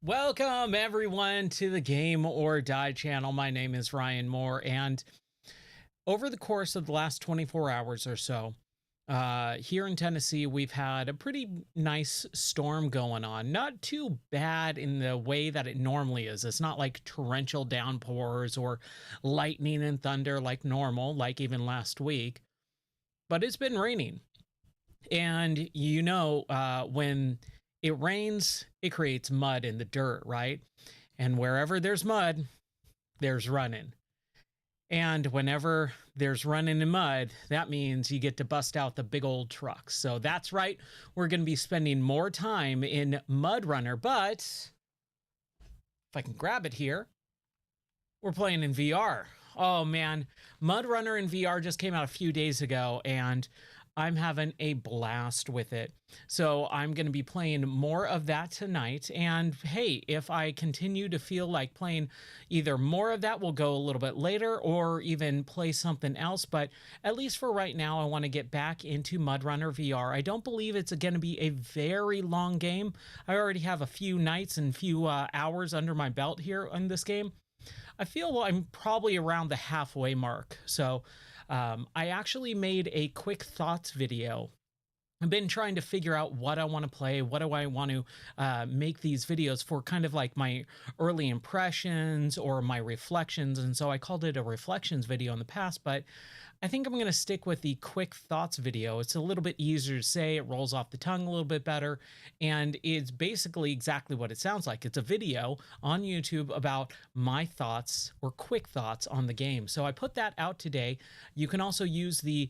Welcome everyone to the Game or Die channel. My name is Ryan Moore, and over the course of the last 24 hours or so, here in Tennessee, we've had a pretty nice storm going on. Not too bad in the way that it normally is. It's not like torrential downpours or lightning and thunder like normal, like even last week, but it's been raining. And when it rains, it creates mud in the dirt, right? And wherever there's mud, there's running. And whenever there's running in mud, that means you get to bust out the big old trucks. So that's right. We're going to be spending more time in MudRunner, but if I can grab it here, we're playing in VR. Oh man, MudRunner in VR just came out a few days ago, and I'm having a blast with it. So I'm going to be playing more of that tonight. And hey, if I continue to feel like playing either more of that, we'll go a little bit later or even play something else. But at least for right now, I want to get back into MudRunner VR. I don't believe it's going to be a very long game. I already have a few nights and few hours under my belt here on this game. I feel I'm probably around the halfway mark. So I actually made a quick thoughts video. I've been trying to figure out what I want to play, what do I want to make these videos for, kind of like my early impressions or my reflections. And so I called it a reflections video in the past, but I think I'm going to stick with the quick thoughts video. It's a little bit easier to say, it rolls off the tongue a little bit better, and it's basically exactly what it sounds like. It's a video on YouTube about my thoughts or quick thoughts on the game. So I put that out today. You can also use the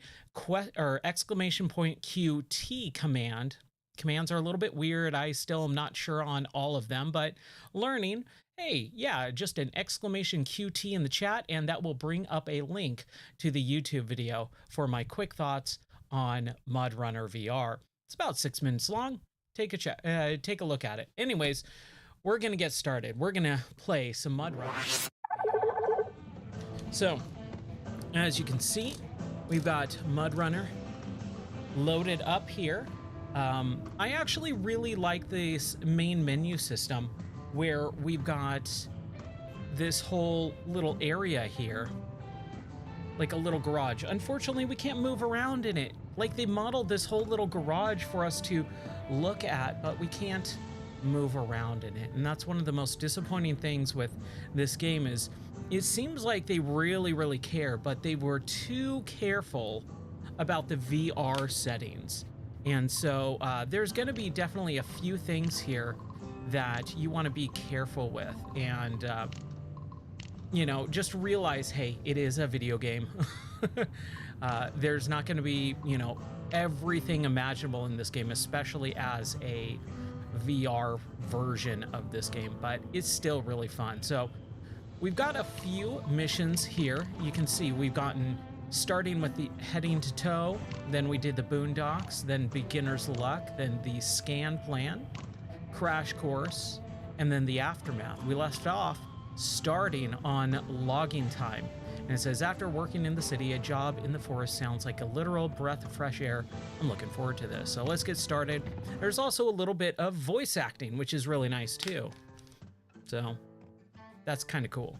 exclamation point QT command. Commands are a little bit weird. I still am not sure on all of them, but learning. Hey, yeah, just an exclamation QT in the chat, and that will bring up a link to the YouTube video for my quick thoughts on MudRunner VR. It's about 6 minutes long. Take a look at it. Anyways, we're gonna get started. We're gonna play some MudRunner. So, as you can see, we've got MudRunner loaded up here. I actually really like this main menu system, where we've got this whole little area here, like a little garage. Unfortunately, we can't move around in it. Like, they modeled this whole little garage for us to look at, but we can't move around in it. And that's one of the most disappointing things with this game, is it seems like they really care, but they were too careful about the VR settings. And so there's going to be definitely a few things here that you want to be careful with, and just realize, hey, it is a video game. There's not going to be everything imaginable in this game, especially as a VR version of this game, but it's still really fun. So we've got a few missions here. You can see we've gotten starting with the heading to toe, then we did the boondocks, then beginner's luck, then the scan plan, crash course, and then the aftermath. We left off starting on logging time, and it says, after working in the city, a job in the forest sounds like a literal breath of fresh air. I'm looking forward to this. So let's get started. There's also a little bit of voice acting, which is really nice too. So that's kind of cool.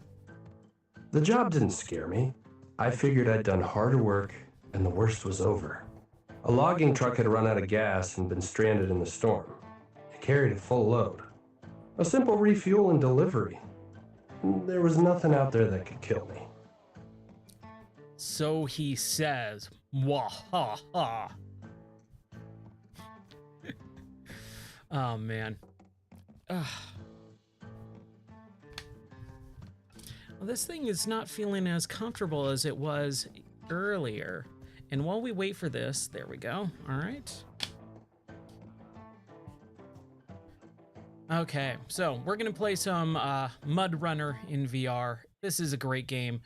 The job didn't scare me. I figured I'd done harder work and the worst was over. A logging truck had run out of gas and been stranded in the storm. It carried a full load. A simple refuel and delivery. There was nothing out there that could kill me. So he says, Wahaha. Oh man. Ugh. Well, this thing is not feeling as comfortable as it was earlier. And while we wait for this, there we go. All right. Okay, so we're gonna play some MudRunner in VR. This is a great game.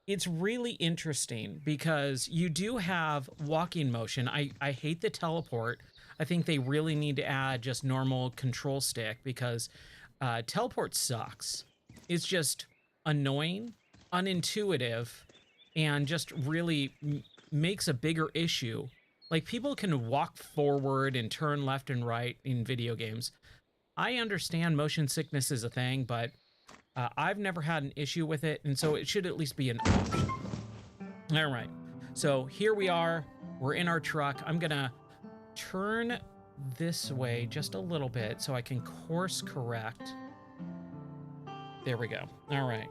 It's really interesting because you do have walking motion. I hate the teleport. I think they really need to add just normal control stick, because teleport sucks. It's just annoying, unintuitive, and just really makes a bigger issue Like, people can walk forward and turn left and right in video games. I understand motion sickness is a thing, but I've never had an issue with it, and so it should at least be an option. All right, so here we are. We're in our truck. I'm gonna turn this way just a little bit so I can course correct. There we go. All right.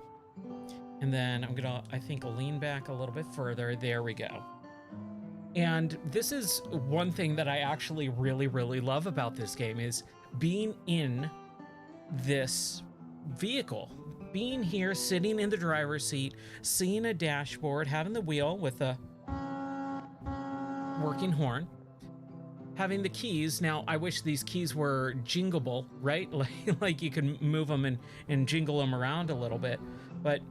And then I'm gonna, I think, lean back a little bit further. There we go. And this is one thing that I actually really, really love about this game is being in this vehicle, being here, sitting in the driver's seat, seeing a dashboard, having the wheel with a working horn, having the keys. Now, I wish these keys were jingleable, right? Like you could move them and jingle them around a little bit. But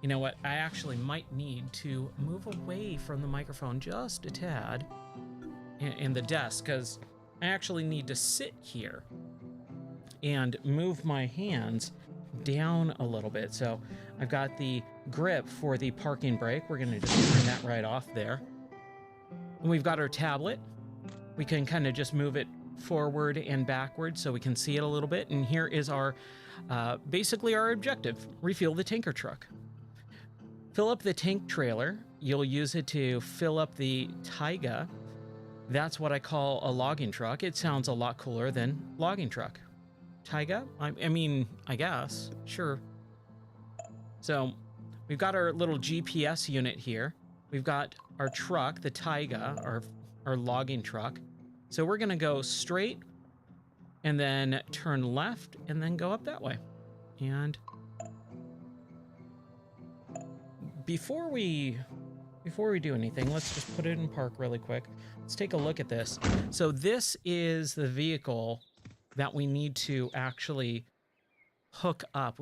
you know what? I actually might need to move away from the microphone just a tad in the desk, because I actually need to sit here and move my hands down a little bit. So I've got the grip for the parking brake. We're going to just turn that right off there. And we've got our tablet. We can kind of just move it forward and backward so we can see it a little bit. And here is our, basically our objective: refuel the tanker truck. Fill up the tank trailer. You'll use it to fill up the Taiga. That's what I call a logging truck. It sounds a lot cooler than logging truck. Taiga? I mean, I guess. Sure. So we've got our little GPS unit here. We've got our truck, the Taiga, our logging truck. So we're going to go straight and then turn left and then go up that way. And before we do anything, let's just put it in park really quick. Let's take a look at this. So this is the vehicle that we need to actually hook up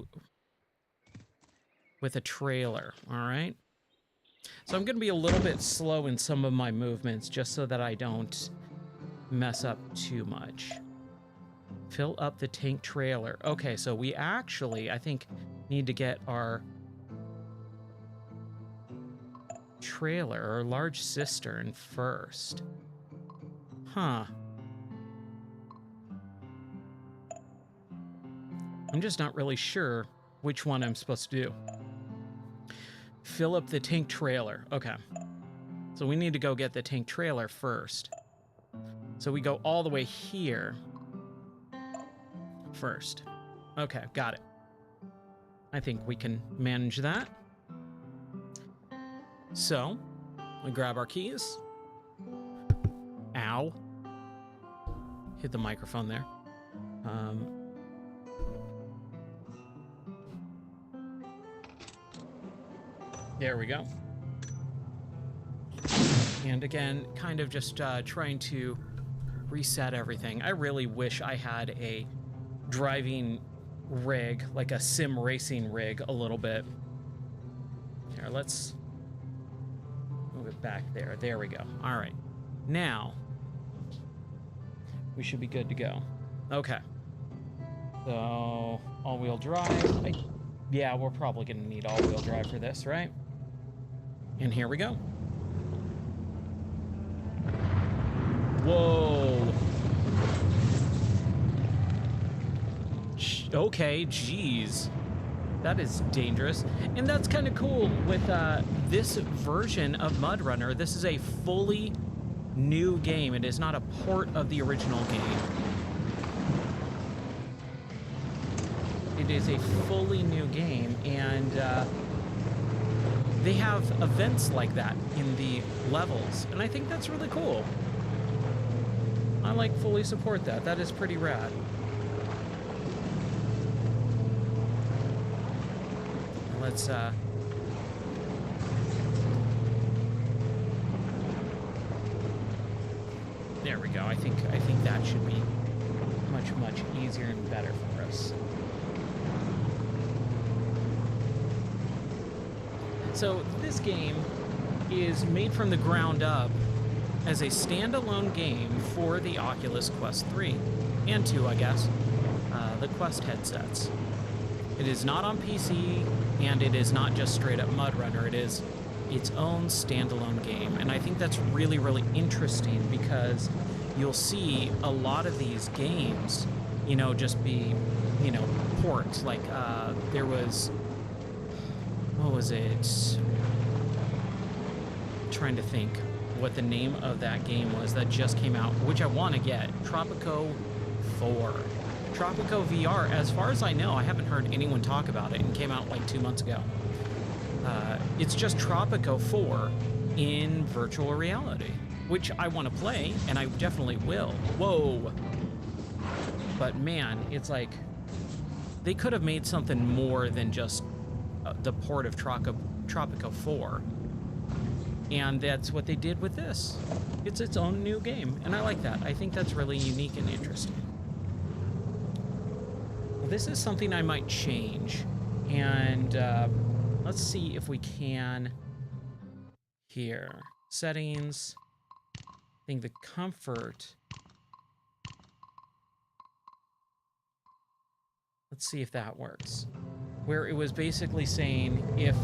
with a trailer, all right? So I'm going to be a little bit slow in some of my movements just so that I don't mess up too much. Fill up the tank trailer. Okay, so we actually, I think, need to get our trailer or large cistern first. Huh. I'm just not really sure which one I'm supposed to do. Fill up the tank trailer. Okay. So we need to go get the tank trailer first. So we go all the way here first. Okay, got it. I think we can manage that. So, we grab our keys. Ow. Hit the microphone there. There we go. And again, kind of just trying to reset everything. I really wish I had a driving rig, like a sim racing rig, a little bit. Here, let's move it back there. There we go. All right. Now, we should be good to go. Okay. So, all-wheel drive. Yeah, we're probably going to need all-wheel drive for this, right? And here we go. Whoa. Okay, geez. That is dangerous. And that's kind of cool with this version of MudRunner. This is a fully new game. It is not a port of the original game. It is a fully new game, and they have events like that in the levels, and I think that's really cool. I like fully support that. That is pretty rad. Let's there we go. I think that should be much easier and better for us. So this game is made from the ground up as a standalone game for the Oculus Quest 3 and 2, I guess, the Quest headsets. It is not on PC, and it is not just straight up MudRunner. It is its own standalone game. And I think that's really, really interesting because you'll see a lot of these games, you know, just be, you know, ports. Like there was, what was it? I'm trying to think what the name of that game was that just came out, which I want to get. Tropico 4. Tropico VR, as far as I know, I haven't heard anyone talk about it, and came out like 2 months ago. It's just Tropico 4 in virtual reality, which I want to play, and I definitely will. Whoa. But man, it's like, they could have made something more than just the port of Tropico 4. And that's what they did with this. It's its own new game, and I like that. I think that's really unique and interesting. Well, this is something I might change, and let's see if we can here. Settings. I think the comfort. Let's see if that works. Where it was basically saying if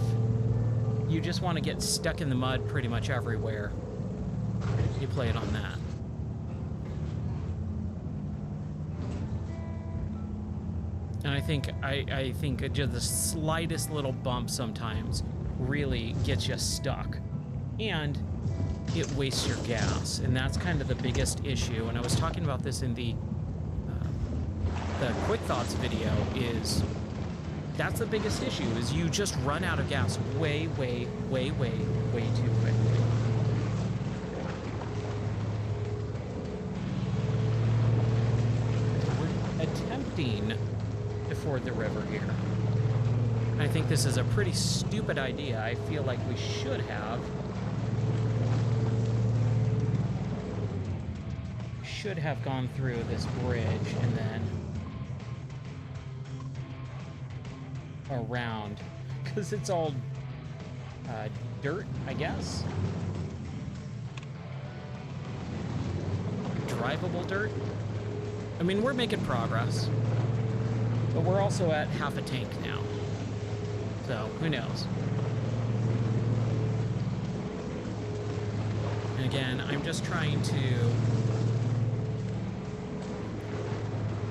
you just want to get stuck in the mud pretty much everywhere, you play it on that. And I think just the slightest little bump sometimes really gets you stuck, and it wastes your gas, and that's kind of the biggest issue. And I was talking about this in the Quick Thoughts video. Is that's the biggest issue, is you just run out of gas way too quickly. We're attempting to ford the river here. I think this is a pretty stupid idea. I feel like we should have gone through this bridge and then around, because it's all dirt, I guess. Drivable dirt. I mean, we're making progress, but we're also at half a tank now, so who knows. And again, I'm just trying to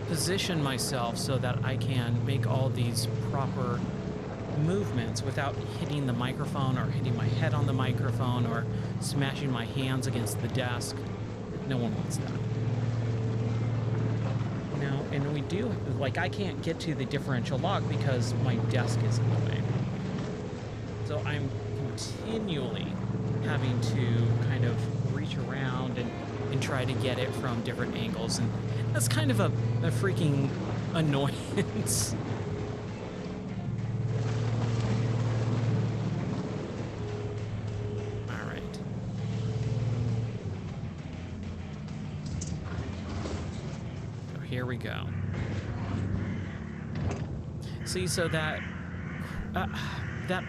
position myself so that I can make all these proper movements without hitting the microphone or hitting my head on the microphone or smashing my hands against the desk. No one wants that. You know, and we do, like, I can't get to the differential lock because my desk is in the way. So I'm continually having to kind of reach around and try to get it from different angles, and that's kind of a freaking annoyance. All right. So here we go. See, so that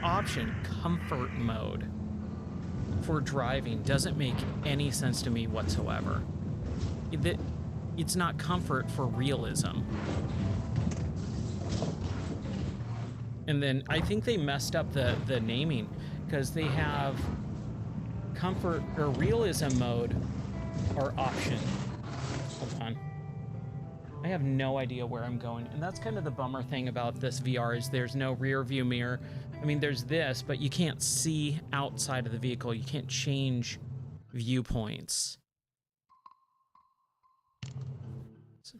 option, comfort mode, for driving doesn't make any sense to me whatsoever. It's not comfort for realism. And then I think they messed up the naming, because they have comfort or realism mode or option. Hold on. I have no idea where I'm going, and that's kind of the bummer thing about this VR, is there's no rear view mirror. I mean, there's this, but you can't see outside of the vehicle. You can't change viewpoints. So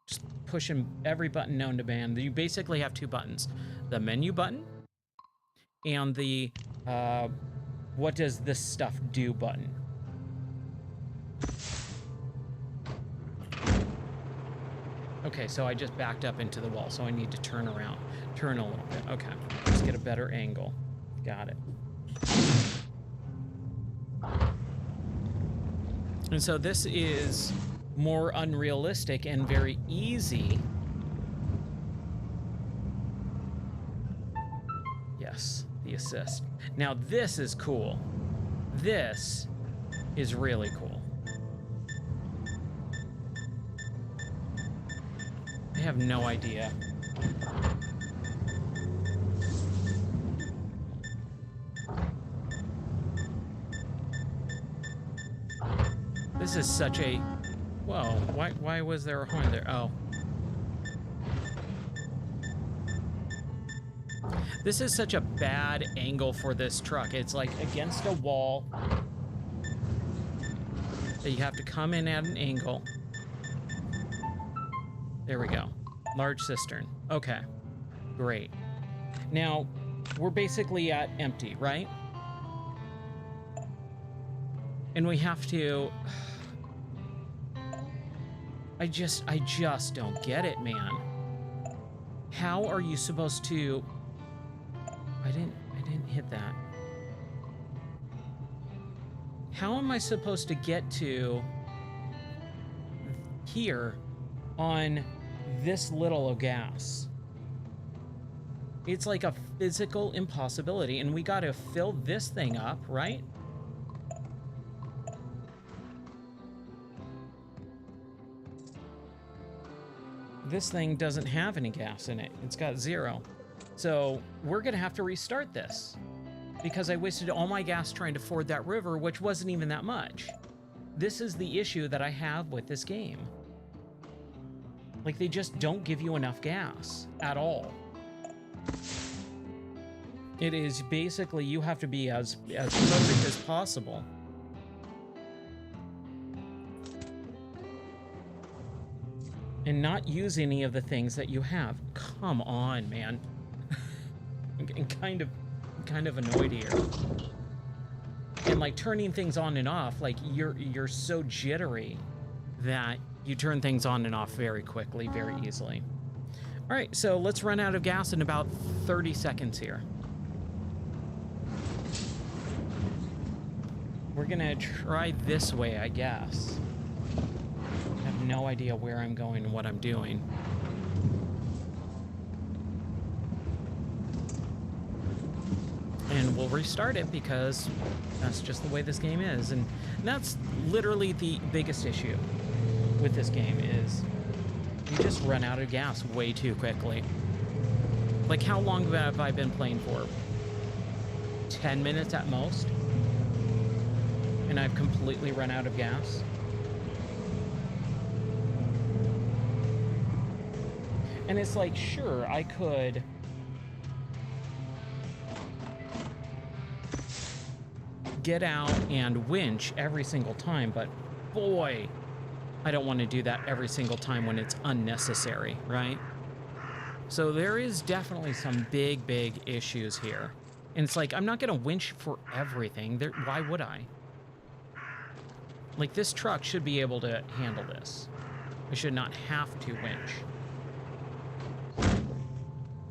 just pushing every button known to man. You basically have two buttons: the menu button and the what does this stuff do button. Okay, so I just backed up into the wall, so I need to turn around. Turn a little bit. Okay, let's get a better angle. Got it. And so this is more unrealistic and very easy. Yes, the assist. Now this is cool. This is really cool. I have no idea. This is such a... Whoa, why was there a horn there? Oh. This is such a bad angle for this truck. It's like against a wall. So you have to come in at an angle. There we go. Large cistern. Okay. Great. Now, we're basically at empty, right? And we have to... I just don't get it, man. How are you supposed to... I didn't hit that. How am I supposed to get to here on this little of gas? It's like a physical impossibility, and we got to fill this thing up, right? This thing doesn't have any gas in it. It's got 0. So we're gonna have to restart this because I wasted all my gas trying to ford that river, which wasn't even that much. This is the issue that I have with this game. Like, they just don't give you enough gas at all. It is basically, you have to be as perfect as possible. And not use any of the things that you have. Come on, man. I'm getting kind of annoyed here. And like turning things on and off, like you're so jittery that you turn things on and off very quickly, very easily. All right, so let's run out of gas in about 30 seconds here. We're gonna try this way, I guess. I have no idea where I'm going and what I'm doing. And we'll restart it because that's just the way this game is. And that's literally the biggest issue with this game is you just run out of gas way too quickly. Like, how long have I been playing for? 10 minutes at most? And I've completely run out of gas? And it's like, sure, I could... get out and winch every single time, but boy, I don't want to do that every single time when it's unnecessary, right? So there is definitely some big issues here. And it's like, I'm not going to winch for everything. Why would I? Like, this truck should be able to handle this. I should not have to winch.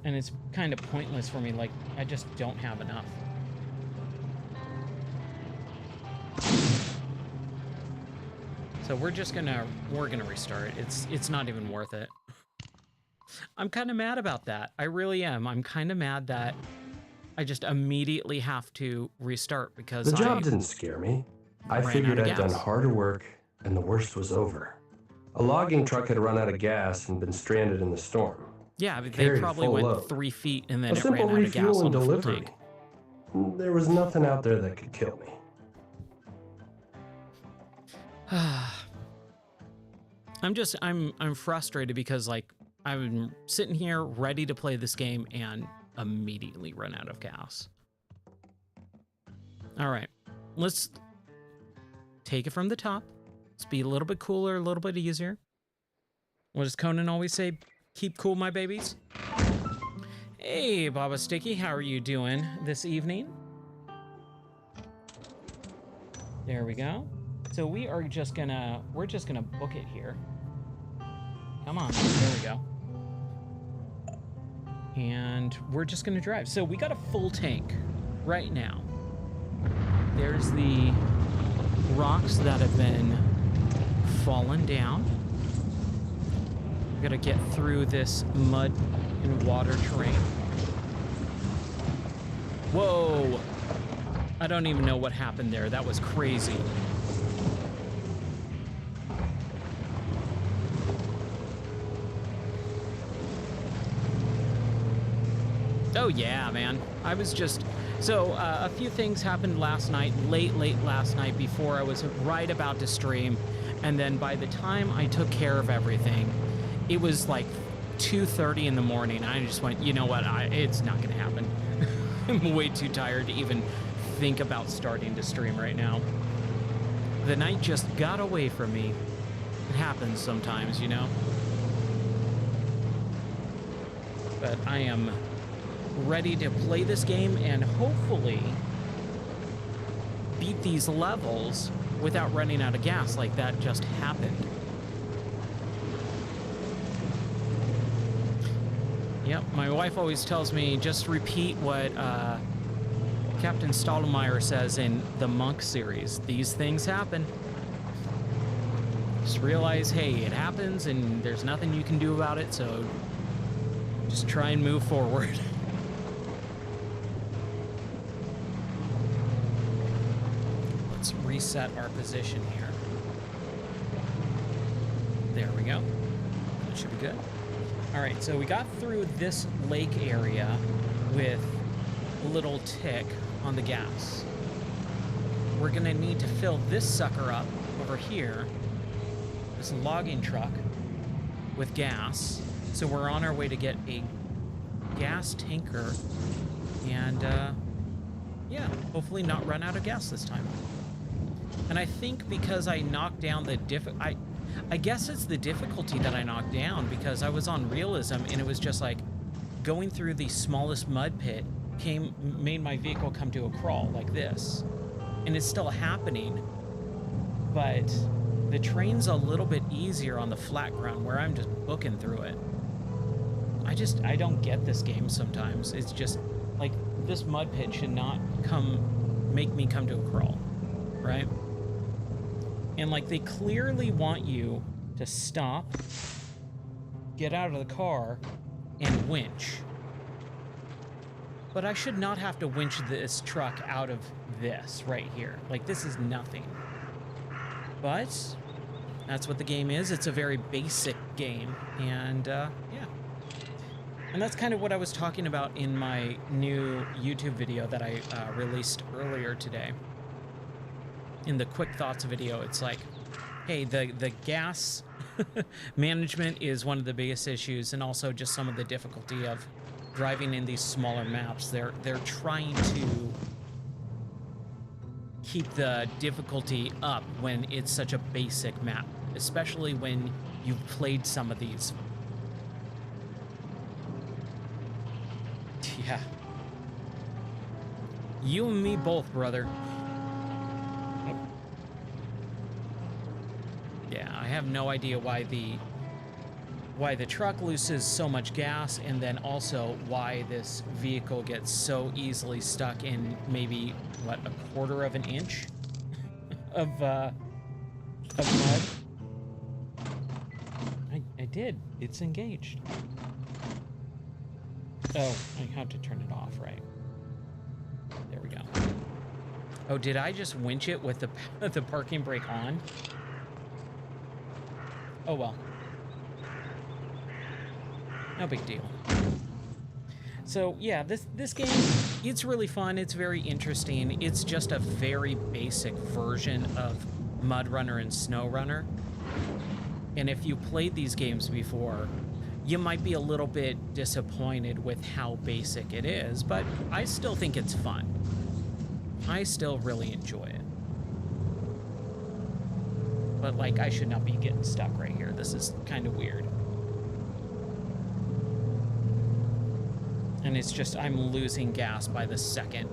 And it's kind of pointless for me. Like, I just don't have enough. So we're gonna restart. It's not even worth it. I'm kind of mad about that. I really am. I'm kind of mad that I just immediately have to restart because the job didn't scare me. I figured I'd done harder work and the worst was over. A logging truck had run out of gas and been stranded in the storm. Yeah, but they probably went 3 feet and then it ran out of gas on the full tank. There was nothing out there that could kill me. I'm frustrated because, like, I'm sitting here ready to play this game and immediately run out of gas. All right, let's take it from the top. Let's be a little bit cooler, a little bit easier. What does Conan always say? Keep cool, my babies. Hey, Baba Sticky, how are you doing this evening? There we go. So we're just gonna book it here. Come on, there we go. And we're just gonna drive. So we got a full tank right now. There's the rocks that have been fallen down. We gotta get through this mud and water terrain. Whoa! I don't even know what happened there. That was crazy. Oh yeah, man. I was just So a few things happened last night, late last night, before I was right about to stream. And then by the time I took care of everything, it was like 2:30 in the morning. I just went, you know what? It's not going to happen. I'm way too tired to even think about starting to stream right now. The night just got away from me. It happens sometimes, you know? But I am ready to play this game and hopefully beat these levels without running out of gas like that just happened. Yep, my wife always tells me just repeat what Captain Stottlemyre says in the Monk series. These things happen. Just realize, hey, it happens and there's nothing you can do about it, so just try and move forward. Let's reset our position here. There we go. That should be good. All right, so we got through this lake area with a little tick on the gas. We're gonna need to fill this sucker up over here, this logging truck, with gas. So we're on our way to get a gas tanker and yeah, hopefully not run out of gas this time. And I think because I knocked down the I guess it's the difficulty that I knocked down, because I was on realism and it was just like going through the smallest mud pit made my vehicle come to a crawl like this. And it's still happening, but the train's a little bit easier on the flat ground where I'm just booking through it. I don't get this game sometimes. It's just like this mud pit should not make me come to a crawl, right? And like they clearly want you to stop, get out of the car, and winch. But I should not have to winch this truck out of this right here. Like, this is nothing. But that's what the game is. It's a very basic game. And yeah. And that's kind of what I was talking about in my new YouTube video that I released earlier today. In the quick thoughts video, it's like, hey, the gas management is one of the biggest issues, and also just some of the difficulty of driving in these smaller maps. They're trying to keep the difficulty up when it's such a basic map, especially when you've played some of these. Yeah. You and me both, brother. Yeah, I have no idea why the truck loses so much gas, and then also why this vehicle gets so easily stuck in maybe, what, 1/4 of an inch of mud. I did. It's engaged. Oh, I have to turn it off, right? There we go. Oh, did I just winch it with the parking brake on? Oh well. No big deal. So yeah, this game, it's really fun. It's very interesting. It's just a very basic version of MudRunner and SnowRunner. And if you played these games before, you might be a little bit disappointed with how basic it is, but I still think it's fun. I still really enjoy it. But like, I should not be getting stuck right here. This is kind of weird. And it's just, I'm losing gas by the second.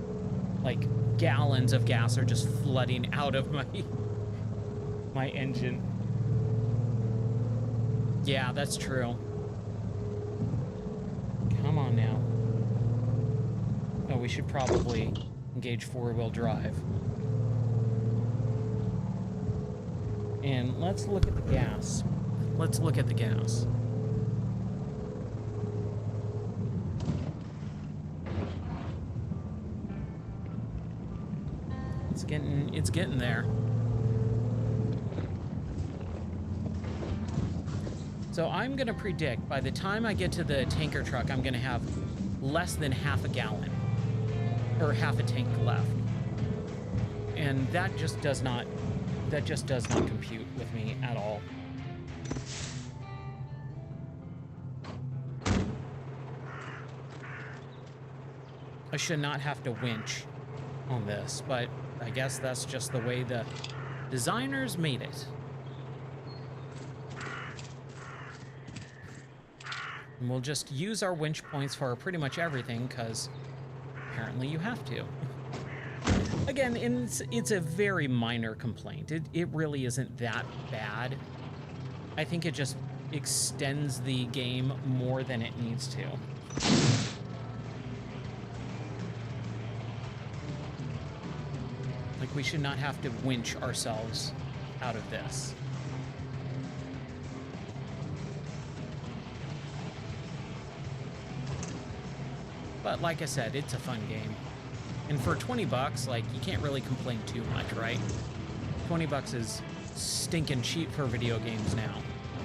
Like, gallons of gas are just flooding out of my engine. Yeah, that's true. Come on now. Oh, we should probably engage 4-wheel drive. And let's look at the gas. Let's look at the gas. It's getting there. So I'm gonna predict by the time I get to the tanker truck, I'm gonna have less than half a gallon. or half a tank left. And that just does not compute with me at all. I should not have to winch on this, but I guess that's just the way the designers made it. And we'll just use our winch points for pretty much everything, because apparently you have to. Again, it's a very minor complaint. It really isn't that bad. I think it just extends the game more than it needs to. Like, we should not have to winch ourselves out of this. But like I said, it's a fun game. And for 20 bucks, like, you can't really complain too much, right? 20 bucks is stinking cheap for video games now,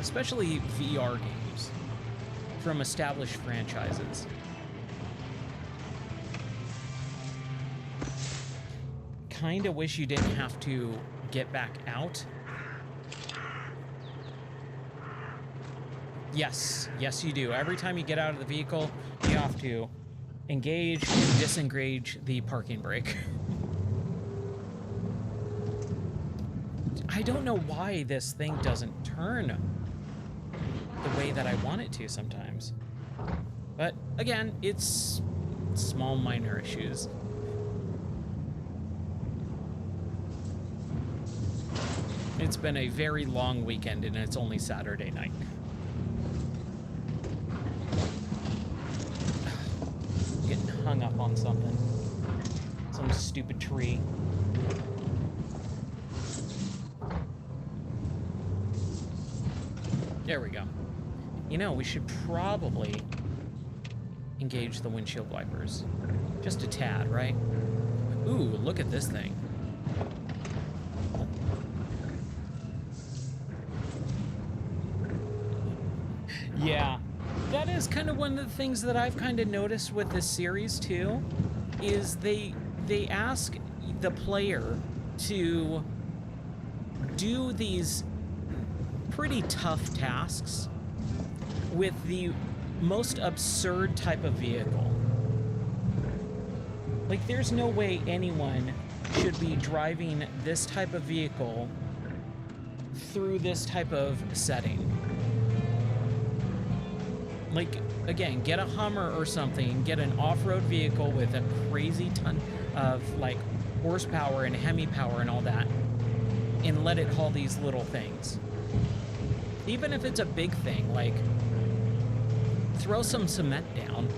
especially VR games from established franchises. Kinda wish you didn't have to get back out. Yes, you do. Every time you get out of the vehicle, you have to engage and disengage the parking brake. I don't know why this thing doesn't turn the way that I want it to sometimes. But again, it's small, minor issues. It's been a very long weekend and it's only Saturday night. Getting hung up on something. Some stupid tree. There we go. You know, we should probably engage the windshield wipers. Just a tad, right? Ooh, look at this thing. Yeah, that is kind of one of the things that I've kind of noticed with this series too, is they ask the player to do these pretty tough tasks with the most absurd type of vehicle. Like, there's no way anyone should be driving this type of vehicle through this type of setting. Like, again, get a Hummer or something, get an off-road vehicle with a crazy ton of, like, horsepower and Hemi power and all that, and let it haul these little things. Even if it's a big thing, like, throw some cement down.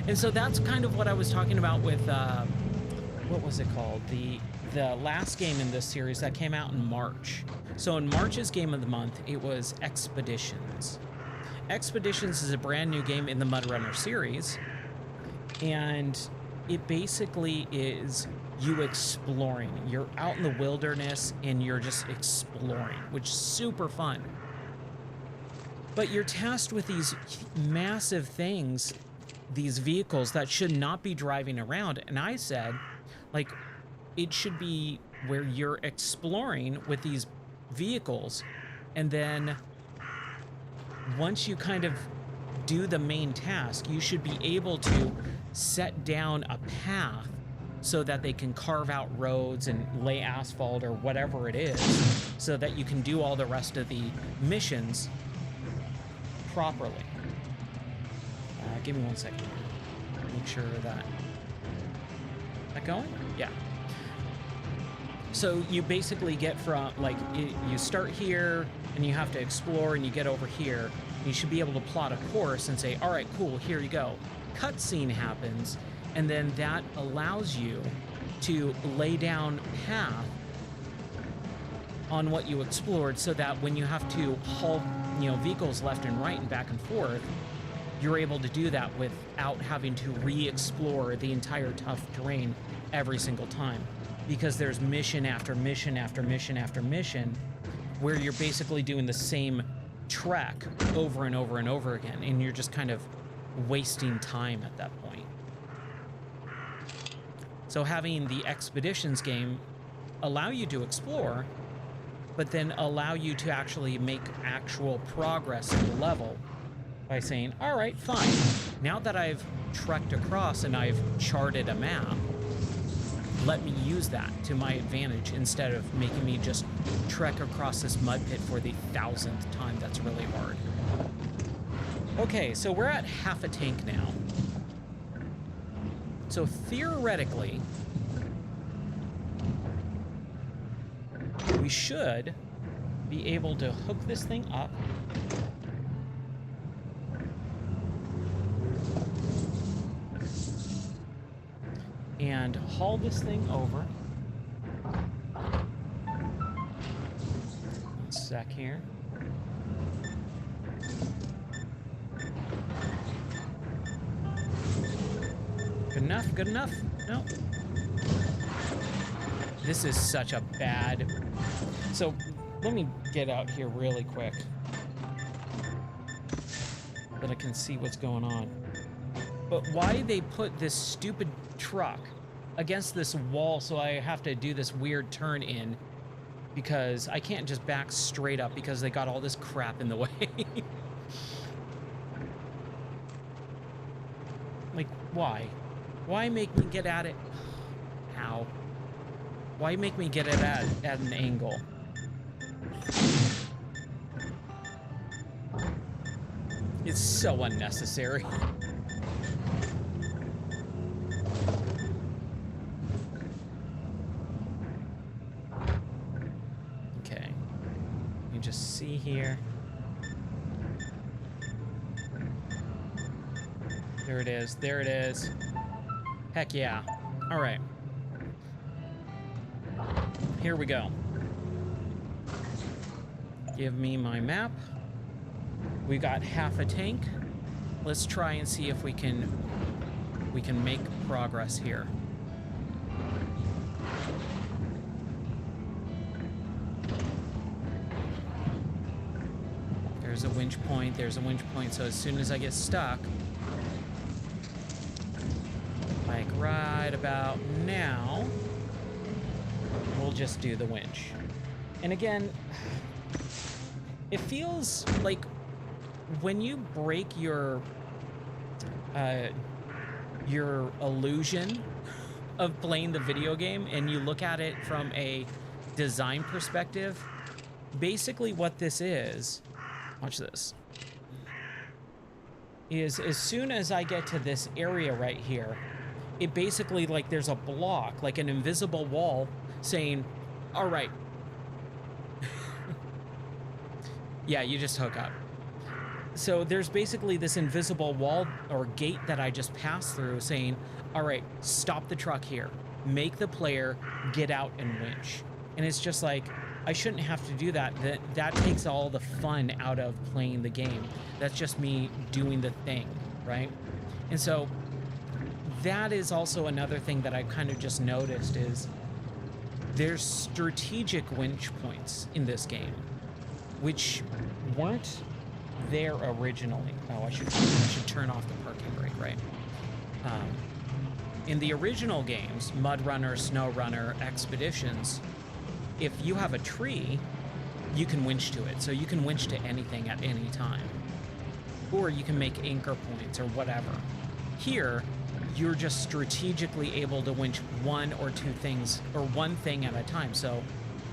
And so that's kind of what I was talking about with, what was it called? The last game in this series that came out in March. So in March's game of the month, it was Expeditions. Expeditions is a brand new game in the MudRunner series, and it basically is you exploring. You're out in the wilderness and you're just exploring, which is super fun. But you're tasked with these massive things, these vehicles that should not be driving around. And I said, like, it should be where you're exploring with these vehicles, and then once you kind of do the main task, you should be able to set down a path so that they can carve out roads and lay asphalt or whatever it is, so that you can do all the rest of the missions properly. Give me 1 second. Make sure that going? Yeah. So you basically get from, like, you start here and you have to explore, and you get over here. You should be able to plot a course and say, all right, cool, here you go. Cutscene happens, and then that allows you to lay down path on what you explored, so that when you have to haul, vehicles left and right and back and forth, you're able to do that without having to re-explore the entire tough terrain every single time. Because there's mission after mission after mission after mission where you're basically doing the same trek over and over and over again, and you're just kind of wasting time at that point. So having the expeditions game allow you to explore, but then allow you to actually make actual progress in the level by saying, all right, fine. Now that I've trekked across and I've charted a map, let me use that to my advantage instead of making me just trek across this mud pit for the 1000th time. That's really hard. Okay, so we're at half a tank now. So theoretically, we should be able to hook this thing up. And haul this thing over. One sec here. Good enough, good enough. No. This is such a bad... So, let me get out here really quick. That I can see what's going on. But why they put this stupid truck against this wall so I have to do this weird turn in, because I can't just back straight up because they got all this crap in the way. Like, why? Why make me get at it? How? Why make me get it at an angle? It's so unnecessary. Okay. You just see here. There it is. There it is. Heck yeah. All right. Here we go. Give me my map. We got half a tank. Let's try and see if we can make progress here. There's a winch point. There's a winch point. So as soon as I get stuck, like right about now, we'll just do the winch. And again, it feels like when you break your illusion of playing the video game and you look at it from a design perspective, basically what this is, watch this, is as soon as I get to this area right here, it basically, like, there's a block, like an invisible wall saying, all right. Yeah, you just hook up. So there's basically this invisible wall or gate that I just passed through saying, all right, stop the truck here. Make the player get out and winch. And it's just like, I shouldn't have to do that. That takes all the fun out of playing the game. That's just me doing the thing, right? And so that is also another thing that I've kind of just noticed is there's strategic winch points in this game, which weren't there originally. Oh, I should turn off the parking brake, right? In the original games, MudRunner, SnowRunner, Expeditions, if you have a tree, you can winch to it. So you can winch to anything at any time. Or you can make anchor points or whatever. Here, you're just strategically able to winch one or two things, or one thing at a time. So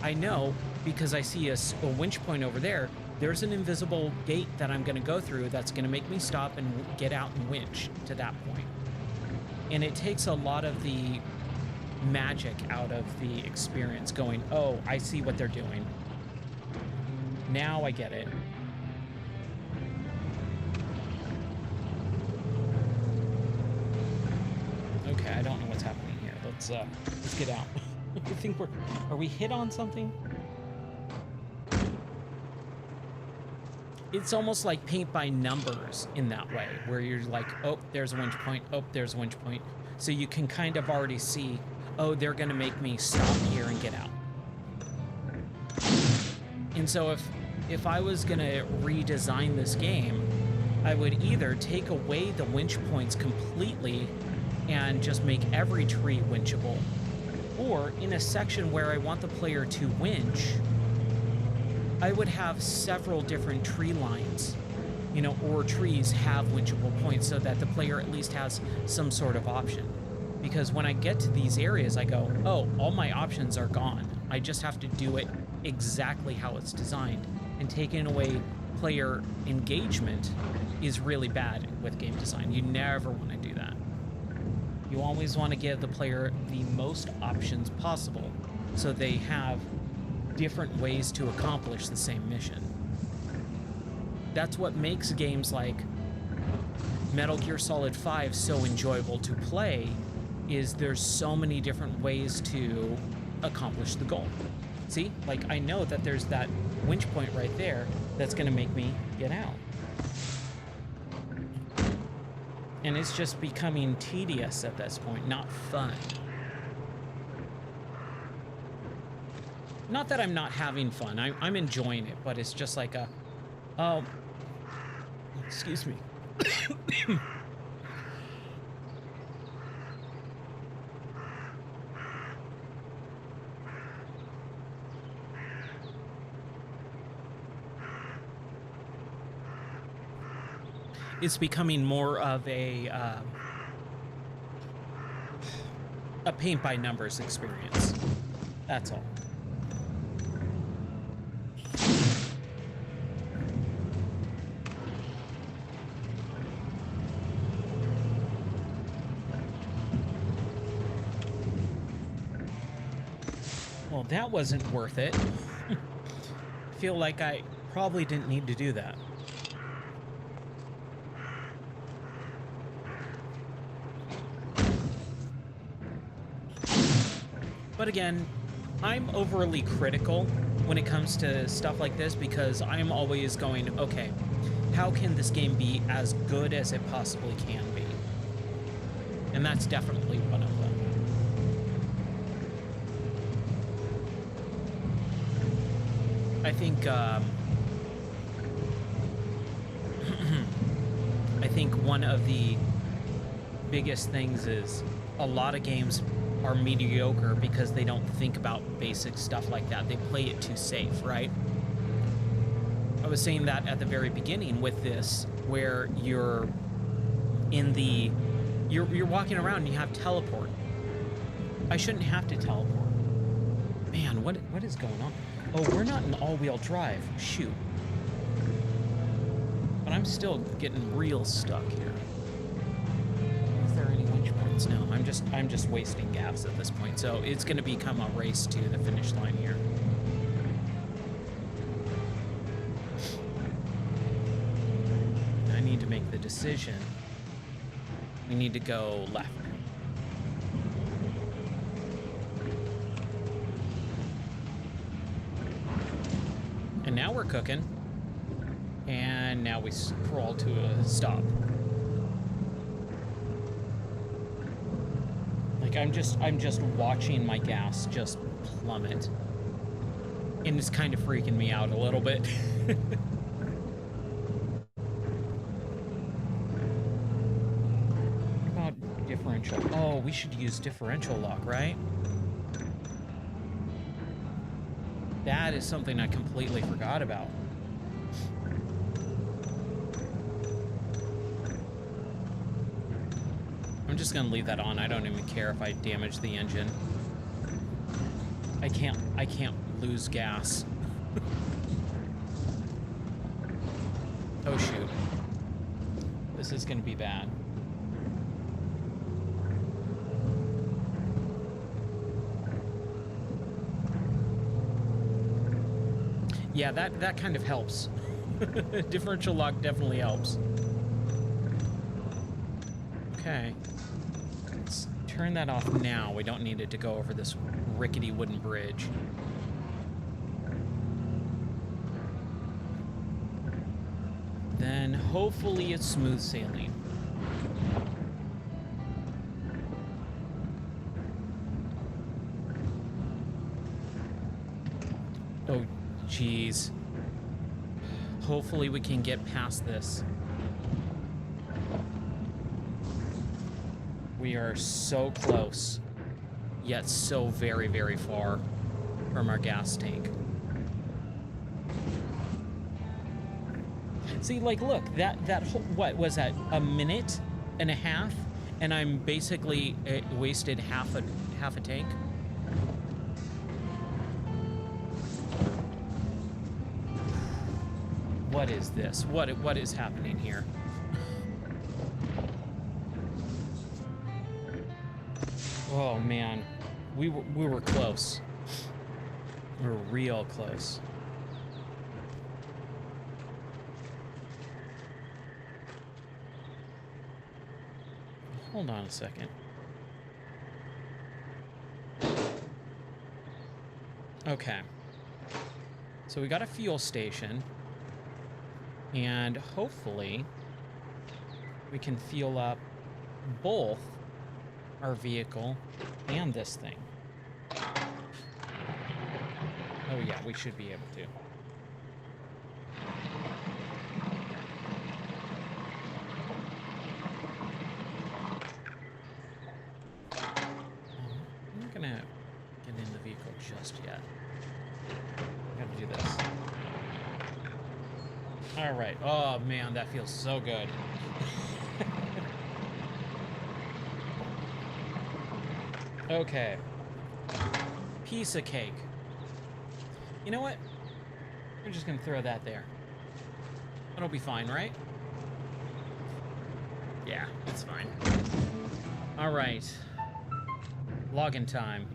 I know, because I see a winch point over there, there's an invisible gate that I'm going to go through that's going to make me stop and get out and winch to that point. And it takes a lot of the magic out of the experience going, oh, I see what they're doing. Now I get it. Okay, I don't know what's happening here. Let's get out. I think are we hit on something? It's almost like paint by numbers in that way, where you're like, oh, there's a winch point. Oh, there's a winch point. So you can kind of already see, oh, they're going to make me stop here and get out. And so if I was going to redesign this game, I would either take away the winch points completely and just make every tree winchable. Or in a section where I want the player to winch, I would have several different tree lines, you know, or trees have winchable points so that the player at least has some sort of option. Because when I get to these areas, I go, oh, all my options are gone. I just have to do it exactly how it's designed. And taking away player engagement is really bad with game design. You never want to do that. You always want to give the player the most options possible so they have different ways to accomplish the same mission. That's what makes games like Metal Gear Solid 5 so enjoyable to play, is there's so many different ways to accomplish the goal. See, like I know that there's that winch point right there that's gonna make me get out. And it's just becoming tedious at this point, not fun. Not that I'm not having fun, I'm enjoying it, but it's just like a, oh, excuse me. It's becoming more of a paint by numbers experience. That's all. Well, that wasn't worth it. I feel like I probably didn't need to do that. But again, I'm overly critical when it comes to stuff like this because I'm always going, okay, how can this game be as good as it possibly can be? And that's definitely one of them. I think, I think one of the biggest things is a lot of games are mediocre because they don't think about basic stuff like that. They play it too safe, right? I was saying that at the very beginning with this, where you're in the, you're walking around and you have teleport. I shouldn't have to teleport. Man, what is going on? Oh, we're not in all-wheel drive. Shoot. But I'm still getting real stuck here. Is there any winch points? No, I'm just wasting gas at this point. So it's going to become a race to the finish line here. I need to make the decision. We need to go left. And now we're cooking. And now we crawl to a stop. Like I'm just watching my gas just plummet. And it's kind of freaking me out a little bit. What about differential? Oh, we should use differential lock, right? That is something I completely forgot about. I'm just gonna leave that on. I don't even care if I damage the engine. I can't lose gas. Oh shoot. This is gonna be bad. Yeah, that kind of helps. Differential lock definitely helps. Okay. Let's turn that off now. We don't need it to go over this rickety wooden bridge. Then hopefully it's smooth sailing. Oh, jeez. Hopefully we can get past this. We are so close, yet so very, very far from our gas tank. See, like, look, that whole, what was that, a minute and a half, and I'm basically wasted half a tank. What is this? What is happening here? Oh man, we were close. We were real close. Hold on a second. Okay. So we got a fuel station. And hopefully we can fuel up both our vehicle and this thing. Oh yeah, we should be able to. I'm not gonna get in the vehicle just yet. I gotta do this. All right. Oh man, that feels so good. Okay. Piece of cake. You know what? We're just gonna throw that there. That'll be fine, right? Yeah, it's fine. All right. Login time.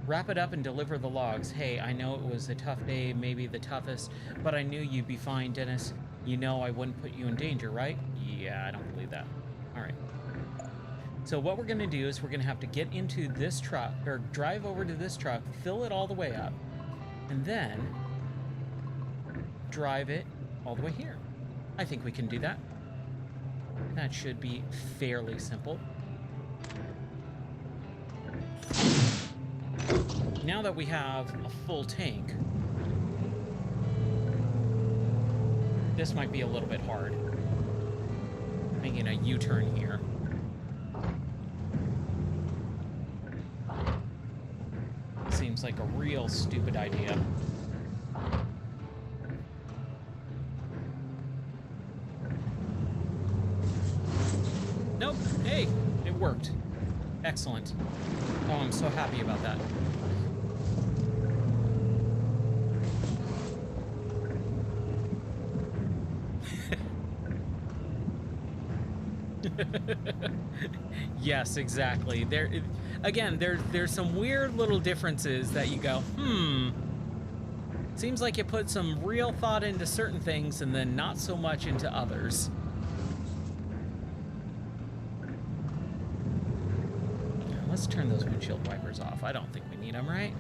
Wrap it up and deliver the logs. Hey, I know it was a tough day, maybe the toughest, but I knew you'd be fine, Dennis. You know I wouldn't put you in danger, right? Yeah, I don't believe that. All right. So what we're going to do is we're going to have to get into this truck, or drive over to this truck, fill it all the way up, and then drive it all the way here. I think we can do that. That should be fairly simple. Now that we have a full tank, this might be a little bit hard. Making a U-turn here. Seems like a real stupid idea. Nope. Hey, it worked. Excellent. Oh, I'm so happy about that. Yes, exactly. There's some weird little differences that you go, seems like you put some real thought into certain things and then not so much into others. Let's turn those windshield wipers off. I don't think we need them, right?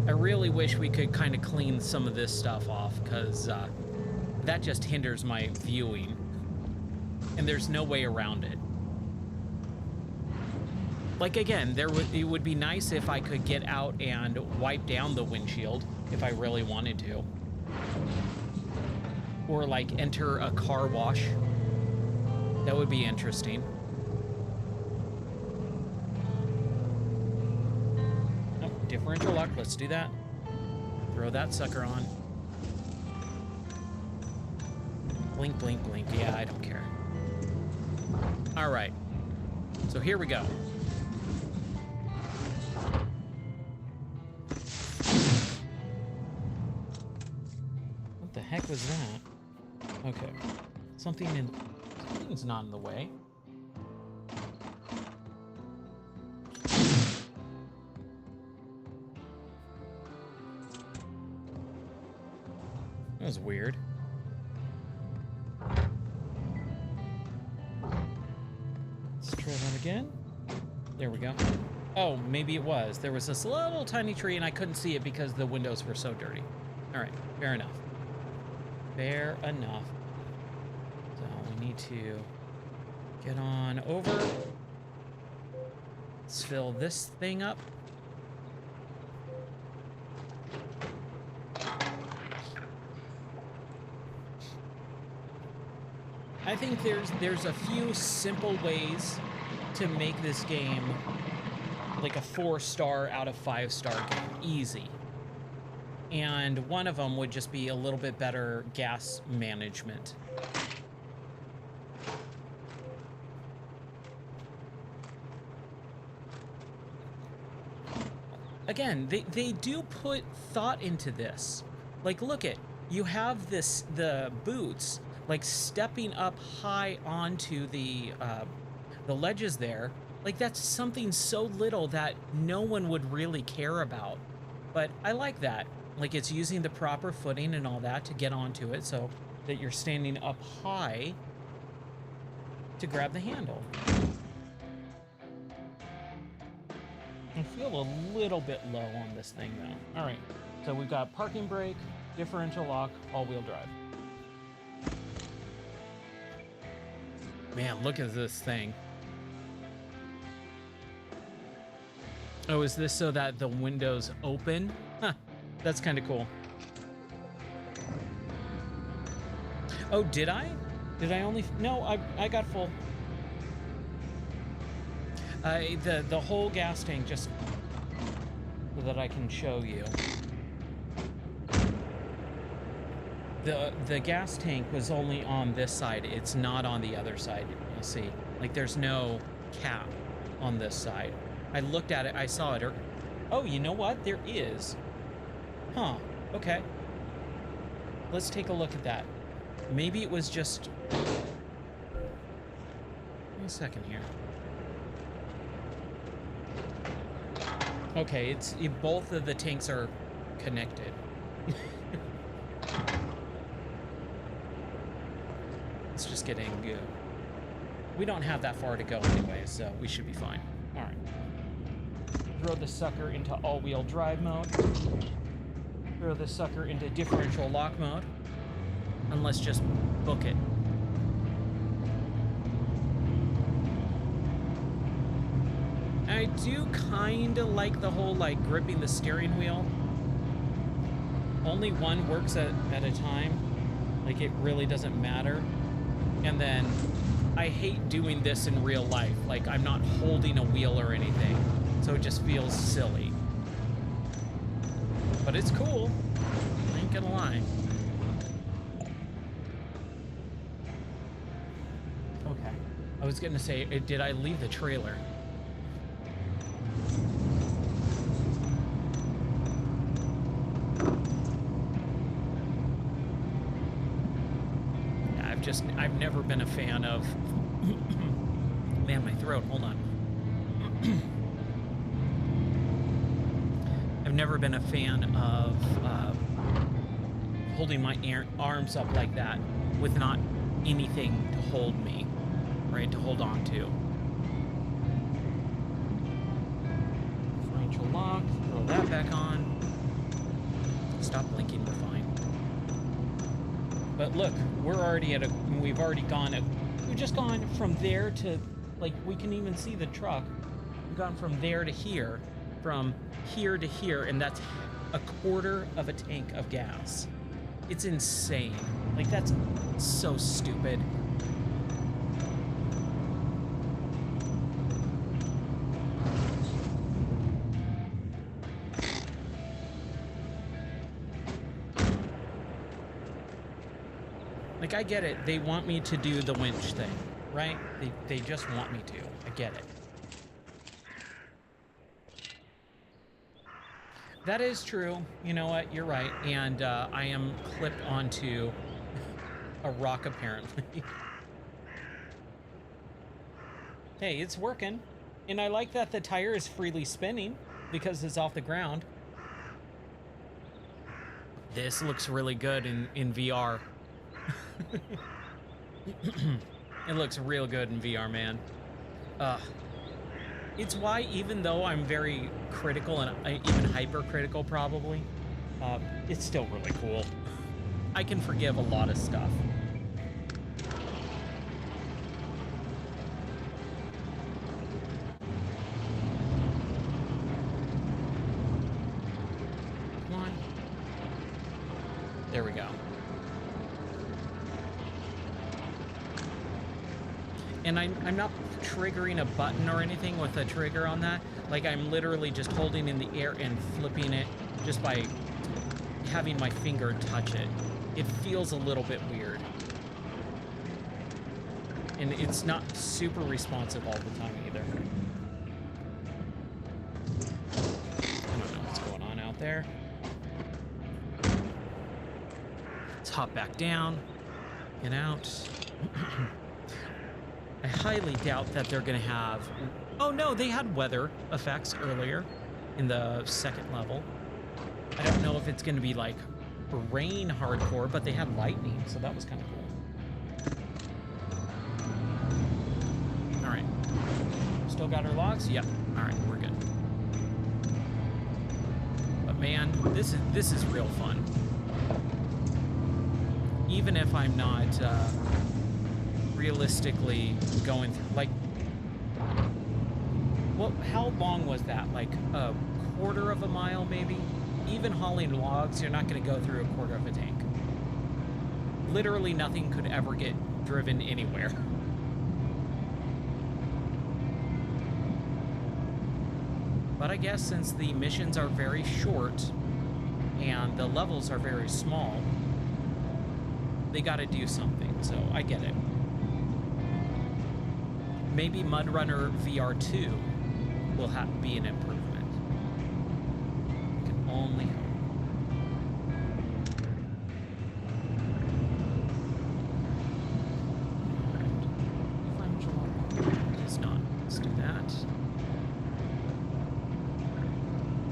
I really wish we could kind of clean some of this stuff off, because that just hinders my viewing, and there's no way around it. Like, again, it would be nice if I could get out and wipe down the windshield if I really wanted to, or like enter a car wash. That would be interesting. Oh, differential lock. Let's do that. Throw that sucker on. Blink, blink, blink. Yeah, I don't care. All right. So here we go. What the heck was that? Okay. Something's not in the way. That was weird. Let's try that again. There we go. Oh, maybe it was. There was this little tiny tree and I couldn't see it because the windows were so dirty. All right, fair enough. Fair enough. So we need to get on over. Let's fill this thing up. I think there's a few simple ways to make this game like a 4-star out of 5-star game, easy. And one of them would just be a little bit better gas management. Again, they do put thought into this. Like, look at, you have the boots like stepping up high onto the ledges there. Like, that's something so little that no one would really care about. But I like that. Like, it's using the proper footing and all that to get onto it so that you're standing up high to grab the handle. I feel a little bit low on this thing though. All right, so we've got parking brake, differential lock, all-wheel drive. Man, look at this thing. Oh, is this so that the windows open? Huh, that's kind of cool. Oh, did I? Did I only? No, I got full. The whole gas tank, just so that I can show you. The gas tank was only on this side. It's not on the other side. You'll see. Like, there's no cap on this side. I looked at it. I saw it. Oh, you know what? There is. Huh. Okay. Let's take a look at that. Maybe it was just... Give me a second here. Okay, both of the tanks are connected. Let's just get in goo. We don't have that far to go anyway, so we should be fine. All right. Throw the sucker into all-wheel drive mode. Throw the sucker into differential lock mode. And let's just book it. I do kind of like the whole, like, gripping the steering wheel. Only one works at a time. Like, it really doesn't matter. And then I hate doing this in real life. Like, I'm not holding a wheel or anything. So it just feels silly. But it's cool. I ain't gonna lie. Okay. I was gonna say, did I leave the trailer? I've never been a fan of... Man, my throat, hold on. I've never been a fan of holding my arms up like that with not anything to hold me, right, to hold on to. Differential lock, throw that back on. Stop blinking, we're fine. But look, we've just gone from there to, like, we can even see the truck. We've gone from there to here, from here to here, and that's a quarter of a tank of gas. It's insane. Like, that's so stupid. Like, I get it. They want me to do the winch thing, right? They just want me to. I get it. That is true. You know what? You're right. And I am clipped onto a rock, apparently. Hey, it's working. And I like that the tire is freely spinning because it's off the ground. This looks really good in VR. It looks real good in VR, man. It's why, even though I'm very critical and even hypercritical probably, it's still really cool. I can forgive a lot of stuff. Come on. There we go. And I'm not triggering a button or anything with a trigger on that. Like, I'm literally just holding in the air and flipping it just by having my finger touch it. It feels a little bit weird. And it's not super responsive all the time either. I don't know what's going on out there. Let's hop back down. Get out. I highly doubt that they're going to have... Oh, no, they had weather effects earlier in the second level. I don't know if it's going to be, like, rain hardcore, but they had lightning, so that was kind of cool. All right. Still got our logs? Yep. All right, we're good. But, man, this is real fun. Even if I'm not... realistically going through, like, well, how long was that? Like a quarter of a mile, maybe? Even hauling logs, you're not going to go through a quarter of a tank. Literally nothing could ever get driven anywhere. But I guess since the missions are very short and the levels are very small, they got to do something, so I get it. Maybe MudRunner VR2 will be an improvement. I can only hope. It's not. Let's do that.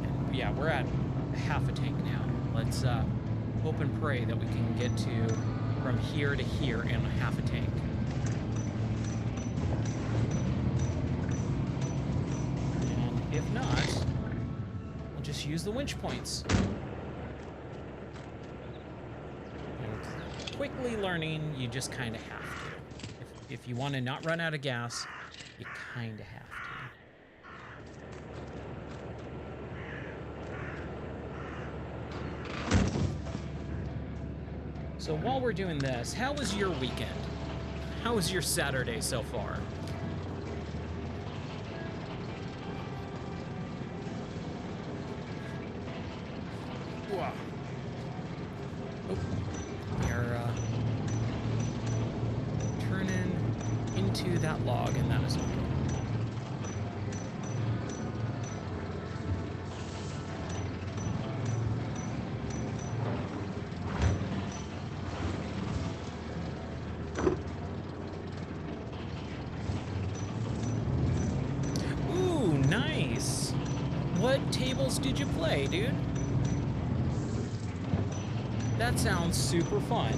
And yeah, we're at half a tank now. Let's hope and pray that we can get to from here to here in half a tank. If not, we'll just use the winch points. And quickly learning, you just kind of have to. If you want to not run out of gas, you kind of have to. So while we're doing this, how was your weekend? How was your Saturday so far? We're turning into that log, and that is not good. Ooh, nice! What tables did you play, dude? That sounds super fun.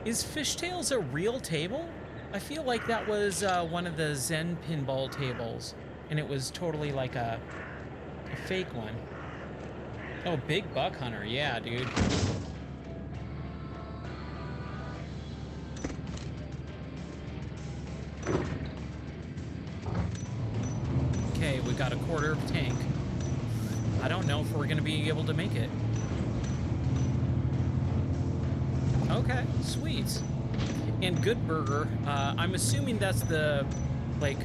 Is Fishtails a real table? I feel like that was one of the Zen pinball tables, and it was totally like a fake one. Oh, Big Buck Hunter. Yeah, dude. Okay, we got a quarter of a tank. I don't know if we're gonna be able to make it. Okay, sweet. And Good Burger, I'm assuming that's the, like,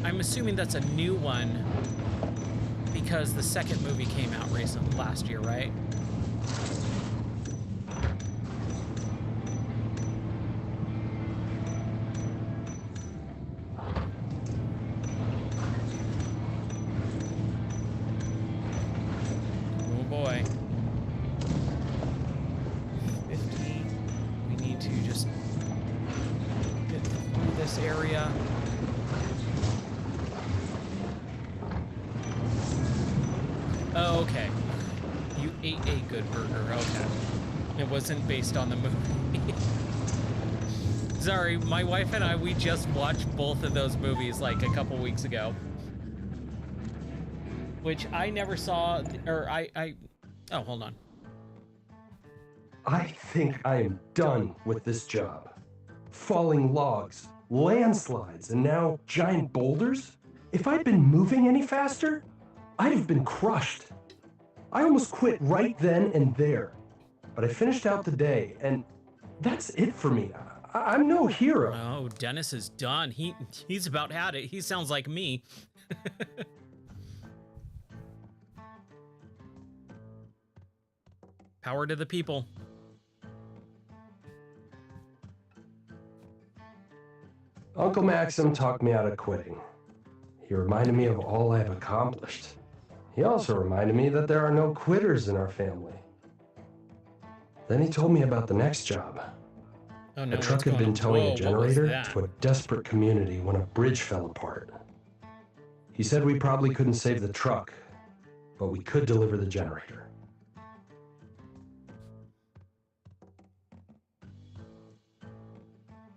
I'm assuming that's a new one because the second movie came out last year, right? Oh boy. 15. We need to just get through this area. Oh, okay. You ate a Good Burger. Okay. It wasn't based on the movie. Sorry, my wife and I, we just watched both of those movies like a couple weeks ago. Which I never saw, or oh, hold on. I think I am done with this job. Falling logs, landslides, and now giant boulders? If I'd been moving any faster, I'd have been crushed. I almost quit right then and there. But I finished out the day, and that's it for me. I'm no hero. Oh, Dennis is done. He's about had it. He sounds like me. Power to the people. Uncle Maxim talked me out of quitting. He reminded me of all I've accomplished. He also reminded me that there are no quitters in our family. Then he told me about the next job. Oh, no, a truck had been towing a generator to a desperate community when a bridge fell apart. He said we probably couldn't save the truck, but we could deliver the generator.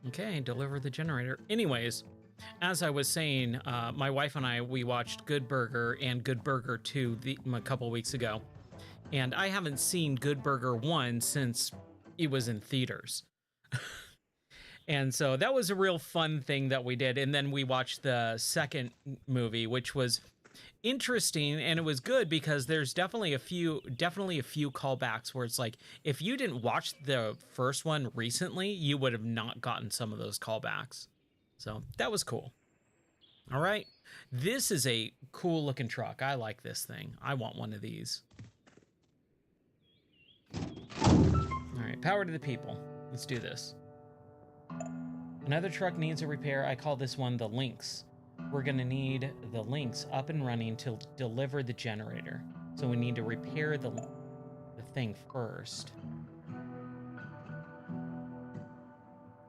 Okay, deliver the generator. Anyways, as I was saying, my wife and I, we watched Good Burger and Good Burger 2 a couple weeks ago. And I haven't seen Good Burger 1 since it was in theaters. And so that was a real fun thing that we did. And then we watched the second movie, which was interesting, and it was good because there's definitely a few callbacks where it's like, if you didn't watch the first one recently, you would have not gotten some of those callbacks. So that was cool. All right. This is a cool looking truck. I like this thing. I want one of these. All right. Power to the people. Let's do this. Another truck needs a repair. I call this one the Lynx. We're going to need the Lynx up and running to deliver the generator. So we need to repair the thing first.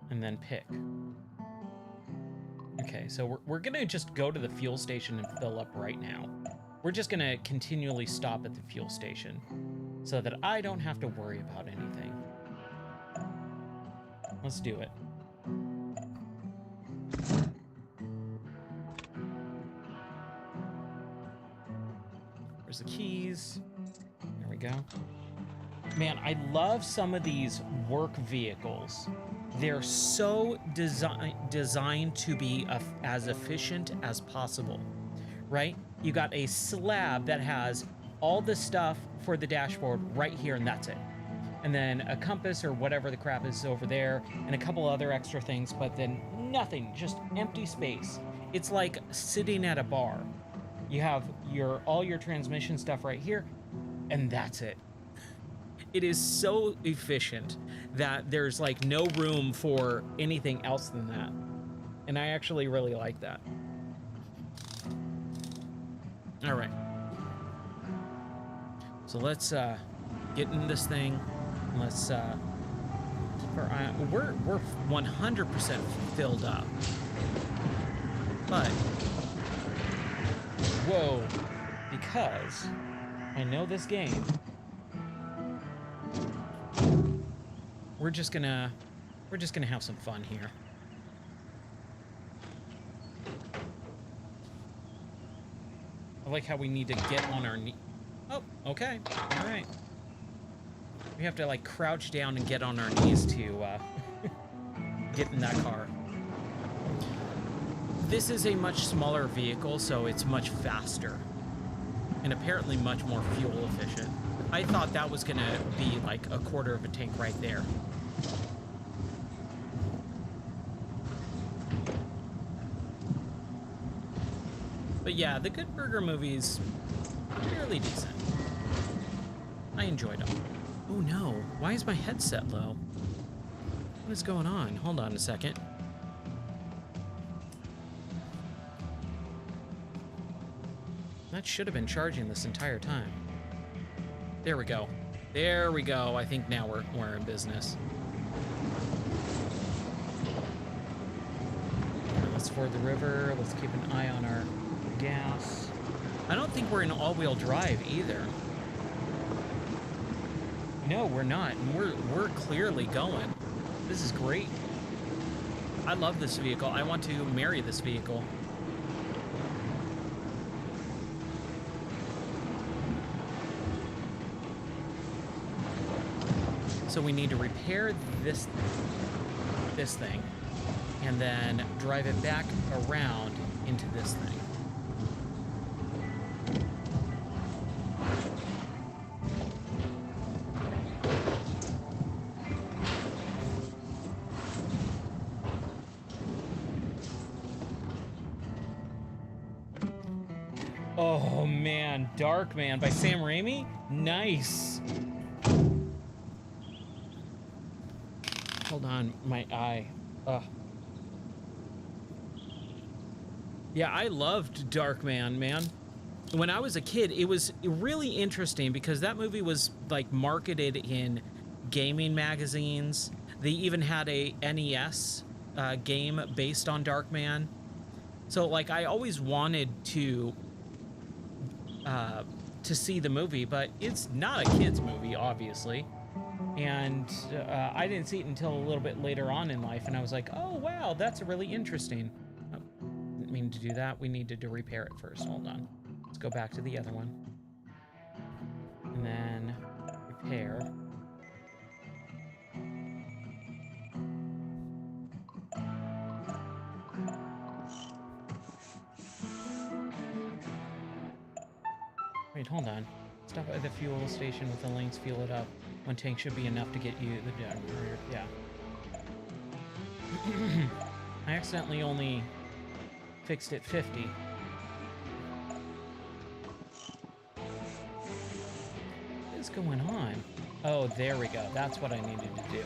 And then pick. Okay, so we're going to just go to the fuel station and fill up right now. We're just going to continually stop at the fuel station so that I don't have to worry about anything. Let's do it. Where's the keys? There we go. Man, I love some of these work vehicles. They're so designed to be as efficient as possible, right? You got a slab that has all the stuff for the dashboard right here, and that's it. And then a compass or whatever the crap is over there, and a couple other extra things, but then nothing, just empty space. It's like sitting at a bar. You have all your transmission stuff right here, and that's it. It is so efficient that there's like no room for anything else than that. And I actually really like that. All right. So let's get in this thing. Let's we're 100% filled up. But whoa, because I know this game. We're just gonna have some fun here. I like how we need to get on our knee. Oh, okay, all right. We have to like crouch down and get on our knees to get in that car. This is a much smaller vehicle, so it's much faster and apparently much more fuel efficient. I thought that was gonna be like a quarter of a tank right there. But yeah, the Good Burger movies are fairly decent. I enjoyed them. Oh no, why is my headset low? What is going on? Hold on a second. That should have been charging this entire time. There we go. There we go. I think now we're in business. Let's ford the river. Let's keep an eye on our gas. I don't think we're in all-wheel drive either. No, we're not. We're clearly going. This is great. I love this vehicle. I want to marry this vehicle. So we need to repair this thing and then drive it back around into this thing. Darkman by Sam Raimi? Nice. Hold on, my eye. Ugh. Yeah, I loved Darkman, man. When I was a kid, it was really interesting because that movie was like marketed in gaming magazines. They even had a NES game based on Darkman. So like I always wanted to see the movie, but it's not a kid's movie, obviously. And I didn't see it until a little bit later on in life, and I was like, oh wow, that's really interesting. Oh, didn't mean to do that. We needed to repair it first. Hold on. Let's go back to the other one. And then repair. Wait, hold on. Stop at the fuel station with the links, fuel it up. One tank should be enough to get you the yeah. I accidentally only fixed it 50. What is going on? Oh, there we go. That's what I needed to do.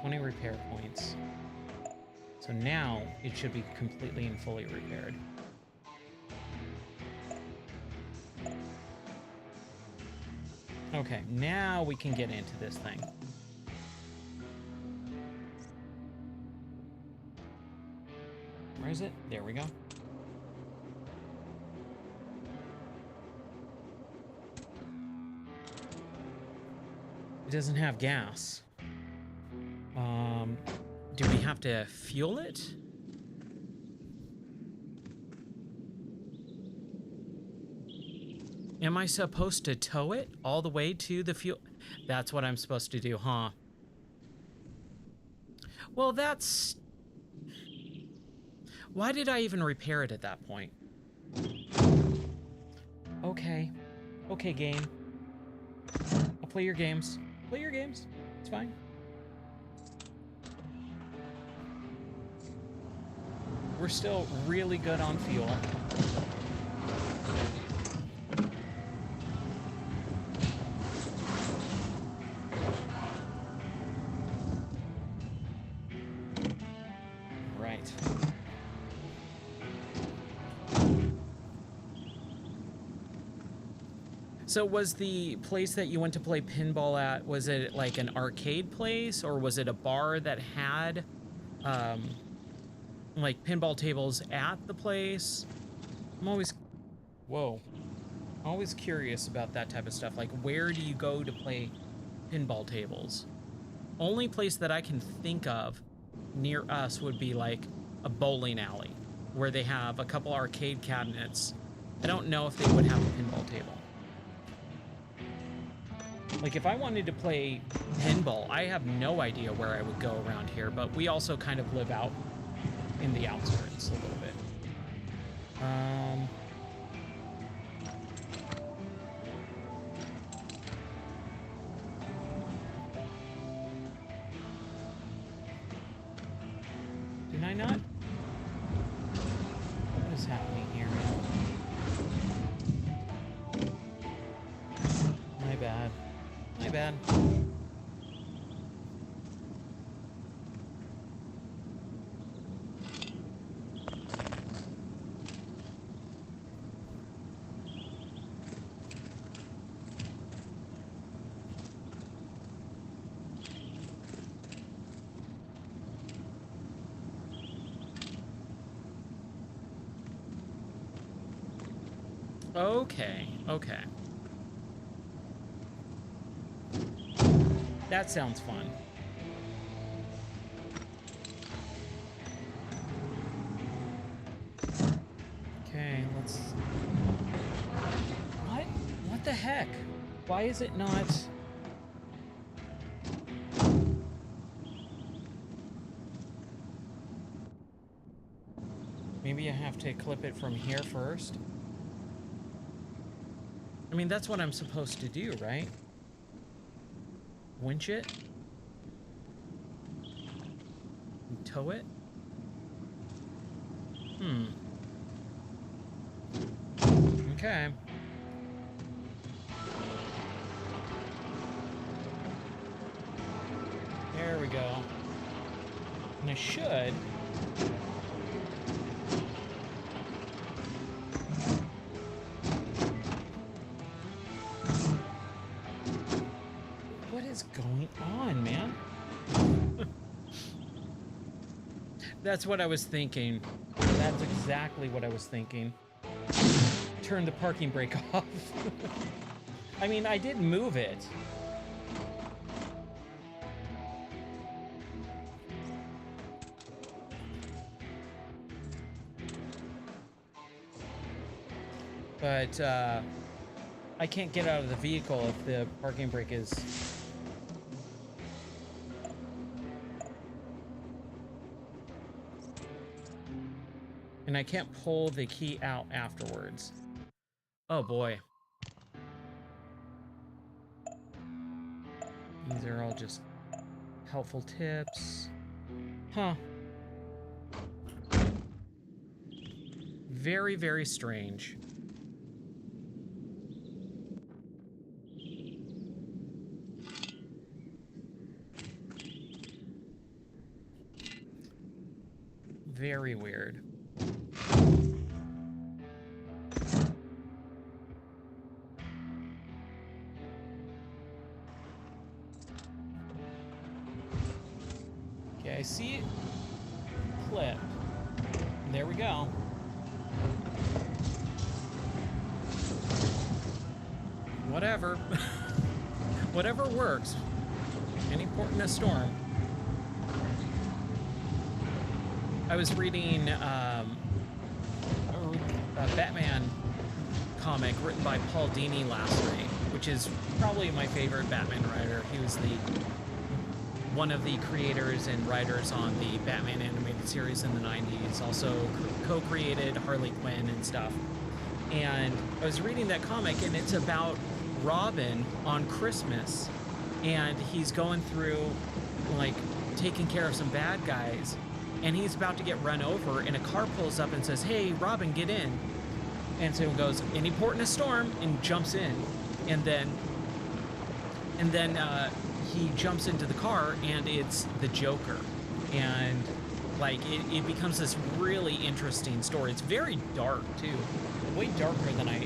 20 repair points. So now it should be completely and fully repaired. Okay, now we can get into this thing. Where is it? There we go. It doesn't have gas. Do we have to fuel it? Am I supposed to tow it all the way to the fuel? That's what I'm supposed to do, huh? Well, that's... Why did I even repair it at that point? Okay. Okay, game. I'll play your games. Play your games. It's fine. We're still really good on fuel. Right. So was the place that you went to play pinball at, was it like an arcade place, or was it a bar that had like pinball tables at the place? I'm always, whoa, always curious about that type of stuff. Like, where do you go to play pinball tables? Only place that I can think of near us would be like a bowling alley where they have a couple arcade cabinets. I don't know if they would have a pinball table. Like, if I wanted to play pinball, I have no idea where I would go around here, but we also kind of live out in the outskirts a little bit. Did I not? What is happening here? My bad. My bad. Okay, okay. That sounds fun. Okay, let's... What? What the heck? Why is it not... Maybe I have to clip it from here first? I mean, that's what I'm supposed to do, right? Winch it? And tow it? Okay. There we go. And I should... What is going on, man? That's what I was thinking. That's exactly what I was thinking. Turn the parking brake off. I mean, I did move it. But I can't get out of the vehicle if the parking brake is... And I can't pull the key out afterwards. Oh boy. These are all just helpful tips. Huh. Very, very strange. Very weird. Okay, I see it. Clip. There we go. Whatever. Whatever works. Any port in a storm. I was reading a Batman comic written by Paul Dini last night, which is probably my favorite Batman writer. He was one of the creators and writers on the Batman animated series in the 90s, also co-created Harley Quinn and stuff. And I was reading that comic, and it's about Robin on Christmas, and he's going through, like, taking care of some bad guys, and he's about to get run over, and a car pulls up and says, "Hey, Robin, get in." And so he goes, "Any port in a storm," and jumps in. And then he jumps into the car, and it's the Joker. And, like, it becomes this really interesting story. It's very dark, too. Way darker than I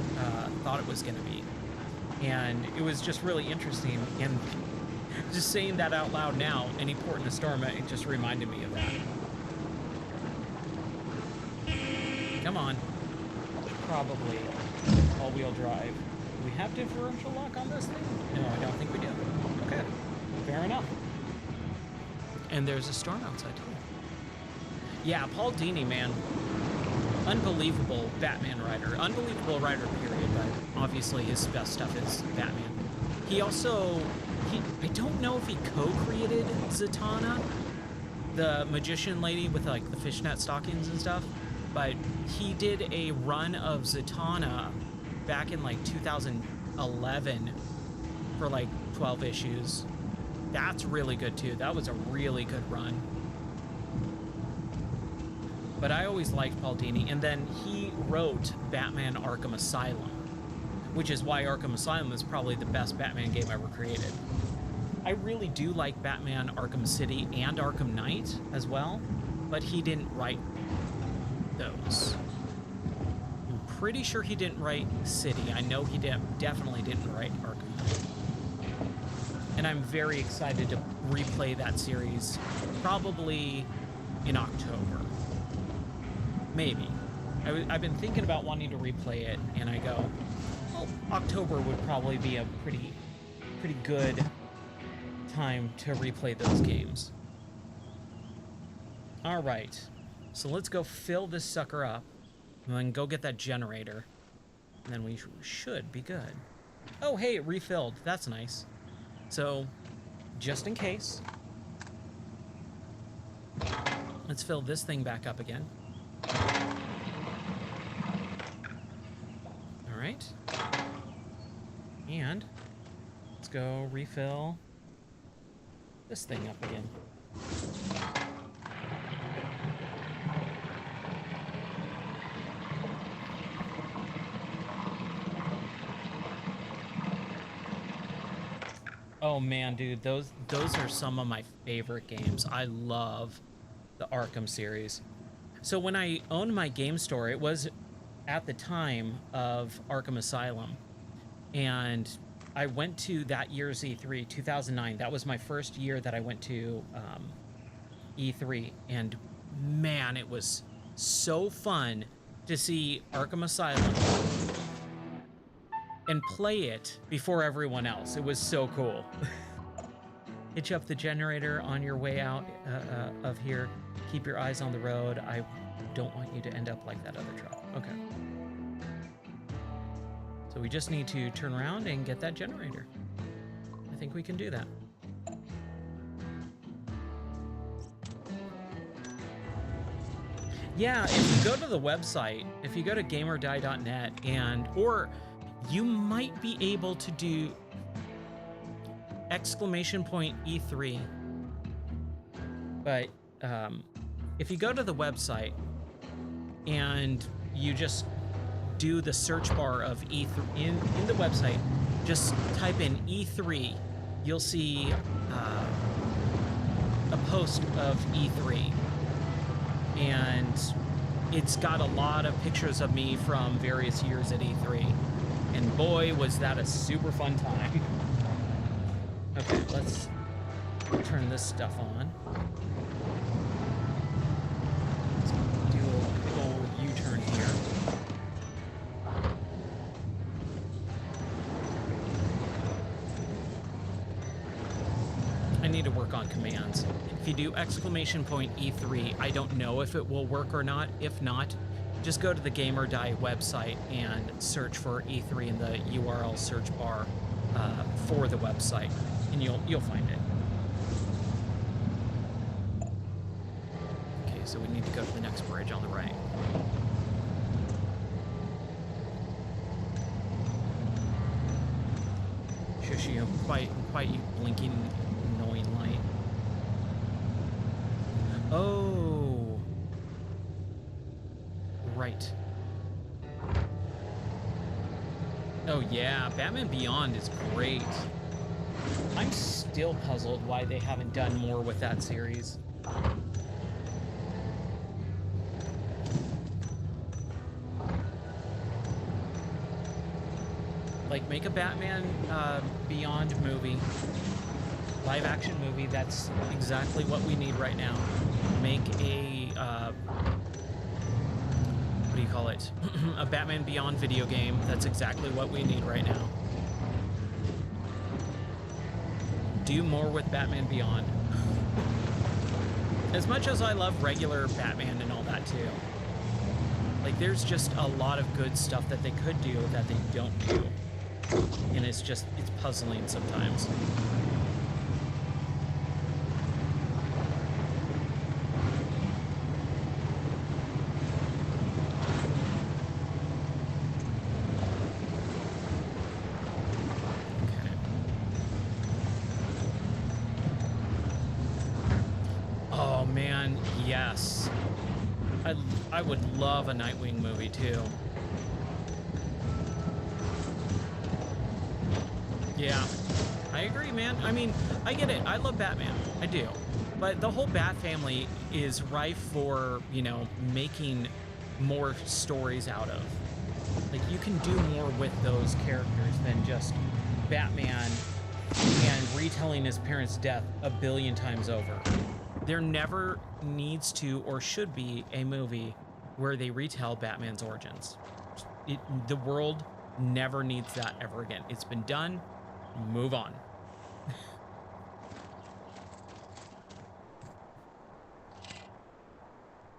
thought it was going to be. And it was just really interesting. And just saying that out loud now, any port in a storm, it just reminded me of that. Come on. Probably all-wheel drive. Do we have differential lock on this thing? No, I don't think we do. Okay. Fair enough. And there's a storm outside, too. Yeah, Paul Dini, man. Unbelievable Batman writer. Unbelievable writer, period, but obviously his best stuff is Batman. He also... I don't know if he co-created Zatanna, the magician lady with, like, the fishnet stockings and stuff, but he did a run of Zatanna back in, like, 2011 for, like, 12 issues. That's really good, too. That was a really good run. But I always liked Paul Dini. And then he wrote Batman Arkham Asylum, which is why Arkham Asylum is probably the best Batman game ever created. I really do like Batman Arkham City and Arkham Knight as well, but he didn't write those. I'm pretty sure he didn't write City. I know he definitely didn't write Arkham Knight. And I'm very excited to replay that series, probably in October. Maybe. I've been thinking about wanting to replay it, and I go, well, October would probably be a pretty good time to replay those games. All right. So let's go fill this sucker up, and then go get that generator. And then we should be good. Oh, hey, it refilled. That's nice. So, just in case, let's fill this thing back up again. All right. And let's go refill this thing up again. Oh man, dude, those are some of my favorite games. I love the Arkham series. So when I owned my game store, it was at the time of Arkham Asylum, and I went to that year's E3, 2009. That was my first year that I went to E3, and man, it was so fun to see Arkham Asylum and play it before everyone else. It was so cool. Hitch up the generator on your way out of here. Keep your eyes on the road. I don't want you to end up like that other truck. Okay. So we just need to turn around and get that generator. I think we can do that. Yeah, if you go to the website, if you go to gamerdie.net, or you might be able to do !E3, but if you go to the website and you just do the search bar of E3 in the website, just type in E3, you'll see a post of E3, and it's got a lot of pictures of me from various years at E3, and boy, was that a super fun time. Okay, let's turn this stuff on. Let's do a big old U-turn here. I need to work on commands. If you do !E3, I don't know if it will work or not. If not, just go to the GamerDie website and search for E3 in the URL search bar for the website, and you'll find it. Okay, so we need to go to the next bridge on the right. Shush you, quite you blinking annoying light. Oh, right. Oh yeah, Batman Beyond is great. I'm still puzzled why they haven't done more with that series. Like, make a Batman Beyond movie, live action movie. That's exactly what we need right now. Make a what do you call it? A Batman Beyond video game. That's exactly what we need right now. Do more with Batman Beyond. As much as I love regular Batman and all that too, like, there's just a lot of good stuff that they could do that they don't do, and it's puzzling sometimes. Yes, I would love a Nightwing movie too. Yeah, I agree, man. I mean, I get it. I love Batman. I do. But the whole Bat family is rife for, you know, making more stories out of. Like, you can do more with those characters than just Batman and retelling his parents' death a billion times over. There never needs to or should be a movie where they retell Batman's origins. The world never needs that ever again. It's been done. Move on.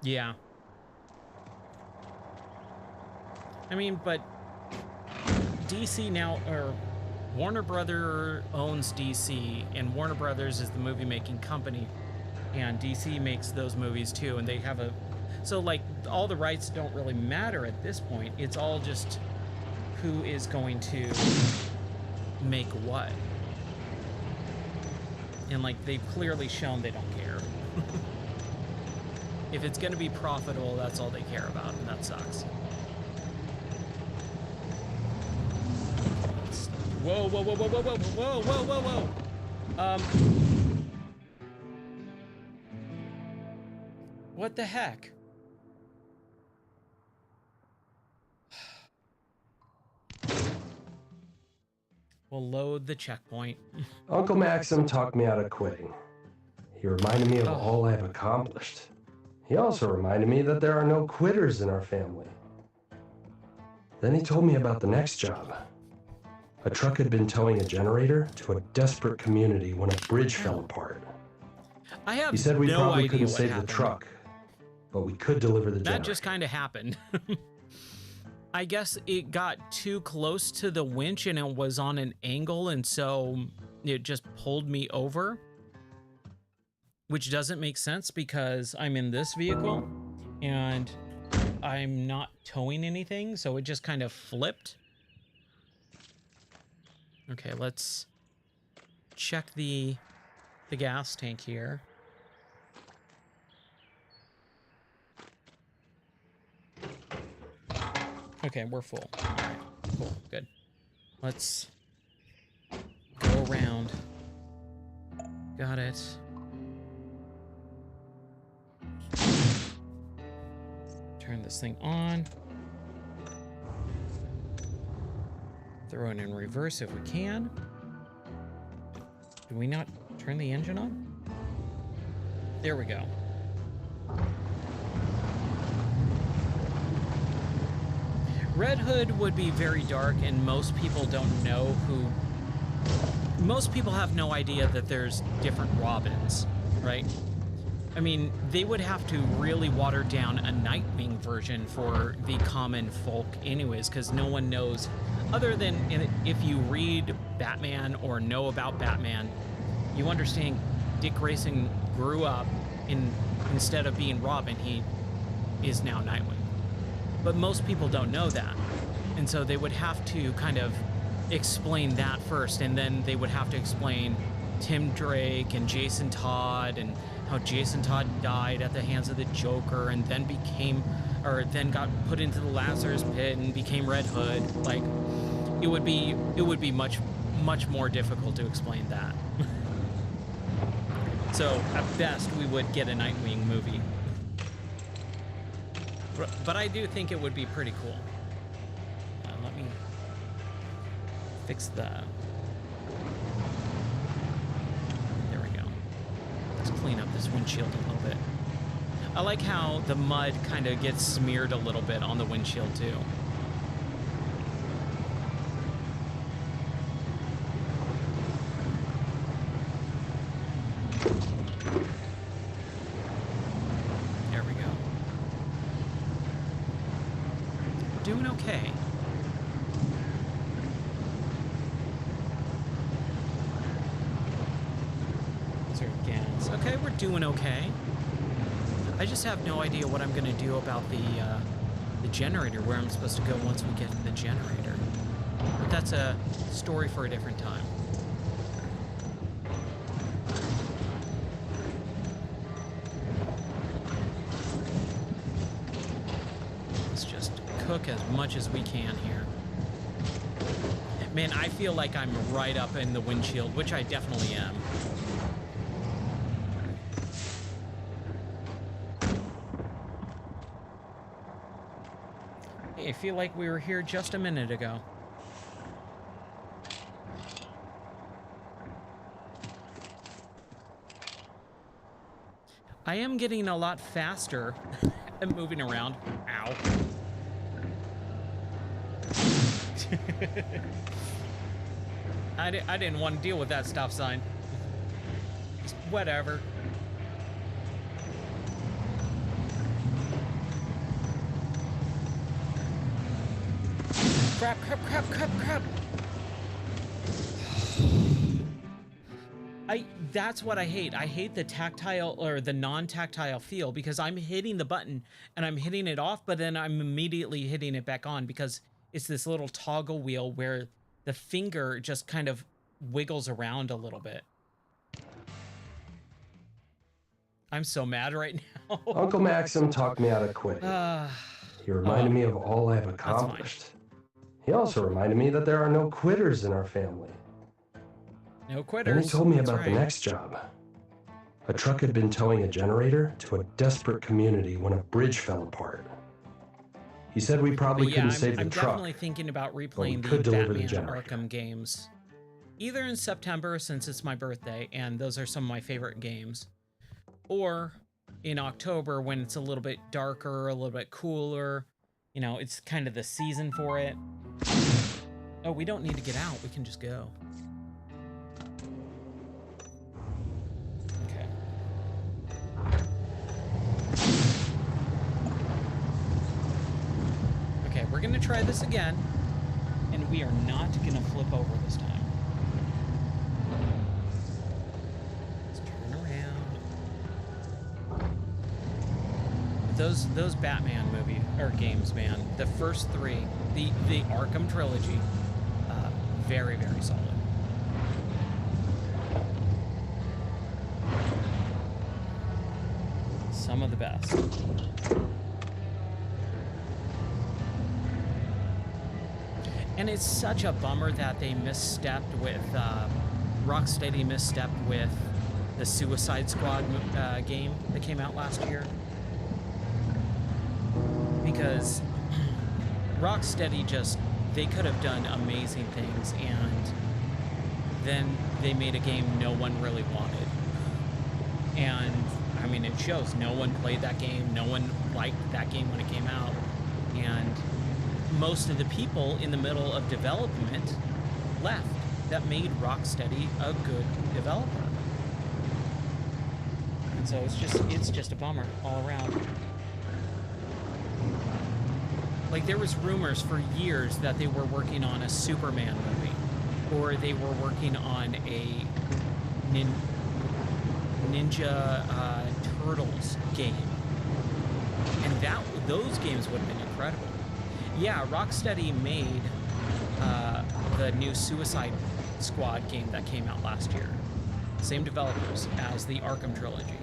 Yeah. I mean, but DC now, or Warner Brothers owns DC, and Warner Brothers is the movie making company. And DC makes those movies too, and they have so like, all the rights don't really matter at this point. It's all just who is going to make what. And like, they've clearly shown they don't care. If it's going to be profitable, that's all they care about, and that sucks. Whoa, whoa, whoa, whoa, whoa, whoa, whoa, whoa, whoa, whoa. What the heck? We'll load the checkpoint. Uncle Maxim talked me out of quitting. He reminded me of all I've accomplished. He also reminded me that there are no quitters in our family. Then he told me about the next job. A truck had been towing a generator to a desperate community when a bridge fell apart. He said we probably couldn't save the truck, but we could deliver the generator. That just kind of happened. I guess it got too close to the winch and it was on an angle, and so it just pulled me over, which doesn't make sense because I'm in this vehicle and I'm not towing anything, so it just kind of flipped. Okay, let's check the gas tank here. Okay, we're full. All right, cool, good. Let's go around. Got it. Turn this thing on. Throw it in reverse if we can. Did we not turn the engine on? There we go. Red Hood would be very dark, and most people don't know who... Most people have no idea that there's different Robins, right? I mean, they would have to really water down a Nightwing version for the common folk anyways, because no one knows, other than if you read Batman or know about Batman, you understand Dick Grayson grew up instead of being Robin, he is now Nightwing. But most people don't know that. And so they would have to kind of explain that first, and then they would have to explain Tim Drake and Jason Todd and how Jason Todd died at the hands of the Joker and then then got put into the Lazarus pit and became Red Hood. Like, it would be much more difficult to explain that. So at best we would get a Nightwing movie. But I do think it would be pretty cool. Let me fix the... There we go. Let's clean up this windshield a little bit. I like how the mud kind of gets smeared a little bit on the windshield too. Doing okay. Gas. Okay, we're doing okay. I just have no idea what I'm gonna do about the generator, where I'm supposed to go once we get to the generator. But that's a story for a different time. Cook as much as we can here. Man, I feel like I'm right up in the windshield, which I definitely am. Hey, I feel like we were here just a minute ago. I am getting a lot faster at moving around. Ow. I didn't want to deal with that stop sign. Just whatever. Crap. That's what I hate. I hate the tactile or the non-tactile feel, because I'm hitting the button and I'm hitting it off, but then I'm immediately hitting it back on because it's this little toggle wheel where the finger just kind of wiggles around a little bit. I'm so mad right now. Uncle Maxim talked me out of quitting. He reminded me of all I've accomplished. He also reminded me that there are no quitters in our family. No quitters. Then he told me That's about the right. next job. A truck had been towing a generator to a desperate community when a bridge fell apart. He said we probably But yeah, couldn't save the I'm truck, definitely thinking about but we replaying the could deliver the Batman generator. Arkham games. Either in September, since it's my birthday, and those are some of my favorite games, or in October when it's a little bit darker, a little bit cooler. You know, it's kind of the season for it. Oh, we don't need to get out. We can just go. Okay. Okay, we're going to try this again, and we are not going to flip over this time. Let's turn around. Those Batman movie or games, man. The first three, the Arkham trilogy, very, very solid. Some of the best. And it's such a bummer that they misstepped with, Rocksteady misstepped with the Suicide Squad game that came out last year. Because Rocksteady just, they could have done amazing things, and then they made a game no one really wanted. And, I mean, it shows. No one played that game. No one liked that game when it came out. And most of the people in the middle of development left. That made Rocksteady a good developer. And so it's just a bummer all around. Like, there was rumors for years that they were working on a Superman movie, or they were working on a Ninja Turtles game, and those games would have been incredible. Yeah, Rocksteady made the new Suicide Squad game that came out last year. Same developers as the Arkham trilogy.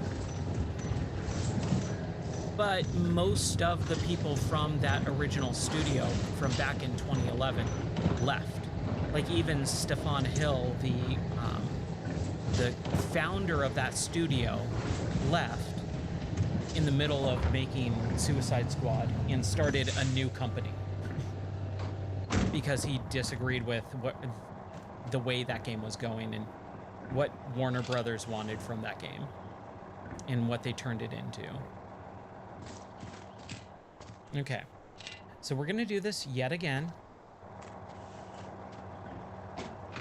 But most of the people from that original studio from back in 2011 left. Like, even Stefan Hill, the founder of that studio, left in the middle of making Suicide Squad and started a new company because he disagreed with the way that game was going and what Warner Brothers wanted from that game and what they turned it into. Okay, so we're gonna do this yet again.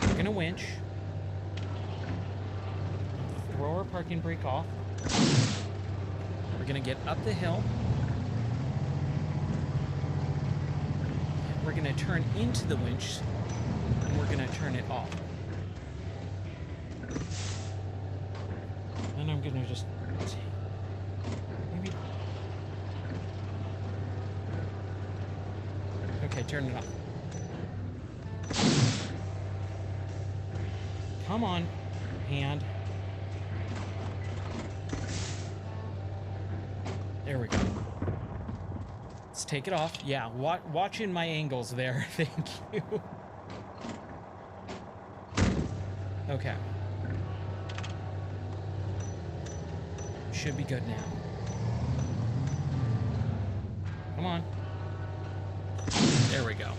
We're gonna winch. Throw our parking brake off. We're gonna get up the hill. We're gonna turn into the winch, and we're gonna turn it off. And I'm gonna just maybe. Okay, turn it off. Come on, hand. There we go. Let's take it off. Yeah, watching my angles there. Thank you. Okay. Should be good now. Come on. There we go.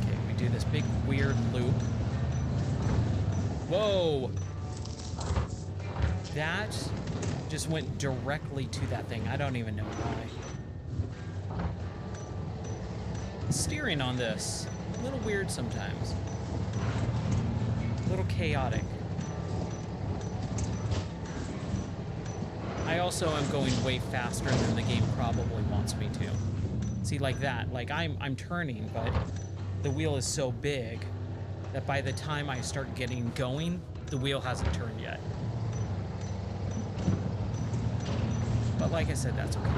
Okay, we do this big weird loop. Whoa! That just went directly to that thing. I don't even know why. Steering on this, a little weird sometimes. A little chaotic. I also am going way faster than the game probably wants me to. See, like that. Like, I'm turning, but the wheel is so big that by the time I start getting going, the wheel hasn't turned yet. But like I said, that's okay.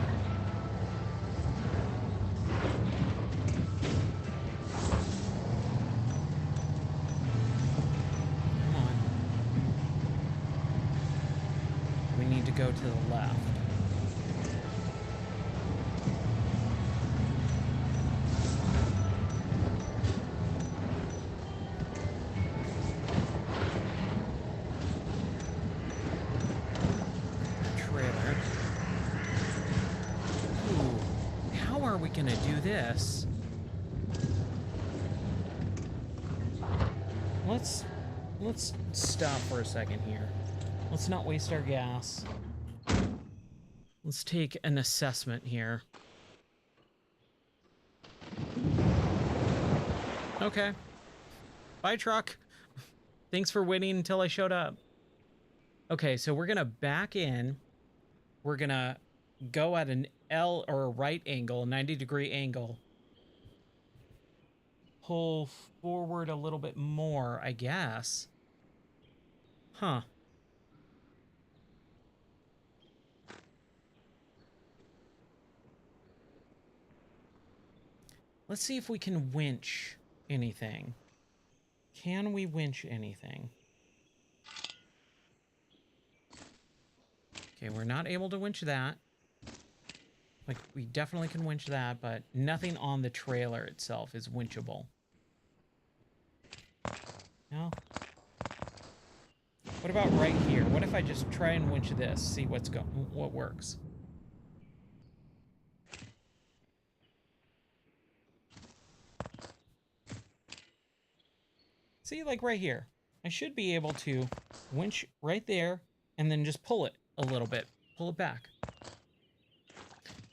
Come on. We need to go to the left. we gonna do this? Let's stop for a second here. Let's not waste our gas. Let's take an assessment here. Okay. Bye, truck. Thanks for waiting until I showed up. Okay, so we're gonna back in. We're gonna go at an L or a right angle, 90-degree angle. Pull forward a little bit more, I guess. Huh. Let's see if we can winch anything. Can we winch anything? Okay, we're not able to winch that. Like, we definitely can winch that, but nothing on the trailer itself is winchable. No? What about right here? What if I just try and winch this, see what works? See, like right here. I should be able to winch right there and then just pull it a little bit. Pull it back.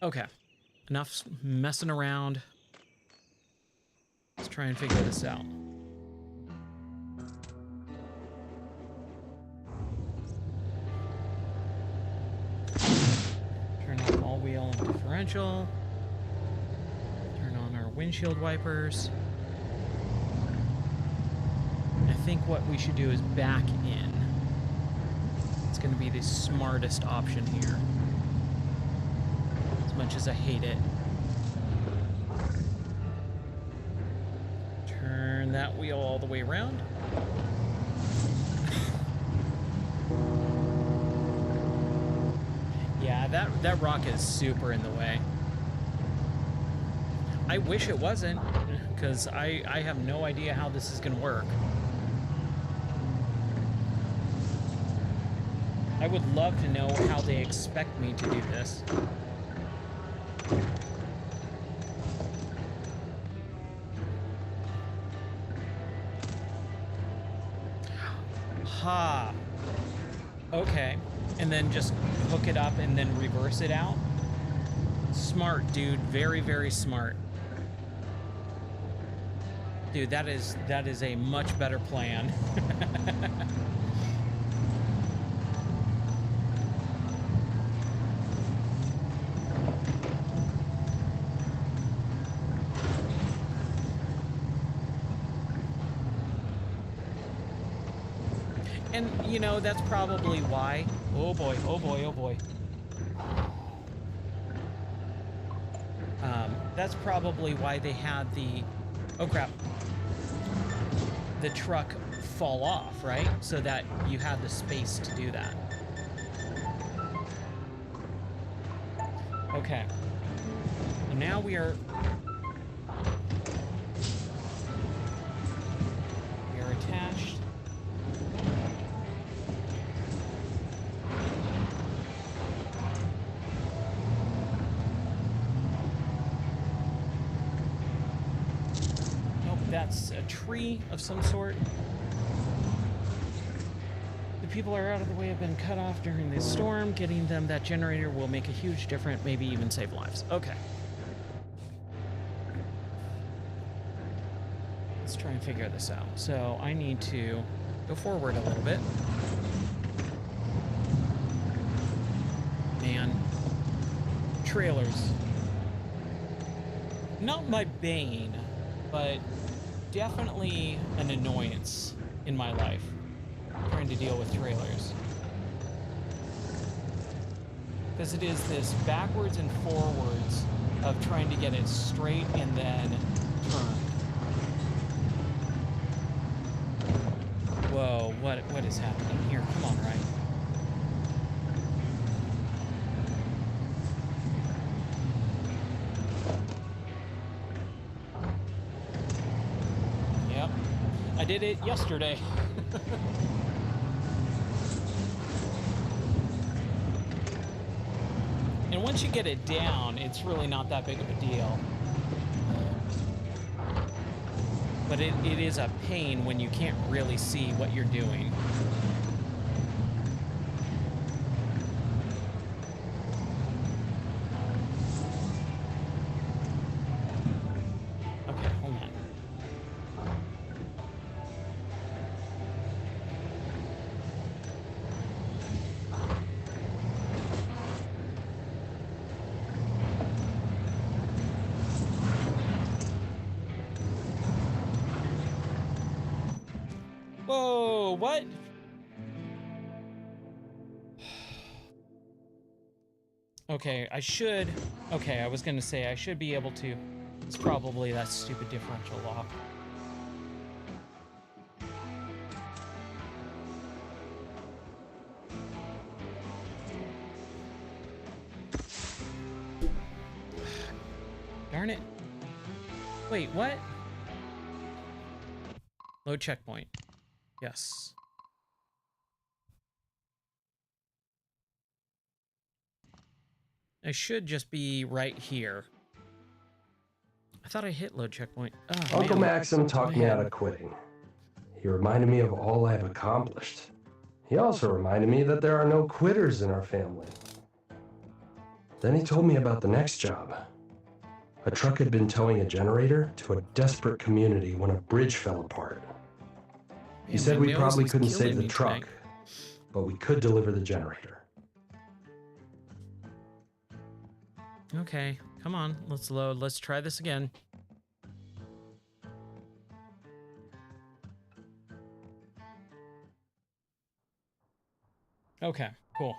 Okay. Enough messing around. Let's try and figure this out. Turn on all-wheel and differential. Turn on our windshield wipers. I think what we should do is back in. It's going to be the smartest option here. As much as I hate it. Turn that wheel all the way around. Yeah, that rock is super in the way. I wish it wasn't, because I have no idea how this is going to work. I would love to know how they expect me to do this. Ha! Okay. And then just hook it up and then reverse it out? Smart, dude. Very, very smart. Dude, that is a much better plan. And, you know, that's probably why... Oh boy, oh boy, oh boy. That's probably why they had the... Oh crap. The truck fall off, right? So that you had the space to do that. Okay. And now we are attached. That's a tree of some sort. The people are out of the way have been cut off during this storm. Getting them that generator will make a huge difference, maybe even save lives. Okay. Let's try and figure this out. So I need to go forward a little bit. Man. Trailers. Not my bane, but definitely an annoyance in my life, trying to deal with trailers. Because it is this backwards and forwards of trying to get it straight and then turned. Whoa, what is happening here? Come on, Ryan. I did it yesterday. And once you get it down, it's really not that big of a deal. But it is a pain when you can't really see what you're doing. Okay, hold on. Whoa, what? Okay, okay, I was gonna say I should be able to. It's probably that stupid differential lock. Darn it. Wait, what? Load checkpoint. Yes. I should just be right here. I thought I hit load checkpoint. Oh, Uncle man. Maxim talked me out of quitting. He reminded me of all I've accomplished. He also reminded me that there are no quitters in our family. Then he told me about the next job. A truck had been towing a generator to a desperate community when a bridge fell apart. He said we probably couldn't save the truck, but we could deliver the generator. Okay, come on, let's load. Let's try this again. Okay, cool.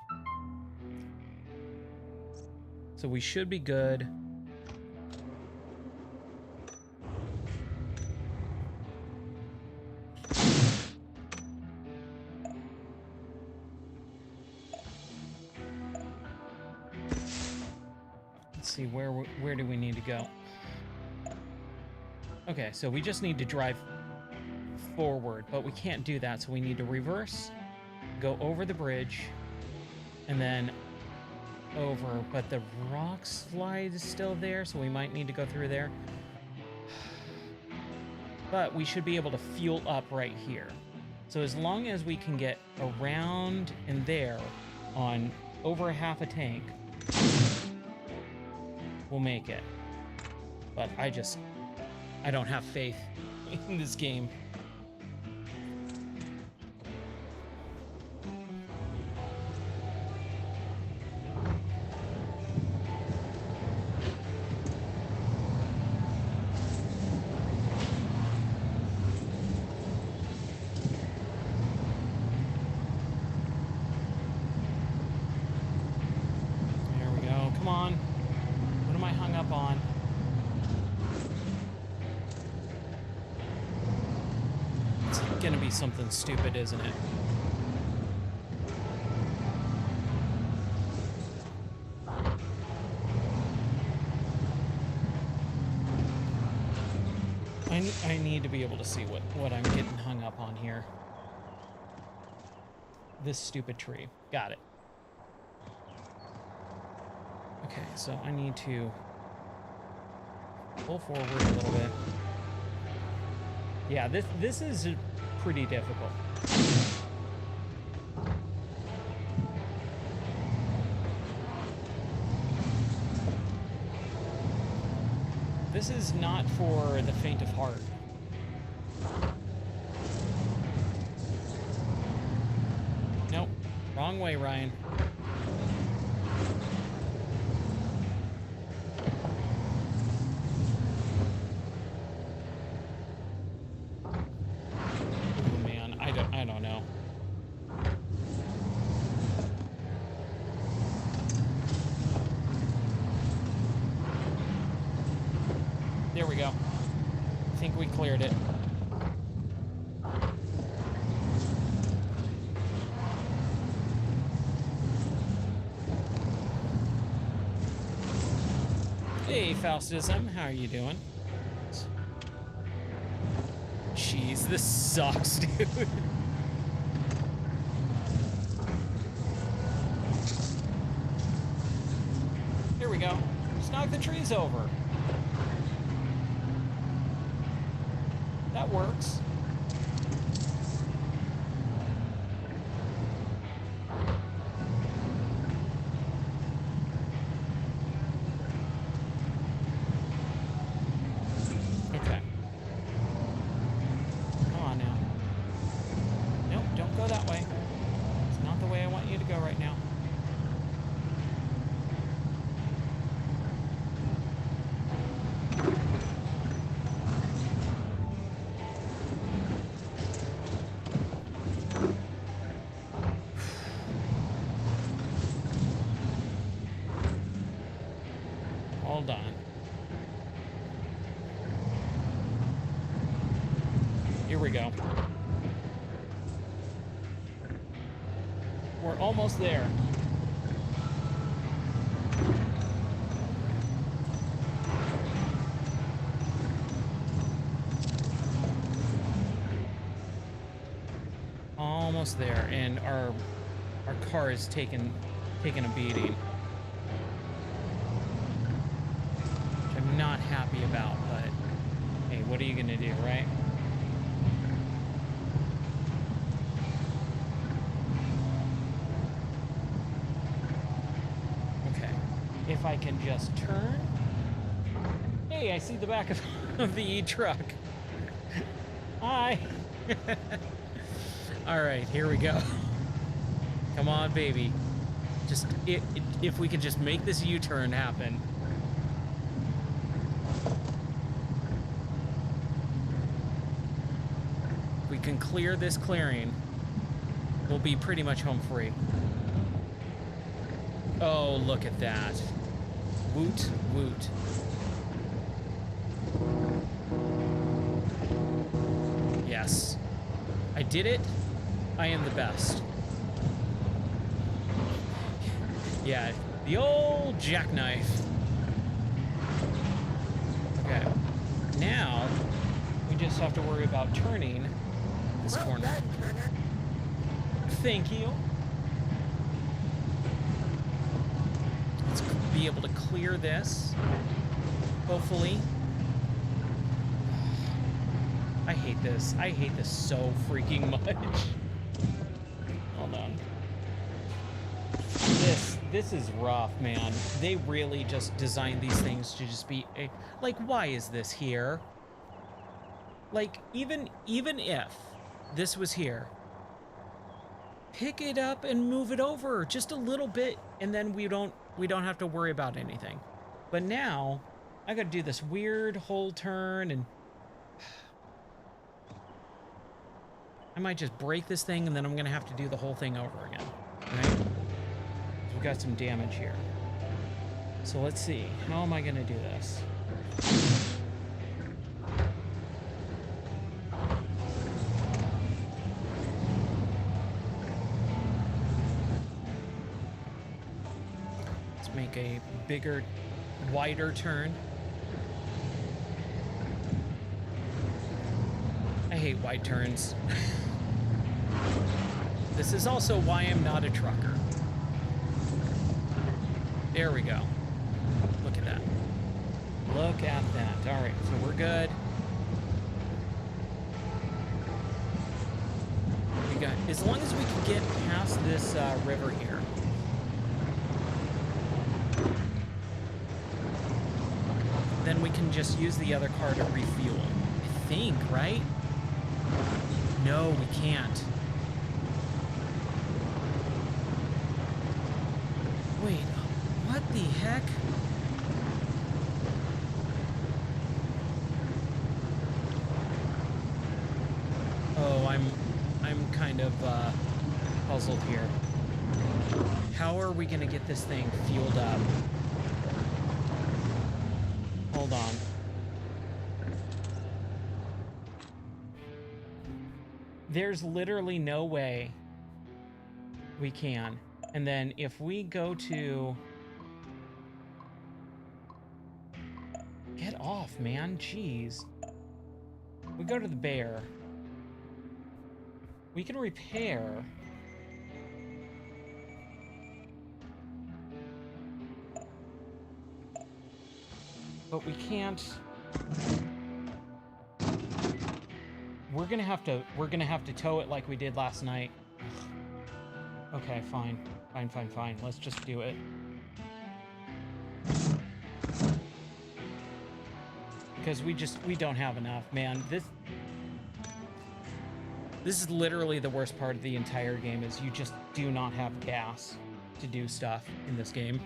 So we should be good. Let's see, where do we need to go? Okay, so we just need to drive forward, but we can't do that, so we need to reverse, go over the bridge, and then over, but the rock slide is still there, so we might need to go through there. But we should be able to fuel up right here. So as long as we can get around and there on over half a tank, we'll make it. But I don't have faith in this game. There we go. Come on. What am I hung up on? It's gonna be something stupid, isn't it? I need to be able to see what I'm getting hung up on here. This stupid tree. Got it. Okay, so I need to pull forward a little bit. Yeah, this is pretty difficult. This is not for the faint of heart. Nope. Wrong way, Ryan. Oh man, I don't know. There we go. I think we cleared it. Hey, Faustism, how are you doing? Jeez, this sucks, dude. we go. Just knock the trees over. That works. Okay. Come on now. Nope, don't go that way. It's not the way I want you to go right now. Hold on. Here we go. We're almost there. Almost there, and our car is taking a beating. Which I'm not happy about, but hey, what are you gonna do, right? Okay. If I can just turn. Hey, I see the back of the E-truck. Hi. All right, here we go. Come on, baby. Just if we could just make this U-turn happen. If we can clear this clearing, we'll be pretty much home free. Oh, look at that. Woot, woot. Yes. I did it. I am the best. Yeah, the old jackknife. Okay. Now, we just have to worry about turning this corner. Thank you. Let's be able to clear this. Hopefully. I hate this. I hate this so freaking much. Hold on. This is rough, man. They really just designed these things to just be a, like, why is this here? Like, even if this was here, pick it up and move it over just a little bit, and then we don't have to worry about anything. But now I got to do this weird whole turn, and I might just break this thing, and then I'm gonna have to do the whole thing over again. Right? We've got some damage here. So let's see. How am I gonna do this? Let's make a bigger, wider turn. I hate wide turns. This is also why I'm not a trucker. There we go. Look at that. Look at that. All right, so we're good. We got, as long as we can get past this river here. Then we can just use the other car to refuel. I think, right? No, we can't. Wait, what the heck? Oh, I'm kind of puzzled here. How are we gonna get this thing fueled up? Hold on. There's literally no way we can. And then if we go to... Get off, man. Jeez. We go to the bear. We can repair. But we can't. We're gonna have to tow it like we did last night. Okay, fine. Fine. Let's just do it. Because we don't have enough, man. This is literally the worst part of the entire game, is you just do not have gas to do stuff in this game.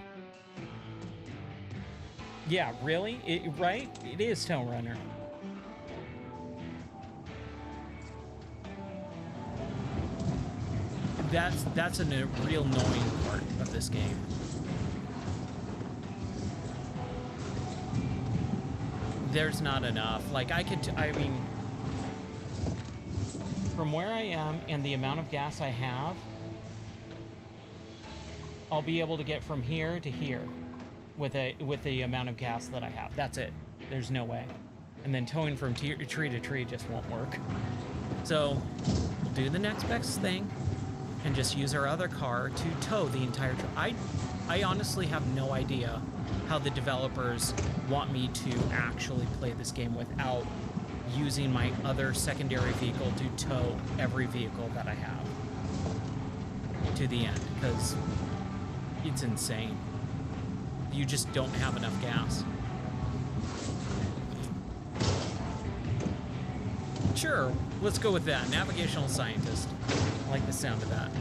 Yeah, really? Right? It is MudRunner. That's a real annoying part of this game. There's not enough. Like, I mean, from where I am and the amount of gas I have, I'll be able to get from here to here with the amount of gas that I have. That's it. There's no way. And then towing from tree to tree just won't work. So we'll do the next best thing and just use our other car to tow the entire tree. I honestly have no idea how the developers want me to actually play this game without using my other secondary vehicle to tow every vehicle that I have to the end, because it's insane. You just don't have enough gas. Sure, let's go with that. Navigational scientist. I like the sound of that.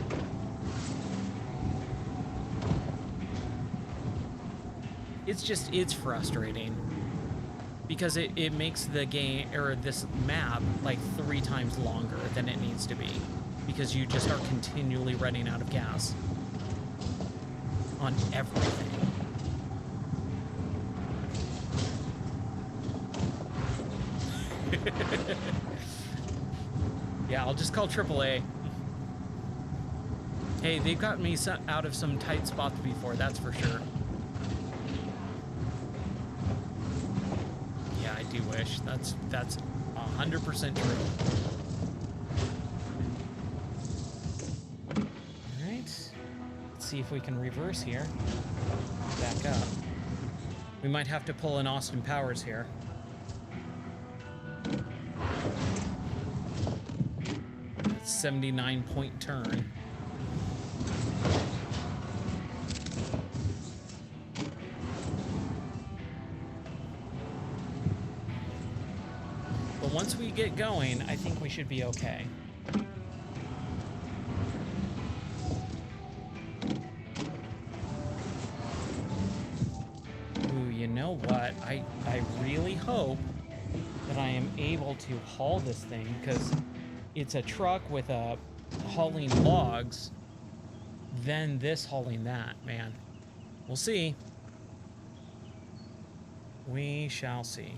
It's frustrating because it makes the game, or this map, like 3 times longer than it needs to be, because you just are continually running out of gas on everything. Yeah, I'll just call AAA. Hey, they've gotten me out of some tight spots before, that's for sure. Yeah, I do wish. That's 100% true. Alright. Let's see if we can reverse here. Back up. We might have to pull an Austin Powers here. 79-point turn. But once we get going, I think we should be okay. Ooh, you know what? I really hope that I am able to haul this thing, because it's a truck with a hauling logs, then this hauling that, man. We'll see. We shall see.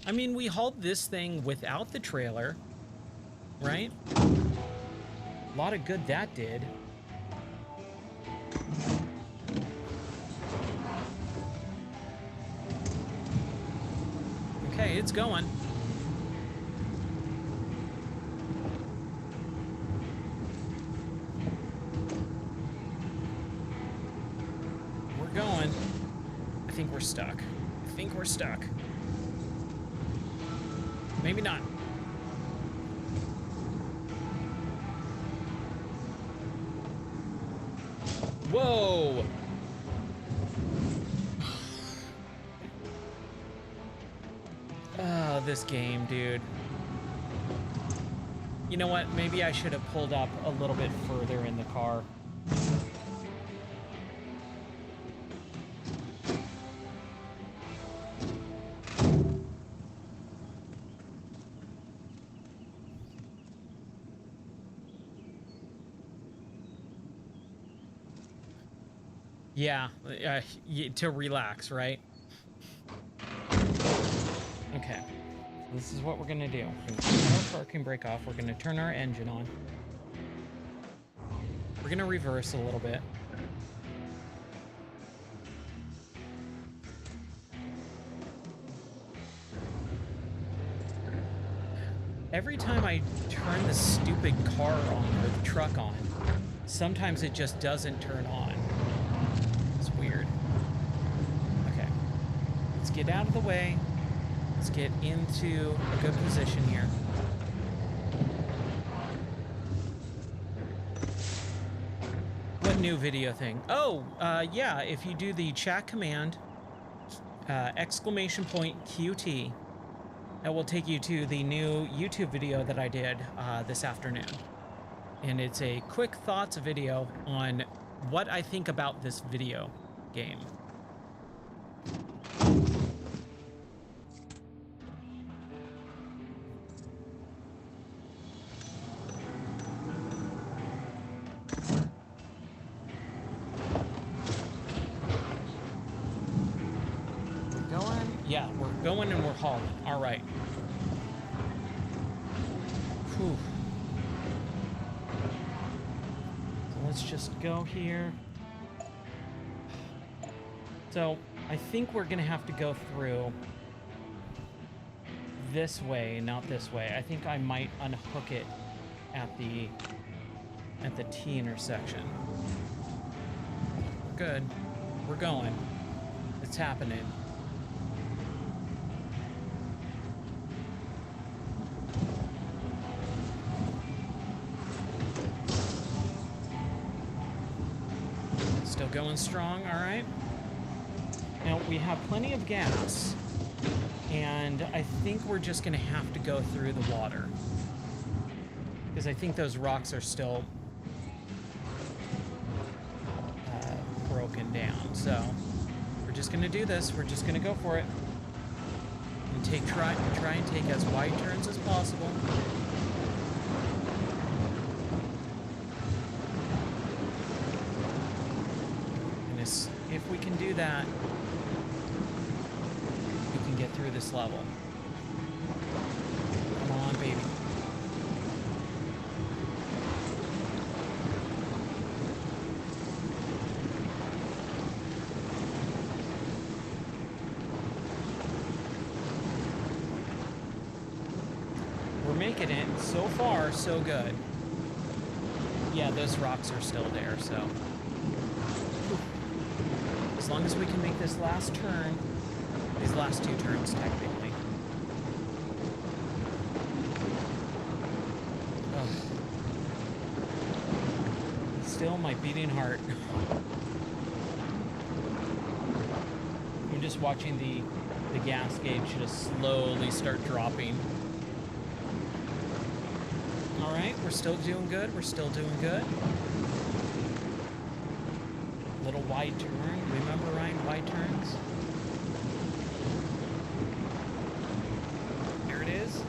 I mean, we hauled this thing without the trailer, right? A lot of good that did. Okay, it's going. We're going. I think we're stuck. I think we're stuck. Maybe not. Whoa! Oh, this game, dude. You know what? Maybe I should have pulled up a little bit further in the car. Yeah, to relax, right? Okay, this is what we're gonna do. We're gonna turn our parking brake off. We're gonna turn our engine on. We're gonna reverse a little bit. Every time I turn the stupid car on, or the truck on, sometimes it just doesn't turn on. Let's get out of the way. Let's get into a good position here. What new video thing? Oh, yeah, if you do the chat command, !QT, that will take you to the new YouTube video that I did this afternoon. And it's a quick thoughts video on what I think about this video game. Yeah, we're going and we're hauling. All right. Whew. So let's just go here. So I think we're gonna have to go through this way, not this way. I think I might unhook it at the T intersection. We're good. We're going. It's happening. Still going strong, all right. Now, we have plenty of gas, and I think we're just gonna have to go through the water. Because I think those rocks are still broken down, so we're just gonna do this. We're just gonna go for it. And try and take as wide turns as possible. If we can do that, we can get through this level. Come on, baby. We're making it. So far, so good. Yeah, those rocks are still there, so... As long as we can make this last turn, these last two turns technically. Oh. Still my beating heart. I'm just watching the gas gauge just slowly start dropping. All right, we're still doing good. We're still doing good. Little wide turn. Remember, Ryan, wide turns? Here it is.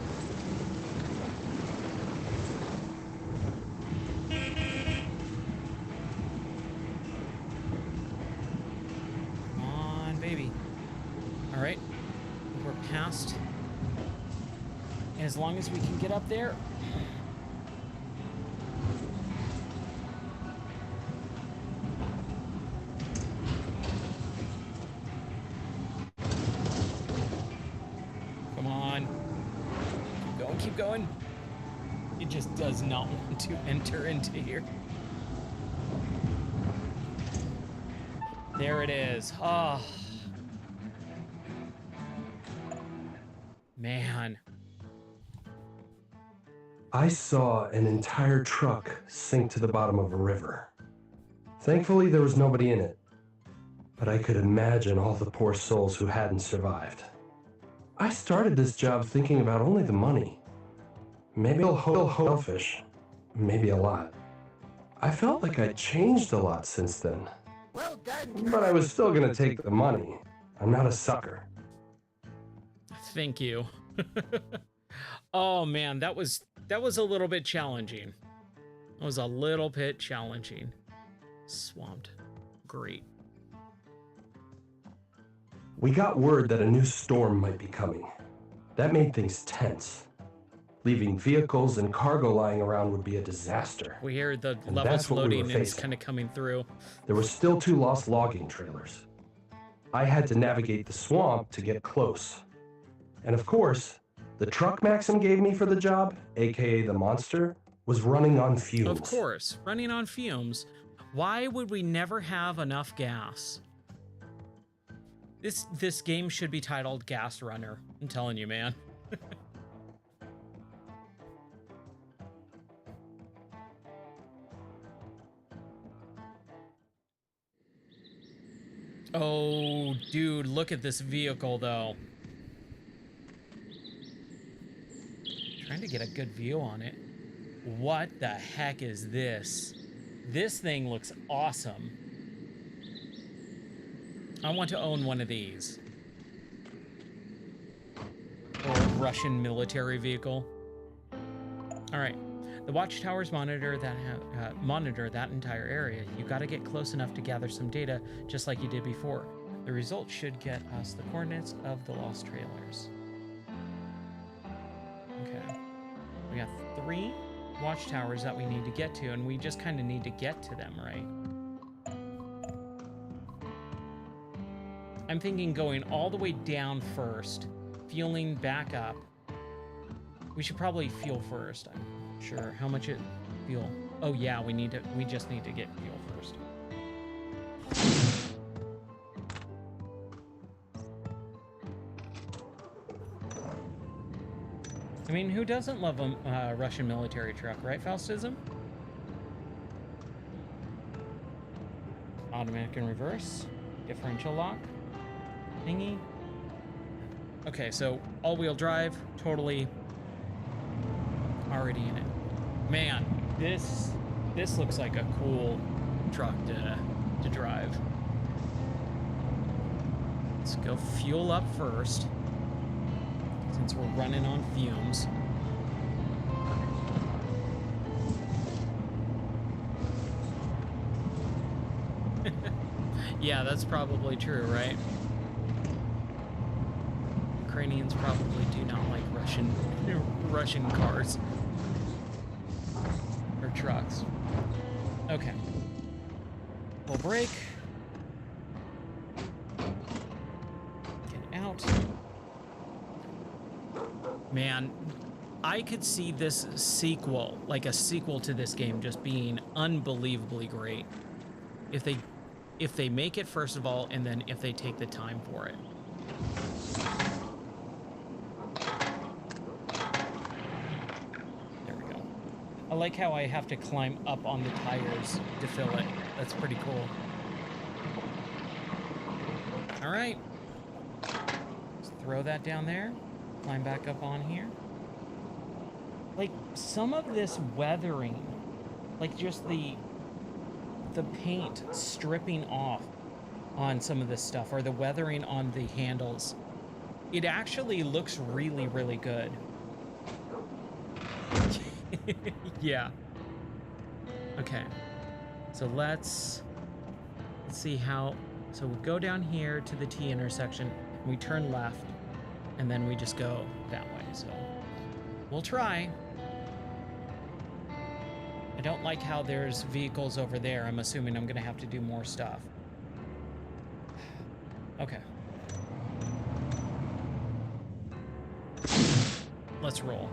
Come on, baby. All right. We're past. And as long as we can get up there. Keep going. It just does not want to enter into here. There it is. Oh. Man. I saw an entire truck sink to the bottom of a river. Thankfully, there was nobody in it, but I could imagine all the poor souls who hadn't survived. I started this job thinking about only the money. Maybe a little selfish, maybe a lot. I felt like I'd changed a lot since then. Well done. But I was still gonna take the money. I'm not a sucker. Thank you. Oh man, that was a little bit challenging. That was a little bit challenging. Swamped. Great. We got word that a new storm might be coming. That made things tense. Leaving vehicles and cargo lying around would be a disaster. We hear the And levels that's what we loading were and it's facing. kind of coming through. There were still 2 lost logging trailers. I had to navigate the swamp to get close. And of course, the truck Maxim gave me for the job, aka the monster, was running on fumes. Of course, running on fumes. Why would we never have enough gas? This game should be titled Gas Runner. I'm telling you, man. Oh, dude, look at this vehicle, though. Trying to get a good view on it. What the heck is this? This thing looks awesome. I want to own one of these. Or a Russian military vehicle. All right. The watchtowers monitor that entire area. You got to get close enough to gather some data, just like you did before. The result should get us the coordinates of the lost trailers. Okay. We got 3 watchtowers that we need to get to, and we just kind of need to get to them, right? I'm thinking going all the way down first, fueling back up. We should probably fuel first. I'm sure. How much it fuel? Oh yeah, we just need to get fuel first. I mean, who doesn't love a Russian military truck, right, Faustism? Automatic and reverse, differential lock, thingy. Okay, so all-wheel drive, totally already in it. Man, this looks like a cool truck to drive. Let's go fuel up first, since we're running on fumes. Yeah, that's probably true, right? Ukrainians probably do not like Russian cars or trucks. Okay. Full brake. Get out. Man, I could see this sequel, like a sequel to this game, just being unbelievably great. If they make it, first of all, and then if they take the time for it. There we go. I like how I have to climb up on the tires to fill it. That's pretty cool. All right. Let's throw that down there. Climb back up on here. Like, some of this weathering, like just the paint stripping off on some of this stuff, or the weathering on the handles, it actually looks really, really good. Yeah. Okay. So let's see how, so we go down here to the T intersection, and we turn left, and then we just go that way. So we'll try. I don't like how there's vehicles over there. I'm assuming I'm gonna have to do more stuff. Okay. Let's roll.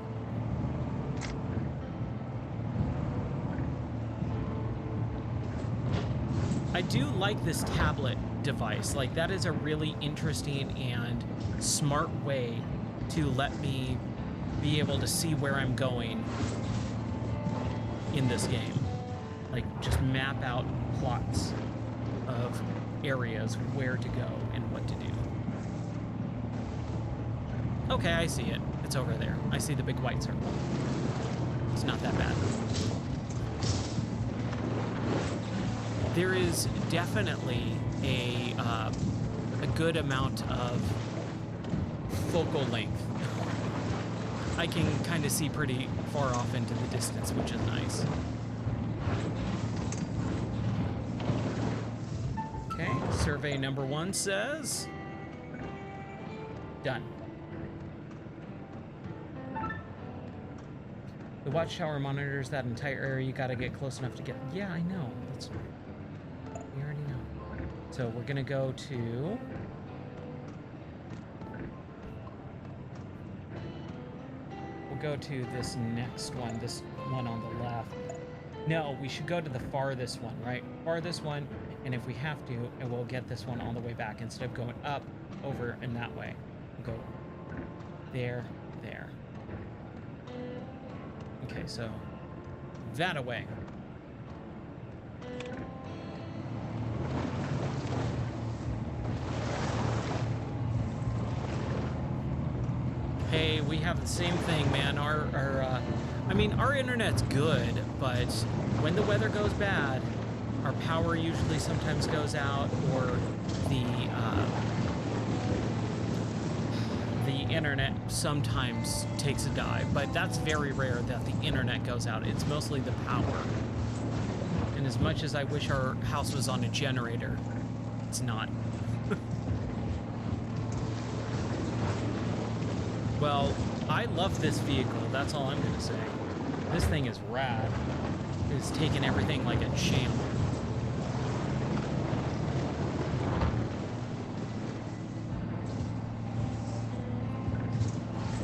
I do like this tablet device. Like, that is a really interesting and smart way to let me be able to see where I'm going in this game. Like, just map out plots of areas where to go and what to do. Okay, I see it. It's over there. I see the big white circle. It's not that bad. There is definitely a good amount of focal length. I can kind of see pretty far off into the distance, which is nice. Okay, survey number 1 says done. The watchtower monitors that entire area. You gotta get close enough to get. Yeah, I know. That's we already know. So we're gonna go to. Go to this next one, this one on the left. No, we should go to the farthest one, right? Farthest one, And if we have to, and we'll get this one all the way back instead of going up, over, and that way. We'll go there, there. Okay, so that away. Hey, we have the same thing, man. I mean, our internet's good, but when the weather goes bad, our power usually sometimes goes out, or the internet sometimes takes a dive, but that's very rare that the internet goes out. It's mostly the power. And as much as I wish our house was on a generator, it's not. Well, I love this vehicle. That's all I'm gonna say. This thing is rad. It's taking everything like a champ.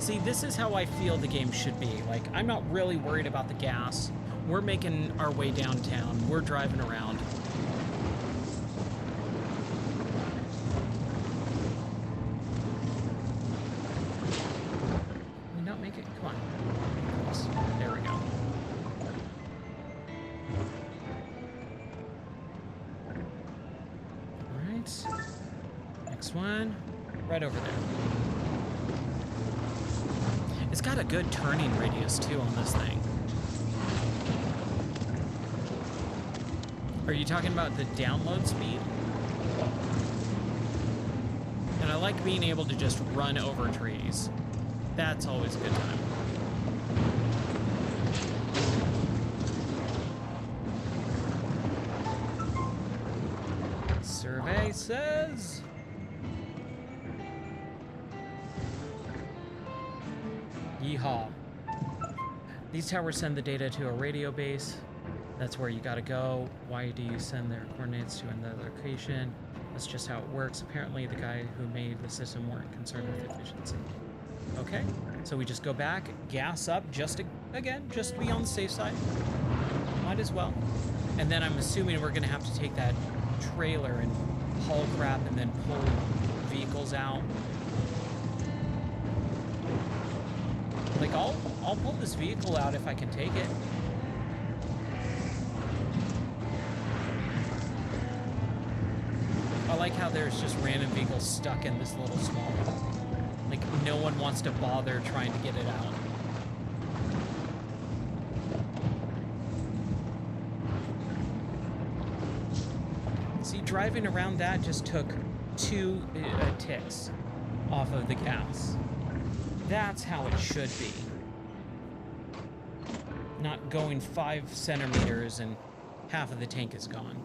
See, this is how I feel the game should be. Like, I'm not really worried about the gas. We're making our way downtown. We're driving around. Can we not make it? Come on. There we go. All right. Next one. Right over there. It's got a good turning radius, too, on this thing. Are you talking about the download speed? And I like being able to just run over trees. That's always a good time. Survey says... Yeehaw. These towers send the data to a radio base. That's where you gotta go. Why do you send their coordinates to another location? That's just how it works. Apparently the guy who made the system weren't concerned with efficiency. Okay, so we just go back, gas up, just to be on the safe side. Might as well. And then I'm assuming we're gonna have to take that trailer and haul crap and then pull vehicles out. Like, I'll pull this vehicle out if I can take it. I like how there's just random vehicles stuck in this little small... Like, no one wants to bother trying to get it out. See, driving around that just took 2 ticks off of the gas. That's how it should be. Not going 5 centimeters and half of the tank is gone.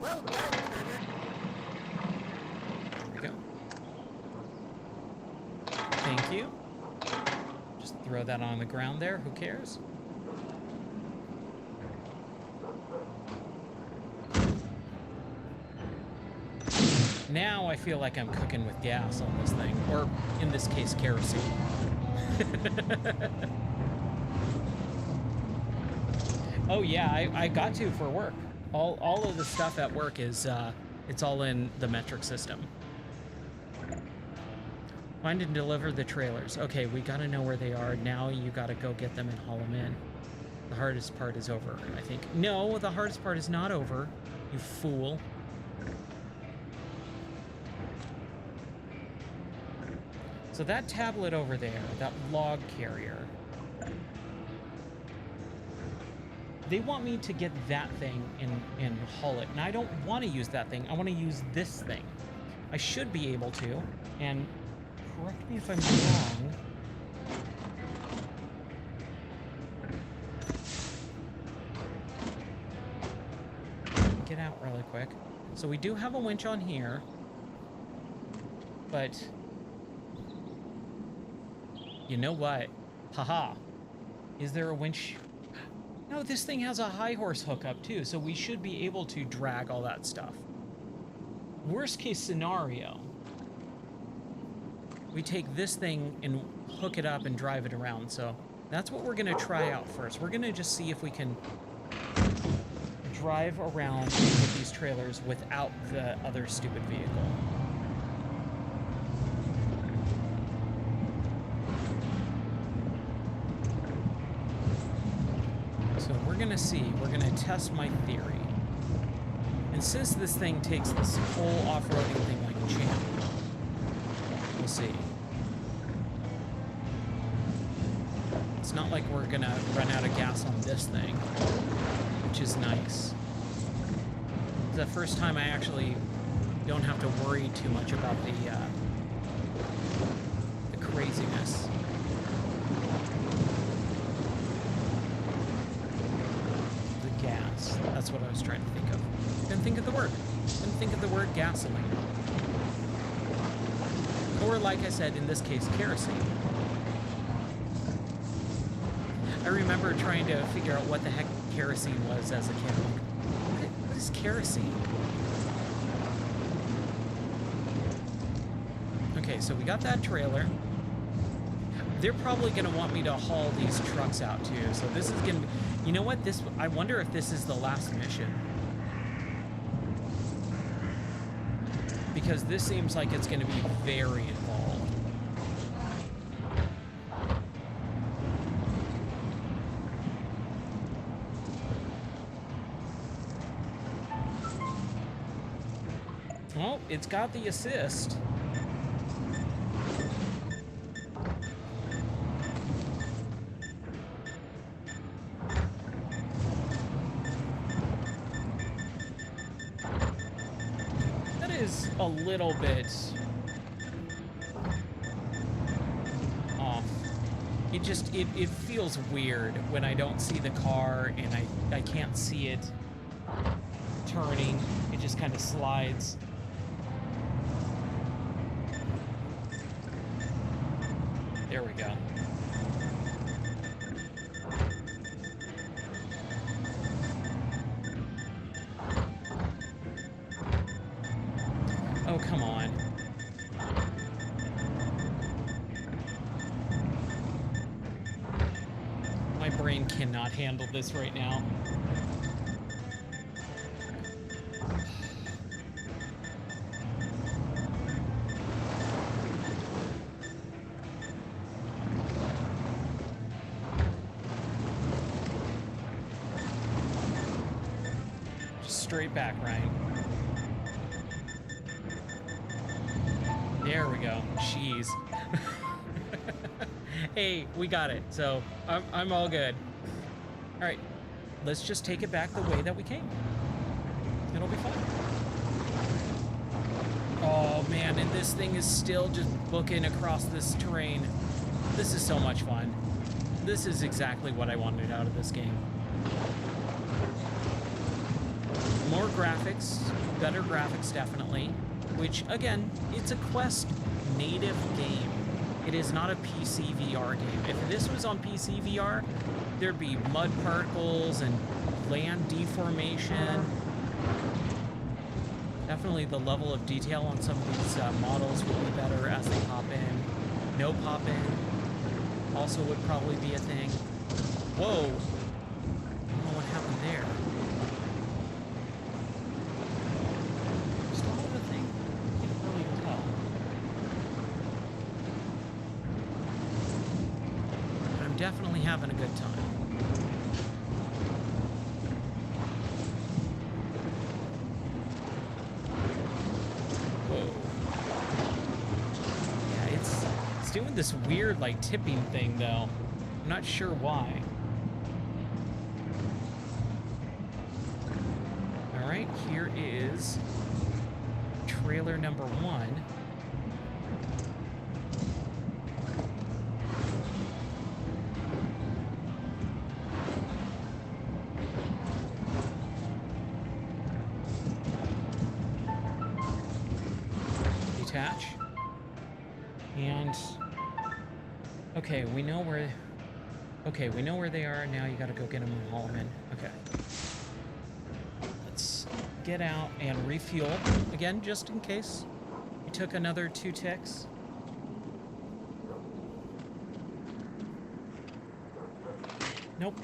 There we go. Thank you. Just throw that on the ground there. Who cares? Now I feel like I'm cooking with gas on this thing, or in this case, kerosene. Oh yeah, I got to for work. All of the stuff at work is, it's all in the metric system. Find and deliver the trailers. Okay, we gotta know where they are. Now you gotta go get them and haul them in. The hardest part is over, I think. No, the hardest part is not over, you fool. So that tablet over there, that log carrier, they want me to get that thing and haul it. And I don't want to use that thing. I want to use this thing. I should be able to, and correct me if I'm wrong. Get out really quick. So we do have a winch on here, but... You know what? Haha. Is there a winch? No, this thing has a high horse hookup too, so we should be able to drag all that stuff. Worst case scenario, we take this thing and hook it up and drive it around. So that's what we're going to try out first. We're going to just see if we can drive around with these trailers without the other stupid vehicle. So we're going to see. We're going to test my theory. And since this thing takes this whole off-roading thing like a champ, we'll see. It's not like we're gonna run out of gas on this thing, which is nice. It's the first time I actually don't have to worry too much about the craziness. The gas. That's what I was trying to think of. Couldn't think of the word. Couldn't think of the word gasoline. Or, like I said, in this case, kerosene. I remember trying to figure out what the heck kerosene was as a kid. What is kerosene? Okay, so we got that trailer. They're probably going to want me to haul these trucks out too. So this is going to be... You know what? I wonder if this is the last mission. Because this seems like it's going to be very involved. Well, it's got the assist. That is a little bit off. It feels weird when I don't see the car and I can't see it turning. It just kind of slides. There we go. Oh, come on. My brain cannot handle this right now. Straight back, Ryan. There we go. Jeez. Hey, we got it. So I'm all good. All right, let's just take it back the way that we came. It'll be fine. Oh man, and this thing is still just booking across this terrain. This is so much fun. This is exactly what I wanted out of this game. More graphics, better graphics definitely, which again, it's a Quest native game. It is not a PC VR game. If this was on PC VR, there'd be mud particles and land deformation. Definitely the level of detail on some of these models would be better as they pop in. No pop in also would probably be a thing. Whoa! I don't know what happened there. Definitely having a good time. Whoa. Yeah, it's doing this weird like tipping thing though. I'm not sure why. All right, here is trailer number 1. And okay, we know where they are. Now you gotta go get them and haul them in. Okay. Let's get out and refuel again, just in case we took another 2 ticks. Nope.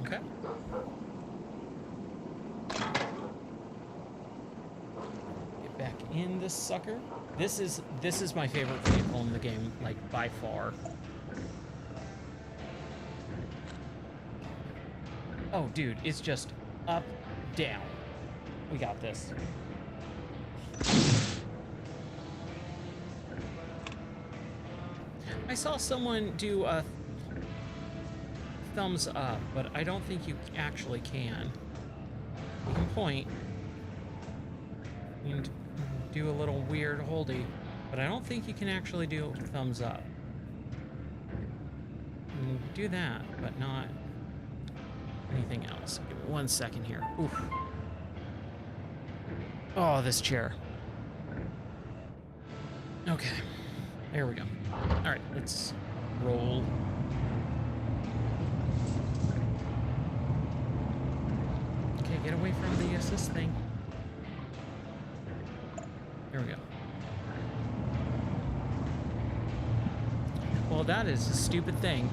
Okay. Get back in this sucker. This is my favorite vehicle in the game, like by far. Oh, dude, it's just up, down. We got this. I saw someone do a thumbs up, but I don't think you actually can. You can point. You can do a little weird holdy, but I don't think you can actually do thumbs up. You can do that, but not anything else. Give me 1 second here. Oof. Oh, this chair. Okay. There we go. All right, let's roll. Okay, get away from the assist thing. There we go. Well, that is a stupid thing.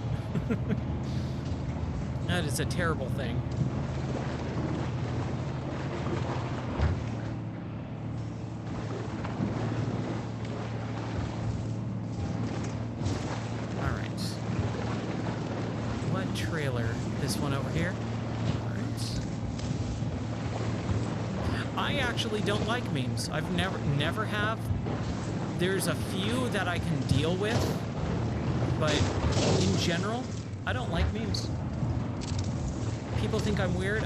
That is a terrible thing. All right. What trailer? This one over here? All right. I actually don't like memes. I've never have. There's a few that I can deal with, but in general, I don't like memes. People think I'm weird.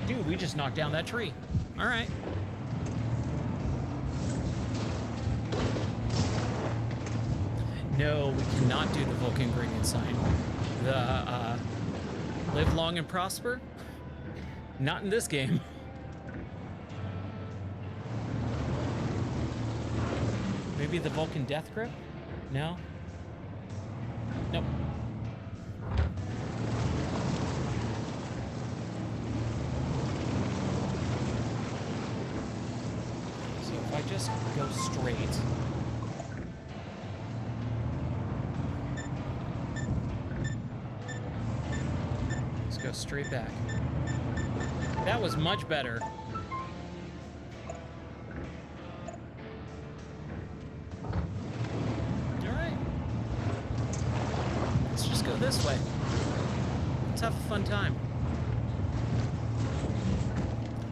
Dude, we just knocked down that tree. All right. No, we cannot do the Vulcan ingredient sign. The live long and prosper? Not in this game. Maybe the Vulcan death grip? No? Nope. So if I just go straight. Let's go straight back. That was much better. This way. Let's have a fun time.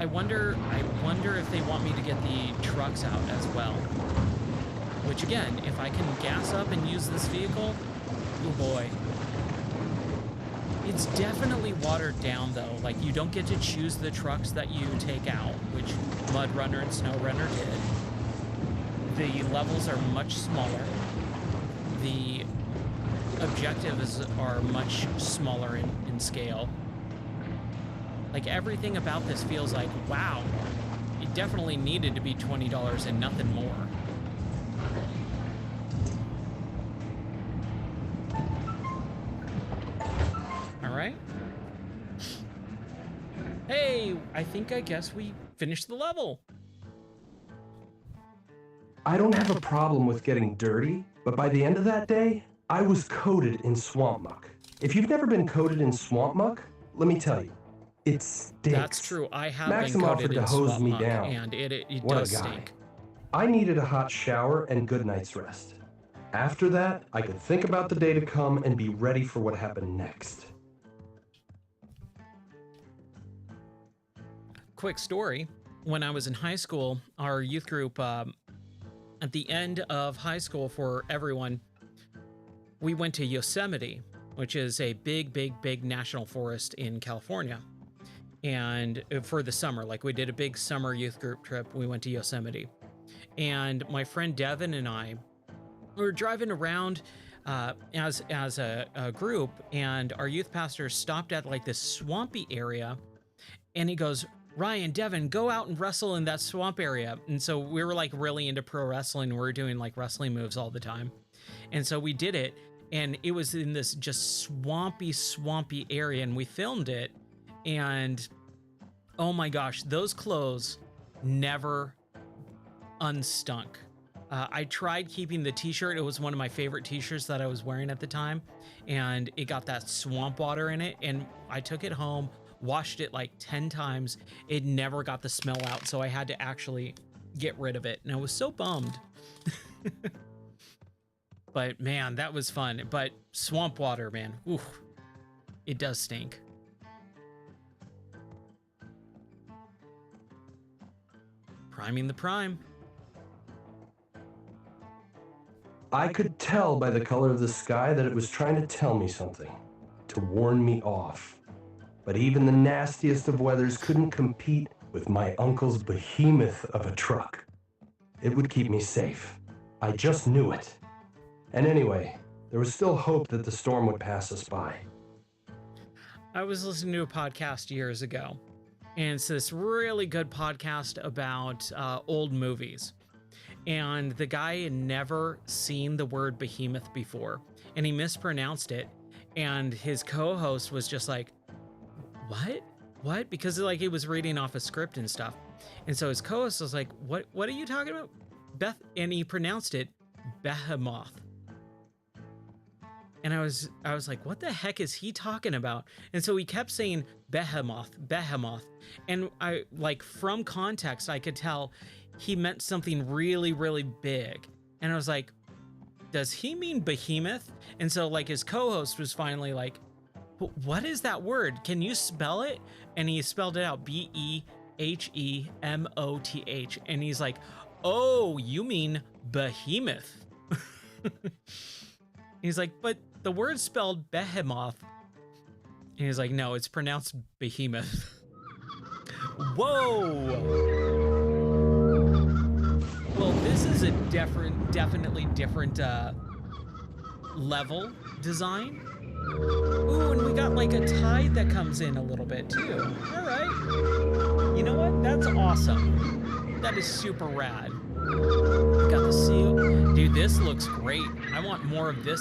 I wonder if they want me to get the trucks out as well. Which again, if I can gas up and use this vehicle, oh boy. It's definitely watered down though. Like you don't get to choose the trucks that you take out, which MudRunner and SnowRunner did. The levels are much smaller. The objectives are much smaller in scale. Like everything about this feels like, wow, it definitely needed to be $20 and nothing more. All right. Hey, I guess we finished the level. I don't have a problem with getting dirty, but by the end of that day, I was coated in swamp muck. If you've never been coated in swamp muck, let me tell you, it stinks. That's true. I have Maxim been offered coated to in hose swamp me muck, down. and it What does a guy. stink. I needed a hot shower and good night's rest. After that, I could think about the day to come and be ready for what happened next. Quick story. When I was in high school, our youth group, at the end of high school for everyone, we went to Yosemite, which is a big national forest in California. And for the summer, like we did a big summer youth group trip, we went to Yosemite. And my friend Devin and I were driving around as a group, and our youth pastor stopped at like this swampy area, and he goes, Ryan, Devin, go out and wrestle in that swamp area. And so we were like really into pro wrestling. We were doing like wrestling moves all the time. And so we did it, and it was in this just swampy area, and we filmed it. And Oh my gosh, those clothes never unstunk. I tried keeping the t-shirt. It was one of my favorite t-shirts that I was wearing at the time, and it got that swamp water in it, and I took it home, washed it like 10 times. It never got the smell out, so I had to actually get rid of it, and I was so bummed. But man, that was fun. But swamp water, man, oof, it does stink. Priming the prime. I could tell by the color of the sky that it was trying to tell me something, to warn me off. But even the nastiest of weathers couldn't compete with my uncle's behemoth of a truck. It would keep me safe. I just knew it. And anyway, there was still hope that the storm would pass us by. I was listening to a podcast years ago, and it's this really good podcast about old movies. And the guy had never seen the word behemoth before, and he mispronounced it. And his co-host was just like, what? Because like he was reading off a script and stuff. And so his co-host was like, what are you talking about? And he pronounced it behemoth. And I was like, what the heck is he talking about? And so he kept saying behemoth. And I, like, from context, I could tell he meant something really, really big. And I was like, does he mean behemoth? And so like his co-host was finally like, what is that word? Can you spell it? And he spelled it out, Behemoth. And he's like, oh, you mean behemoth. He's like, but the word's spelled behemoth. And he's like, no, it's pronounced behemoth. Whoa. Well, this is a definitely different level design. Ooh, and we got like a tide that comes in a little bit too. All right. You know what? That's awesome. That is super rad. We got the seal. Dude, this looks great. I want more of this.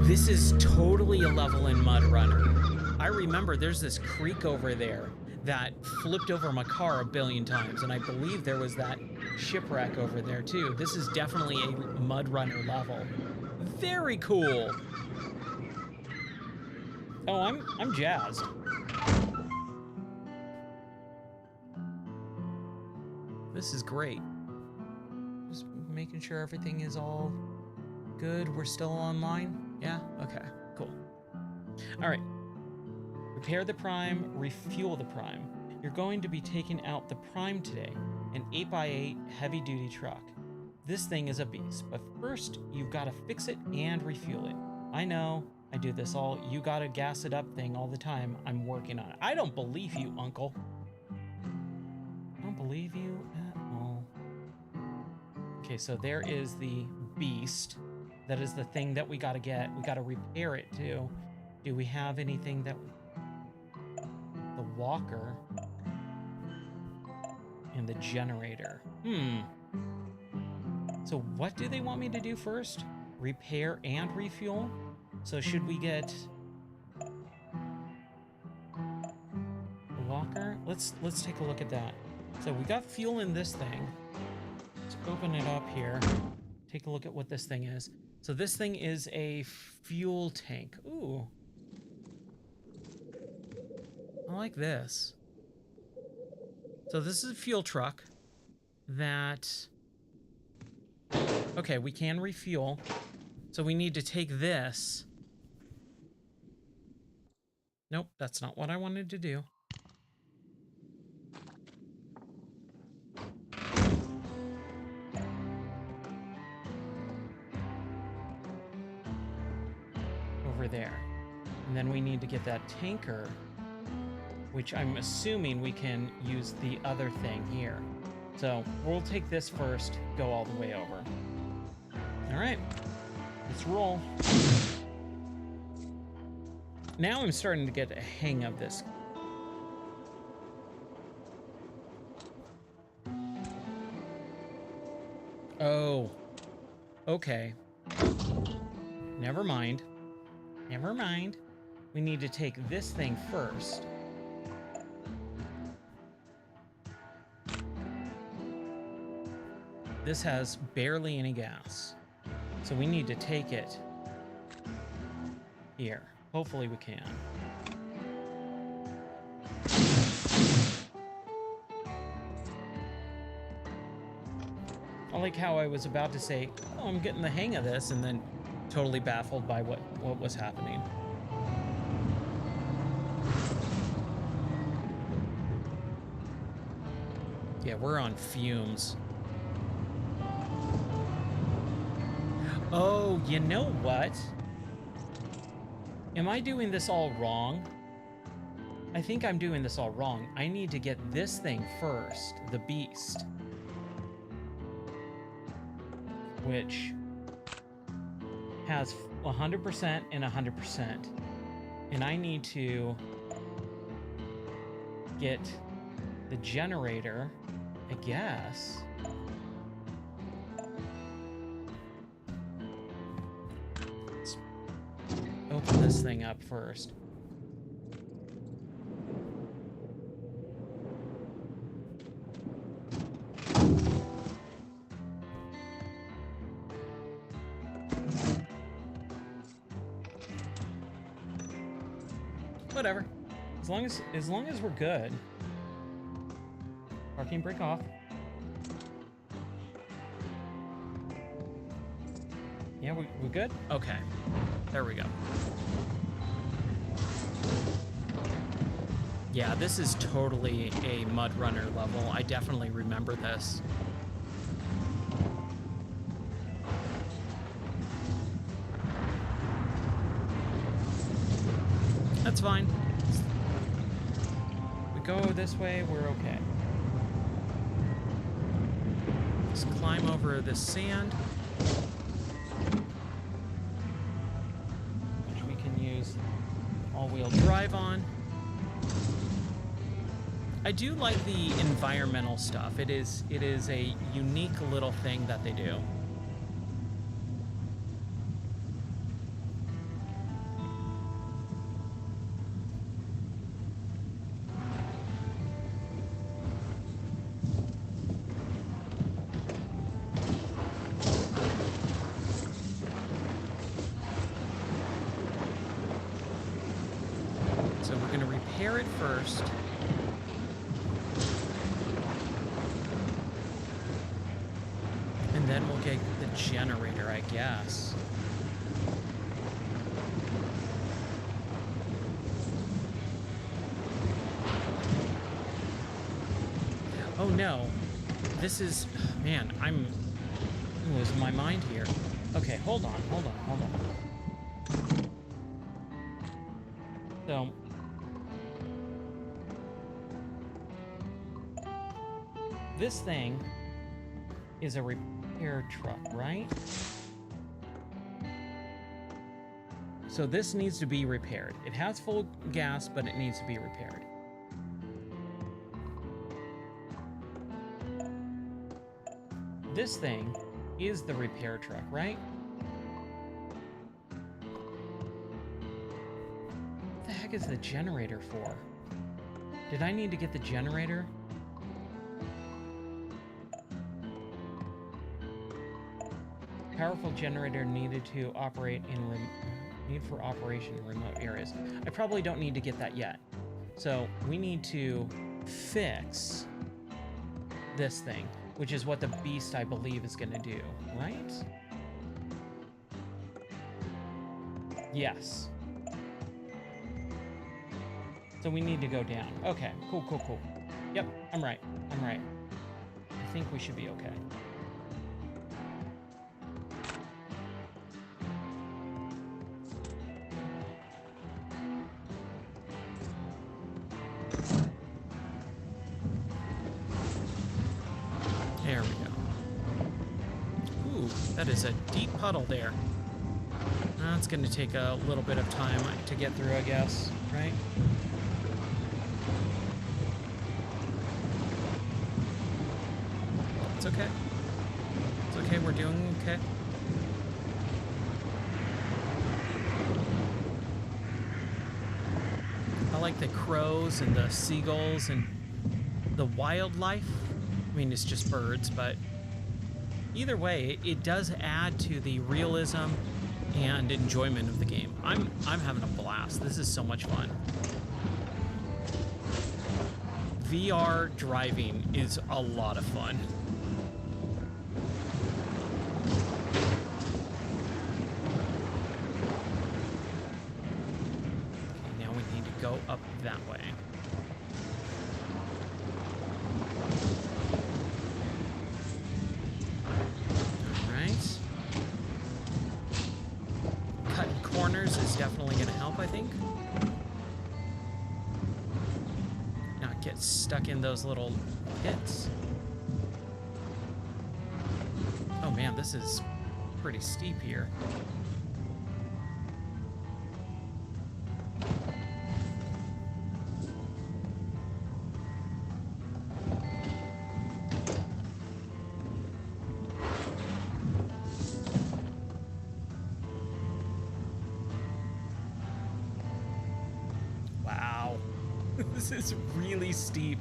This is totally a level in MudRunner. I remember there's this creek over there that flipped over my car a billion times, and I believe there was that shipwreck over there too. This is definitely a MudRunner level. Very cool. Oh, I'm jazzed. This is great. Just making sure everything is all good. We're still online? Yeah? Okay, cool. All right. Repair the prime, refuel the prime. You're going to be taking out the prime today, an 8x8 heavy-duty truck. This thing is a beast, but first you've got to fix it and refuel it. I know, I do this all you gotta gas it up thing all the time. I'm working on it. I don't believe you, Uncle. I don't believe you at all. Okay, so there is the beast. That is the thing that we gotta get. We gotta repair it too. Do we have anything that... The walker and the generator. So what do they want me to do first? Repair and refuel? So should we get the walker? Let's take a look at that. So we got fuel in this thing. Let's open it up here. Take a look at what this thing is. So this thing is a fuel tank. Ooh. I like this. So this is a fuel truck that... Okay, we can refuel. So we need to take this. Nope, that's not what I wanted to do. Over there. And then we need to get that tanker, which I'm assuming we can use the other thing here. So we'll take this first, go all the way over. All right, let's roll. Now I'm starting to get a hang of this. Oh, okay. Never mind. Never mind. We need to take this thing first. this has barely any gas. So we need to take it here. Hopefully we can. I like how I was about to say, oh, I'm getting the hang of this, and then totally baffled by what was happening. Yeah, we're on fumes. Oh, you know what? Am I doing this all wrong? I think I'm doing this all wrong. I need to get this thing first, the beast. Which has 100% and 100%. And I need to get the generator, I guess. Let's open this thing up first. Whatever. As long as we're good. Parking brake off. Yeah, we're good? Okay. There we go. Yeah, this is totally a MudRunner level. I definitely remember this. That's fine. We go this way, we're okay. Let's climb over this sand, which we can use all-wheel drive on. I do like the environmental stuff. It is a unique little thing that they do. So we're going to repair it first. And then we'll get the generator, I guess. Oh no. This is... Man, I'm losing my mind here. Okay, hold on. So... This thing is a repair truck, right? So this needs to be repaired. It has full gas, but it needs to be repaired. This thing is the repair truck, right? What the heck is the generator for? Did I need to get the generator? Powerful generator needed to operate in need for operation in remote areas. I probably don't need to get that yet. So we need to fix this thing, which is what the beast, I believe, is going to do, right? Yes. So we need to go down. Okay, cool. Yep, I'm right. I think we should be okay. There we go. Ooh, that is a deep puddle there. That's going to take a little bit of time to get through, I guess, right? It's okay. It's okay, we're doing okay. I like the crows and the seagulls and the wildlife. I mean, it's just birds, but either way, it does add to the realism and enjoyment of the game. I'm having a blast. This is so much fun. VR driving is a lot of fun. Okay, now we need to go up that way. All right. Cutting corners is definitely going to help, I think. Get stuck in those little pits. Oh man, this is pretty steep here. Wow. This is really steep.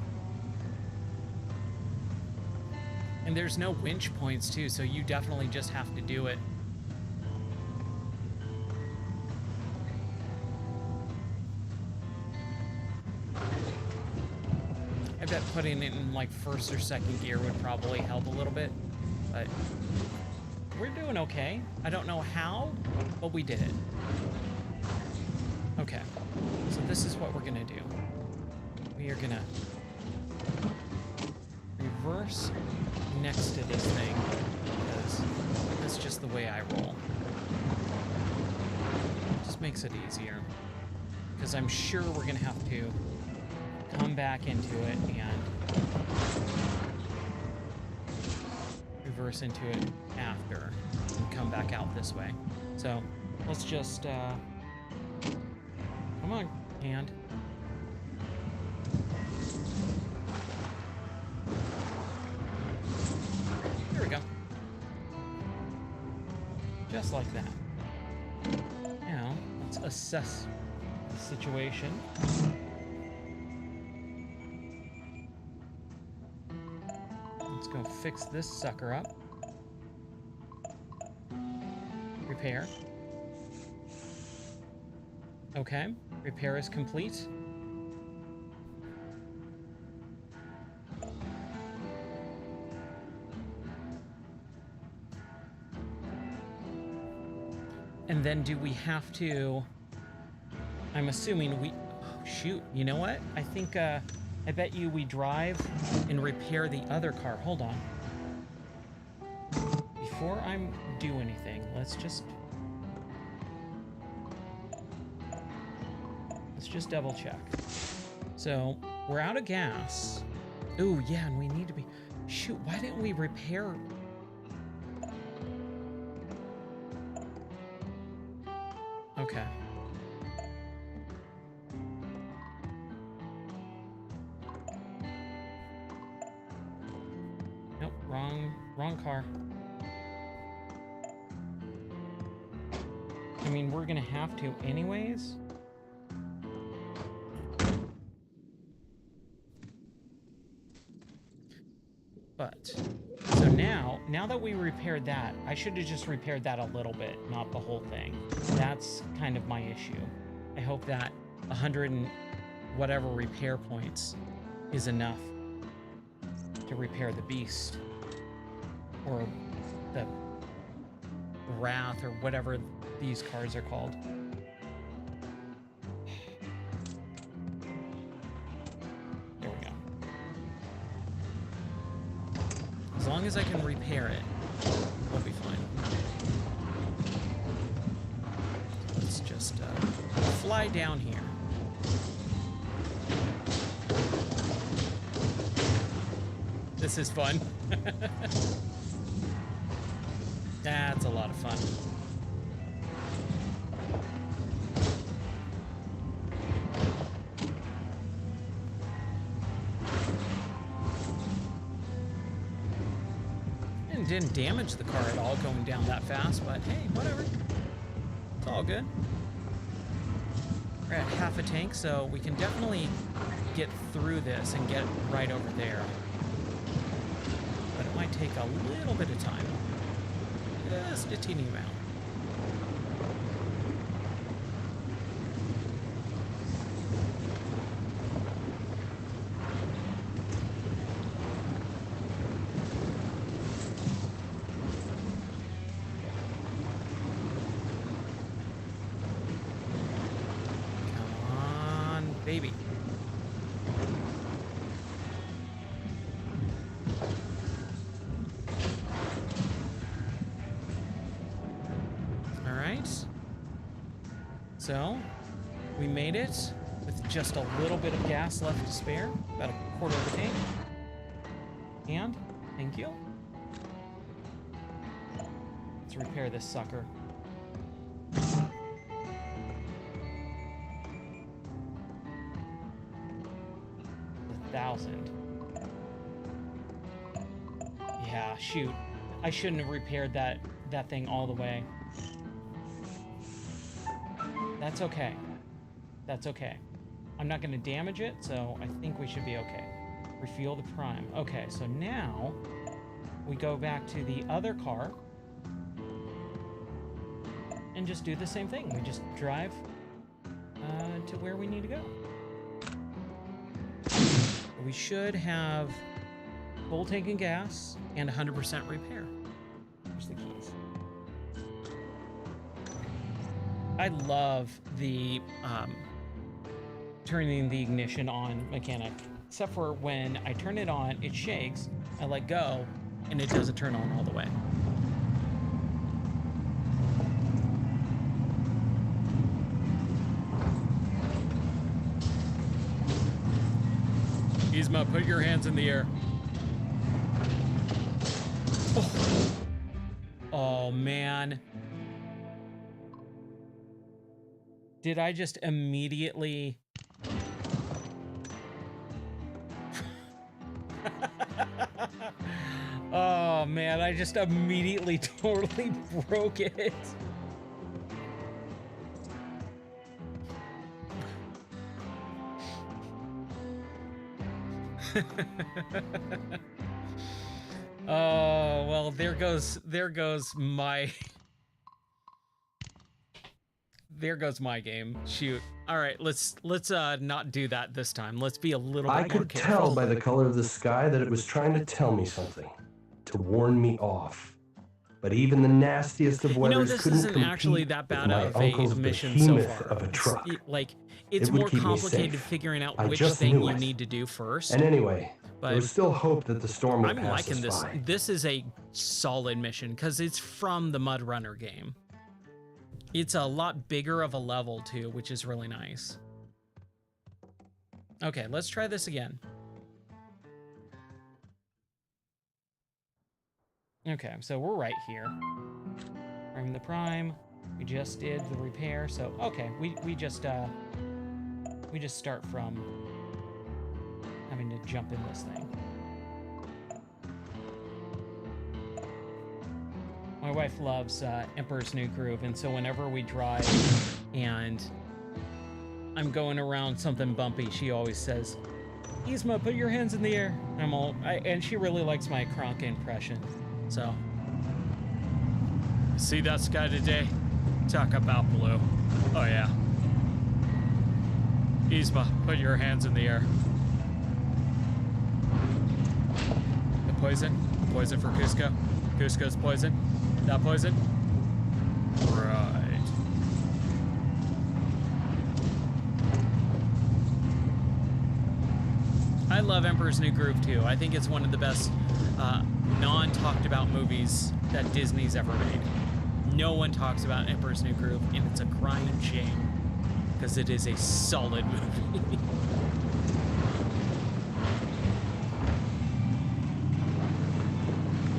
And there's no winch points too, so you definitely just have to do it. I bet putting it in like first or second gear would probably help a little bit, but we're doing okay. I don't know how, but we did it. Okay, so this is what we're gonna do. We are gonna reverse next to this thing because that's just the way I roll. It just makes it easier because I'm sure we're gonna have to come back into it and reverse into it after and come back out this way. So let's just come on, hand. Here we go. Just like that. Now, let's assess the situation. Let's go fix this sucker up. Repair. Okay, repair is complete. And then do we have to, I'm assuming we, oh shoot, you know what? I think, I bet you we drive and repair the other car. Hold on. Before I do anything, let's just double check. So we're out of gas. Ooh, yeah, and we need to be, shoot, why didn't we repair? Okay. Nope, wrong car. I mean, we're gonna have to anyways. But, so now that we repaired that, I should have just repaired that a little bit, not the whole thing. That's kind of my issue. I hope that 100 and whatever repair points is enough to repair the beast. Or the Wrath, or whatever these cars are called. There we go. As long as I can repair it, we'll be fine. Let's just fly down here. This is fun. That's a lot of fun. And didn't damage the car at all going down that fast, but hey, whatever. It's all good. We're at half a tank, so we can definitely get through this and get right over there. But might take a little bit of time. Just a teeny amount. Come on, baby. So, we made it with just a little bit of gas left to spare, about a quarter of a tank. And, thank you. Let's repair this sucker. 1,000. Yeah, shoot. I shouldn't have repaired that thing all the way. That's okay. That's okay. I'm not going to damage it, so I think we should be okay. Refuel the prime. Okay, so now we go back to the other car and just do the same thing. We just drive to where we need to go. We should have full tank of gas and 100% repair. Here's the keys. I love the turning the ignition on mechanic, except for when I turn it on, it shakes, I let go, and it doesn't turn on all the way. Yzma, put your hands in the air. Oh man. Did I just immediately... Oh man, I just immediately totally broke it. Oh, well, there goes my... There goes my game. Shoot. All right, let's not do that this time. Let's be a little bit more careful. I could tell by the color of the sky that it was trying to tell me something, to warn me off. But even the nastiest of weathers this couldn't isn't compete actually that bad with my of uncle's a mission so behemoth far. of a truck. It's It would more keep me complicated safe. figuring out I which just thing knew you it. need to do first. And anyway, But there was still hope that the storm would I'm pass liking us this. by. This is a solid mission because it's from the MudRunner game. It's a lot bigger of a level too, which is really nice. Okay, let's try this again. Okay, so we're right here. From the prime, we just did the repair. So okay, we just start from having to jump in this thing. My wife loves Emperor's New Groove, and so whenever we drive and I'm going around something bumpy, she always says, Yzma, put your hands in the air. And she really likes my Kronk impression. So, see that sky today? Talk about blue. Oh yeah. Yzma, put your hands in the air. The poison? Poison for Cusco? Cusco's poison? That poison? Right. I love Emperor's New Groove too. I think it's one of the best non-talked about movies that Disney's ever made. No one talks about Emperor's New Groove, and it's a crying shame because it is a solid movie.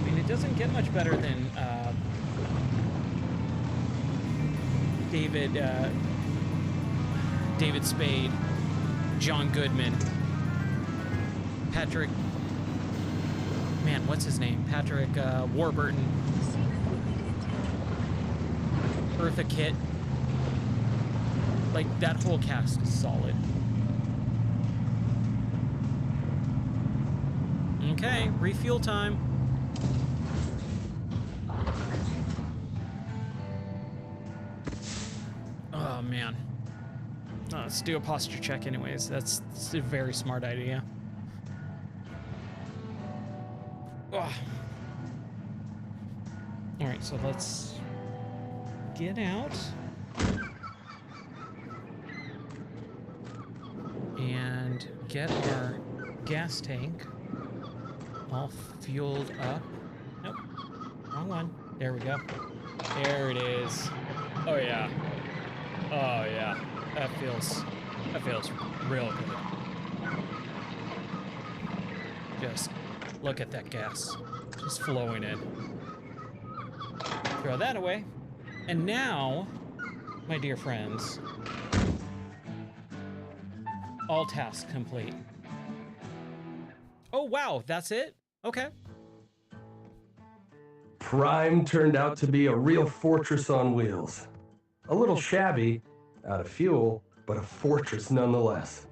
I mean, it doesn't get much better than David Spade, John Goodman, Patrick, man, what's his name? Patrick Warburton, Eartha Kitt. Like, that whole cast is solid. Okay, refuel time. let's do a posture check anyways. That's a very smart idea. Ugh. All right, so let's get out. And get our gas tank all fueled up. Nope, wrong one. There we go. There it is. Oh yeah. Oh yeah. That feels real good. Just look at that gas. Just flowing in. Throw that away. And now, my dear friends, all tasks complete. Oh wow, that's it? Okay. Prime turned out to be a real fortress on wheels. A little shabby, out of fuel, but a fortress nonetheless.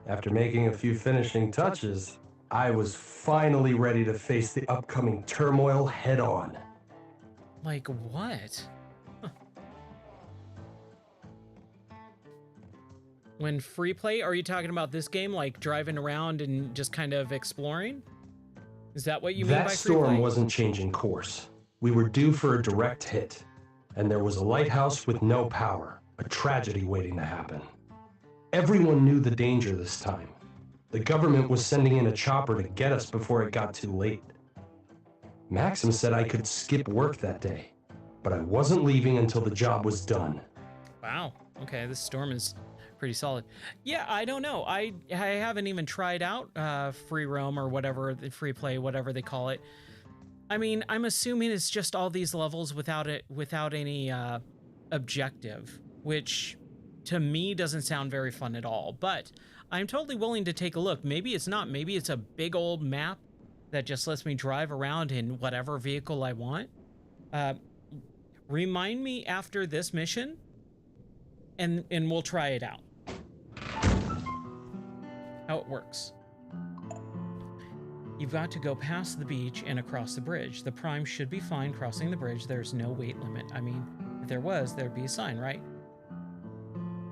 After making a few finishing touches, I was finally ready to face the upcoming turmoil head on. Like what? Huh. When free play, are you talking about this game, like driving around and just kind of exploring? Is that what you mean by free play? That storm wasn't changing course. We were due for a direct hit, and there was a lighthouse with no power, a tragedy waiting to happen. Everyone knew the danger this time. The government was sending in a chopper to get us before it got too late. Maxim said I could skip work that day, but I wasn't leaving until the job was done. Wow. Okay, this storm is pretty solid. Yeah, I don't know. I haven't even tried out free roam or whatever, the free play, whatever they call it. I mean, I'm assuming it's just all these levels without any objective, which to me doesn't sound very fun at all. But I'm totally willing to take a look. Maybe it's not. Maybe it's a big old map that just lets me drive around in whatever vehicle I want. Remind me after this mission, and we'll try it out. How it works. You've got to go past the beach and across the bridge. The Prime should be fine crossing the bridge. There's no weight limit. I mean, if there was, there'd be a sign, right?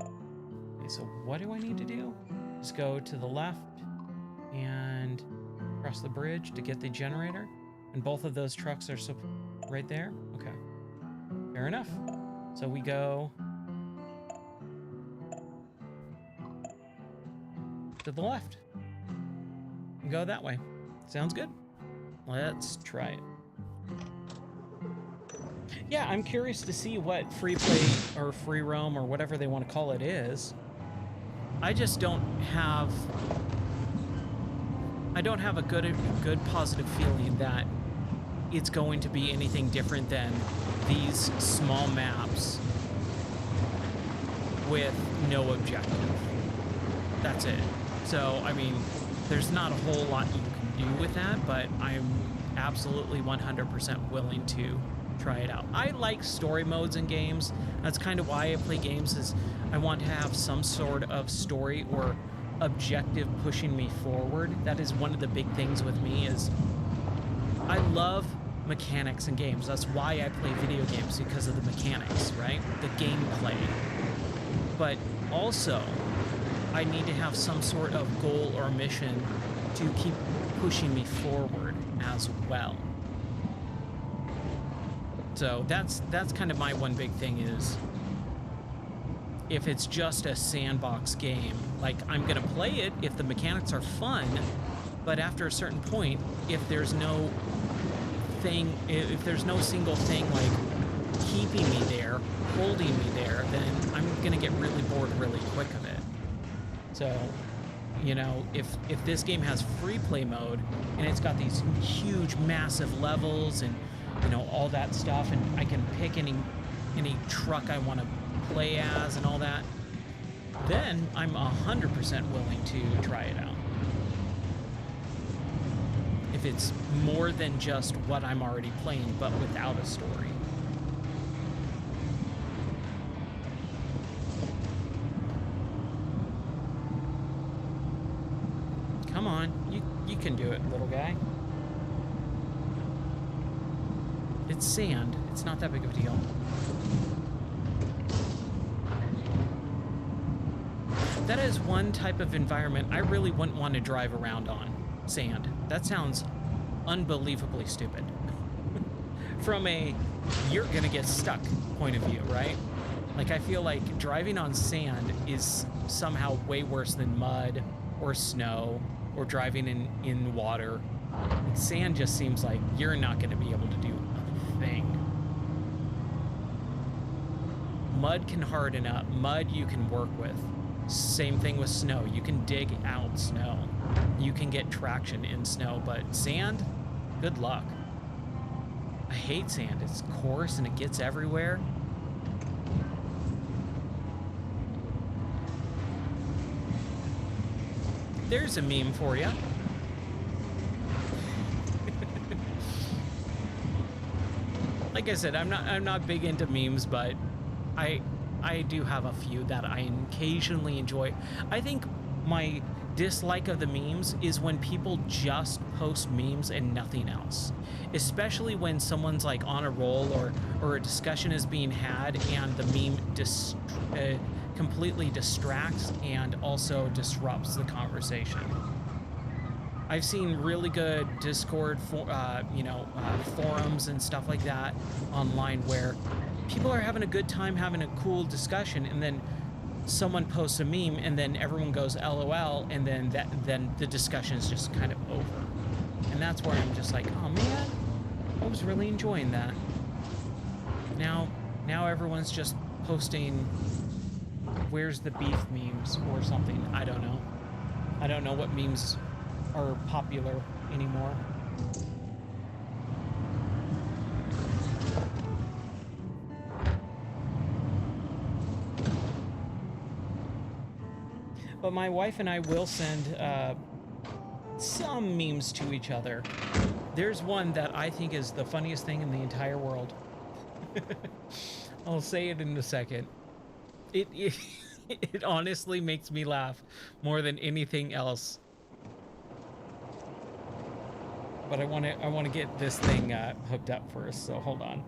Okay, so what do I need to do? Just go to the left and cross the bridge to get the generator. And both of those trucks are right there? Okay. Fair enough. So we go to the left and go that way. Sounds good. Let's try it. Yeah, I'm curious to see what free play or free roam or whatever they want to call it is. I just don't have a good positive feeling that it's going to be anything different than these small maps with no objective. That's it. So, I mean, there's not a whole lot you can do with that, but I'm absolutely 100% willing to try it out. I like story modes in games. That's kind of why I play games, is I want to have some sort of story or objective pushing me forward. That is one of the big things with me, is I love mechanics in games. That's why I play video games, because of the mechanics, right? The gameplay. But also, I need to have some sort of goal or mission to keep pushing me forward as well. So that's kind of my one big thing, is if it's just a sandbox game, like, I'm gonna play it if the mechanics are fun, but after a certain point, if there's no single thing like keeping me there, holding me there, then I'm gonna get really bored really quick of it. So, you know, if this game has free play mode and it's got these huge massive levels and, you know, all that stuff, and I can pick any truck I want to play as and all that, then I'm 100% willing to try it out. If it's more than just what I'm already playing, but without a story. Come on, you can do it, little guy. It's sand. It's not that big of a deal. That is one type of environment I really wouldn't want to drive around on. Sand. That sounds unbelievably stupid. From a you're gonna get stuck point of view, right? Like, I feel like driving on sand is somehow way worse than mud or snow or driving in water. And sand just seems like you're not gonna be able to do a thing. Mud can harden up. Mud you can work with. Same thing with snow. You can dig out snow. You can get traction in snow, but sand, good luck. I hate sand. It's coarse and it gets everywhere. There's a meme for you. Like I said, I'm not big into memes, but I do have a few that I occasionally enjoy. I think my dislike of the memes is when people just post memes and nothing else, especially when someone's like on a roll or a discussion is being had and the meme completely distracts and also disrupts the conversation. I've seen really good Discord forums and stuff like that online where people are having a good time having a cool discussion, and then someone posts a meme and then everyone goes LOL, and then the discussion is just kind of over. And that's where I'm just like, oh man, I was really enjoying that. Now everyone's just posting where's the beef memes or something. I don't know. I don't know what memes are popular anymore. But my wife and I will send some memes to each other. There's one that I think is the funniest thing in the entire world. I'll say it in a second. It honestly makes me laugh more than anything else. But I want to get this thing hooked up first, so hold on.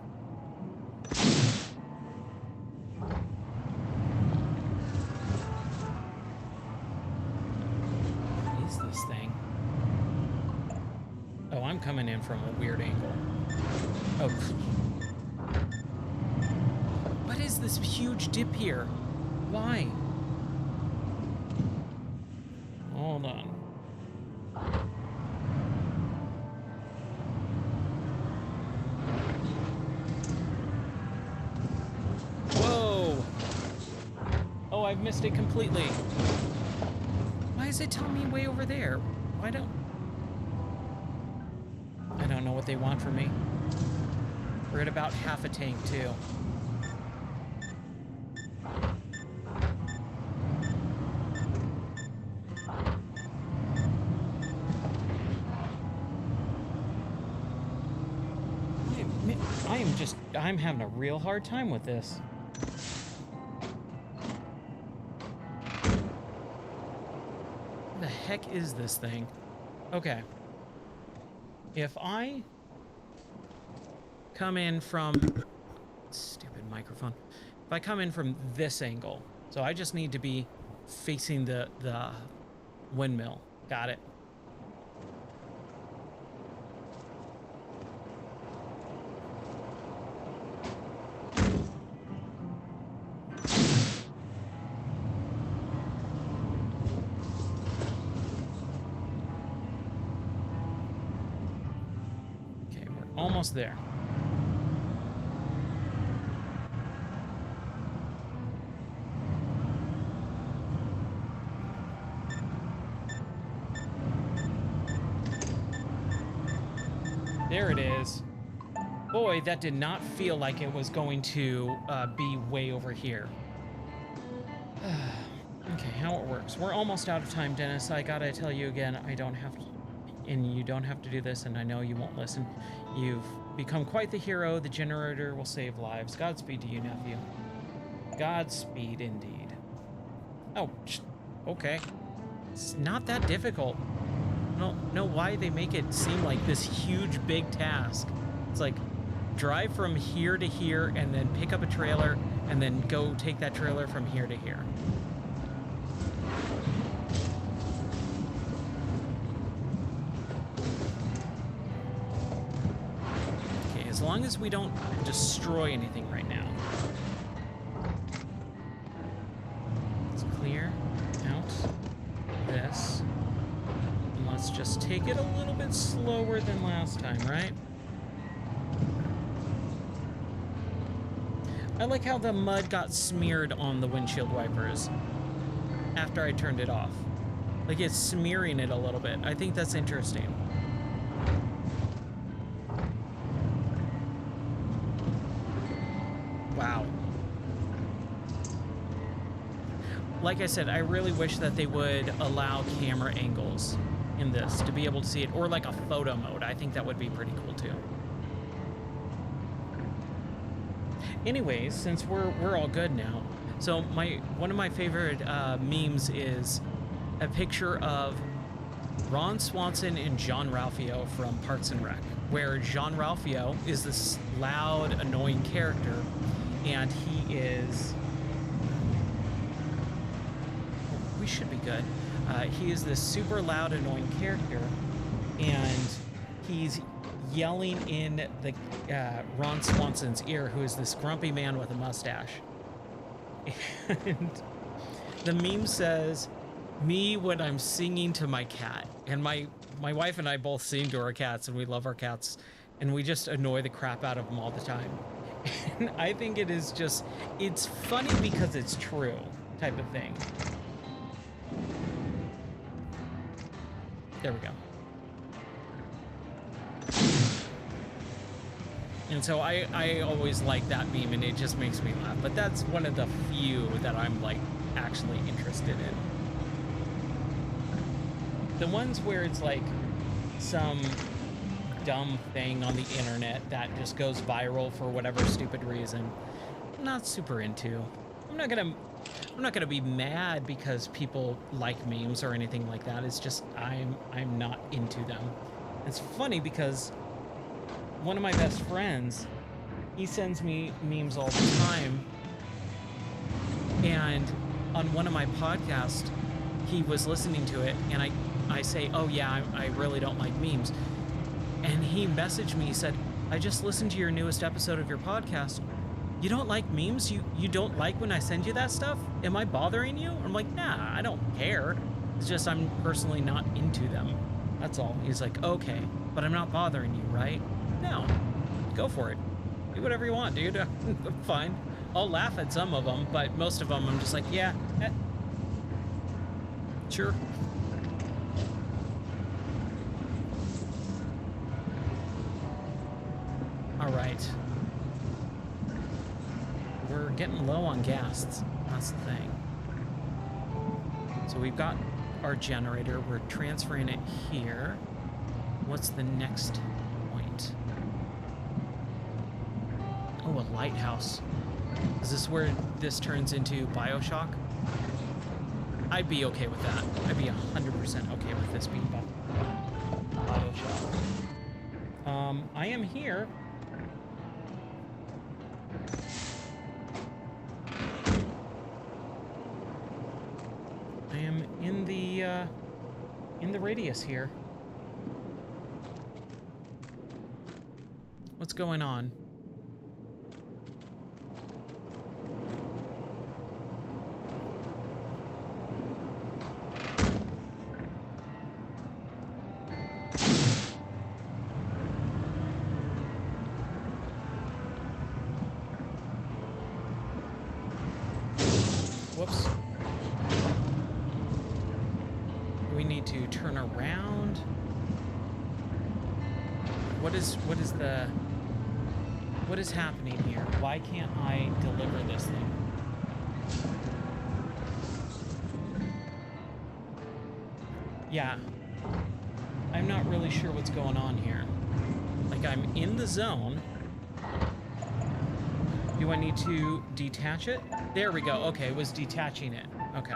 What is this thing? Oh, I'm coming in from a weird angle. Oh. What is this huge dip here? Why? Hold on. Whoa! Oh, I've missed it completely. Why is it telling me way over there? I don't know what they want from me. We're at about half a tank, too. I'm having a real hard time with this. What the heck is this thing? Okay. If I come in from... Stupid microphone. If I come in from this angle, so I just need to be facing the windmill. Got it. Almost there. There it is. Boy, that did not feel like it was going to be way over here. Okay, how it works. We're almost out of time, Dennis. I gotta tell you again, I don't have to, and you don't have to do this, and I know you won't listen. You've become quite the hero. The generator will save lives. Godspeed to you, nephew. Godspeed indeed. Oh, okay. It's not that difficult. I don't know why they make it seem like this huge, big task. It's like, drive from here to here, and then pick up a trailer, and then go take that trailer from here to here. as long as we don't destroy anything right now. Let's clear out this. And let's just take it a little bit slower than last time, right? I like how the mud got smeared on the windshield wipers after I turned it off. Like it's smearing it a little bit. I think that's interesting. Wow. Like I said, I really wish that they would allow camera angles in this to be able to see it, or like a photo mode. I think that would be pretty cool too. Anyways, since we're all good now, so one of my favorite memes is a picture of Ron Swanson and John Ralphio from Parks and Rec, where John Ralphio is this loud, annoying character, and he is... we should be good. He is this super loud, annoying character, and he's yelling in the Ron Swanson's ear, who is this grumpy man with a mustache. And the meme says, "Me when I'm singing to my cat." And my wife and I both sing to our cats, and we love our cats, and we just annoy the crap out of them all the time. And I think it is just, it's funny because it's true type of thing. There we go. And so I always like that meme, and it just makes me laugh. But that's one of the few that I'm like actually interested in. The ones where it's like some dumb thing on the internet that just goes viral for whatever stupid reason, I'm not super into. I'm not gonna be mad because people like memes or anything like that. It's just I'm not into them. It's funny because one of my best friends, he sends me memes all the time, and on one of my podcasts, he was listening to it, and I say, "Oh yeah, I really don't like memes," and he messaged me, he said, "I just listened to your newest episode of your podcast. You don't like memes? You don't like when I send you that stuff? Am I bothering you?" I'm like, "Nah, I don't care. It's just I'm personally not into them. That's all." He's like, "Okay, but I'm not bothering you, right?" "No, go for it. Do whatever you want, dude." I'm fine. I'll laugh at some of them, but most of them I'm just like, yeah, sure. All right. We're getting low on gas. That's the thing. So we've got our generator. We're transferring it here. What's the next point? Oh, a lighthouse. Is this where this turns into BioShock? I'd be okay with that. I'd be 100% okay with this being BioShock. I am here. I am in the radius here. What's going on? Whoops. We need to turn around. What is happening here? Why can't I deliver this thing? Yeah. I'm not really sure what's going on here. Like, I'm in the zone. Do I need to detach it? There we go. Okay, it was detaching it. Okay.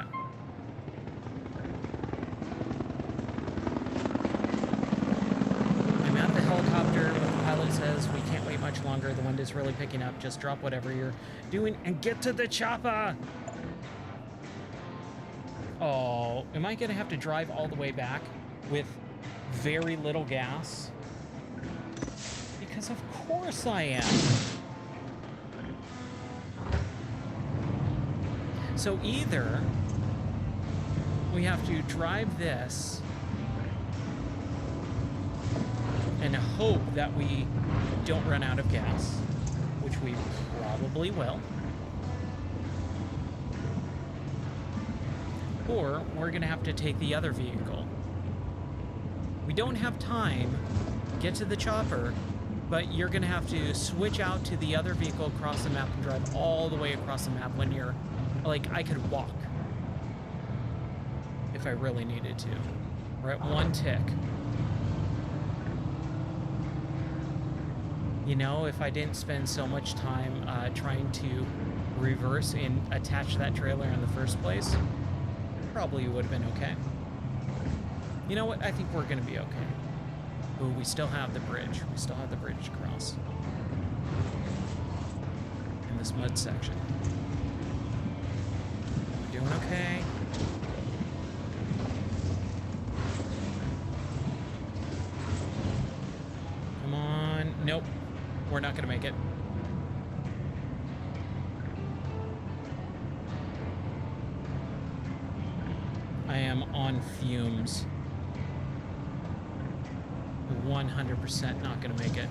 I'm at the helicopter, but the pilot says we can't wait much longer. The wind is really picking up. Just drop whatever you're doing and get to the chopper. Oh, am I gonna have to drive all the way back with very little gas? Because Because of course I am. So either we have to drive this and hope that we don't run out of gas, which we probably will. Or we're gonna have to take the other vehicle. We don't have time to get to the chopper, but you're gonna have to switch out to the other vehicle across the map and drive all the way across the map when you're, like, I could walk if I really needed to. We're at 1 tick. You know, if I didn't spend so much time trying to reverse and attach that trailer in the first place, probably would have been okay. You know what? I think we're gonna be okay. Ooh, we still have the bridge. We still have the bridge to cross. In this mud section. We're doing okay. Come on. Nope. We're not gonna make it. I am on fumes. 100% not gonna make it.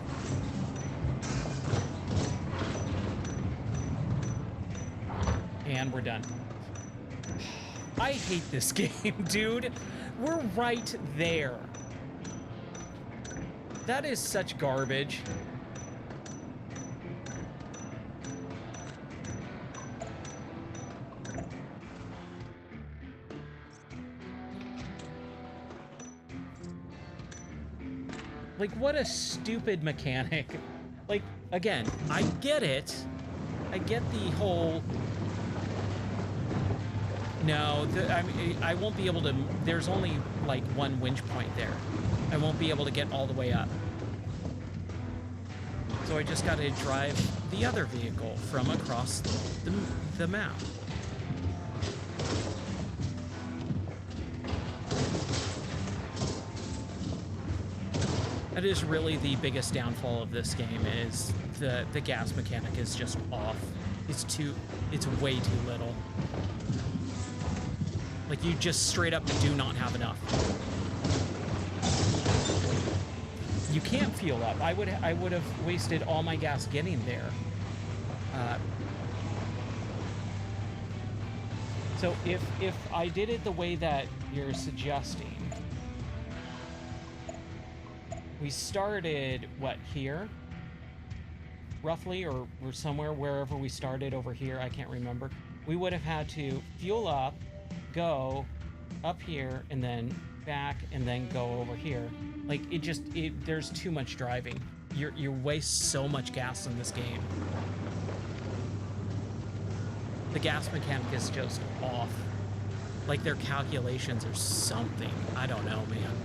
And we're done. I hate this game, dude. We're right there. That is such garbage. Like, what a stupid mechanic. Like, again, I get it. I get the whole... No, I won't be able to... There's only, like, one winch point there. I won't be able to get all the way up. So I just gotta drive the other vehicle from across the map. That is really the biggest downfall of this game, is the gas mechanic is just off. It's way too little. Like, you just straight up do not have enough. You can't fuel up. I would have wasted all my gas getting there. So if I did it the way that you're suggesting, we started, what, here? Roughly, or somewhere, wherever we started over here, I can't remember. We would have had to fuel up, go up here, and then back, and then go over here. Like, there's too much driving. You waste so much gas in this game. The gas mechanic is just off. Like, their calculations or something. I don't know, man.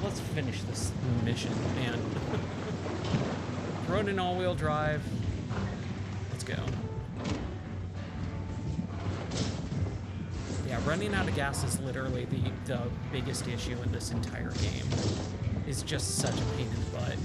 Let's finish this mission, man. Throw it in all-wheel drive. Let's go. Yeah, running out of gas is literally the biggest issue in this entire game. It's just such a pain in the butt.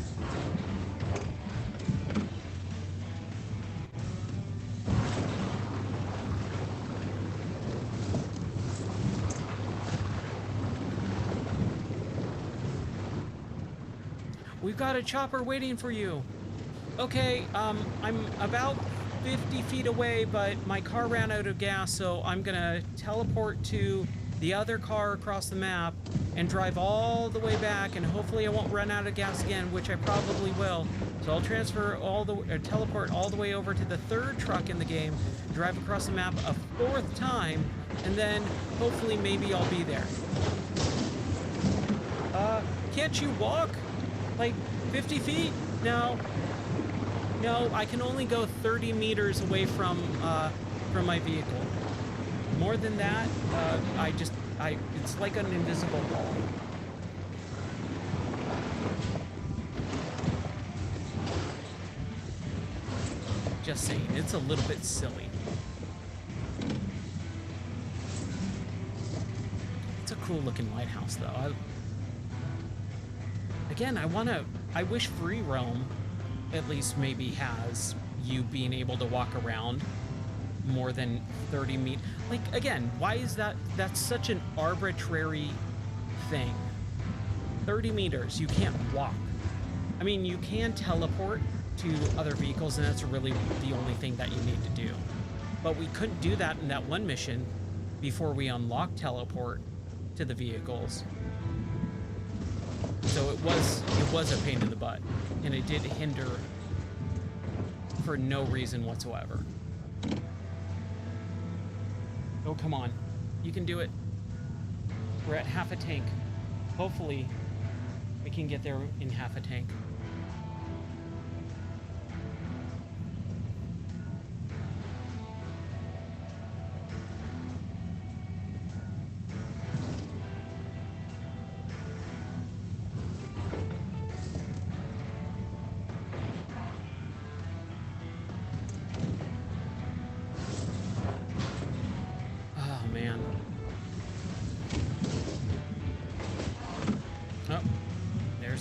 We've got a chopper waiting for you. Okay, I'm about 50 feet away, but my car ran out of gas, so I'm gonna teleport to the other car across the map and drive all the way back, and hopefully I won't run out of gas again, which I probably will. So I'll teleport all the way over to the third truck in the game, drive across the map a 4th time, and then hopefully maybe I'll be there. Can't you walk? Like 50 feet? No. No, I can only go 30 meters away from my vehicle. More than that, it's like an invisible wall. Just saying, it's a little bit silly. cool looking lighthouse though. I wish free roam at least maybe has you being able to walk around more than 30 meters. Like, again, why is that's such an arbitrary thing? 30 meters, you can't walk. I mean, you can teleport to other vehicles, and that's really the only thing that you need to do. But we couldn't do that in that one mission before we unlocked teleport to the vehicles. So it was a pain in the butt, and it did hinder for no reason whatsoever. Oh, come on. You can do it. We're at half a tank. Hopefully, we can get there in half a tank.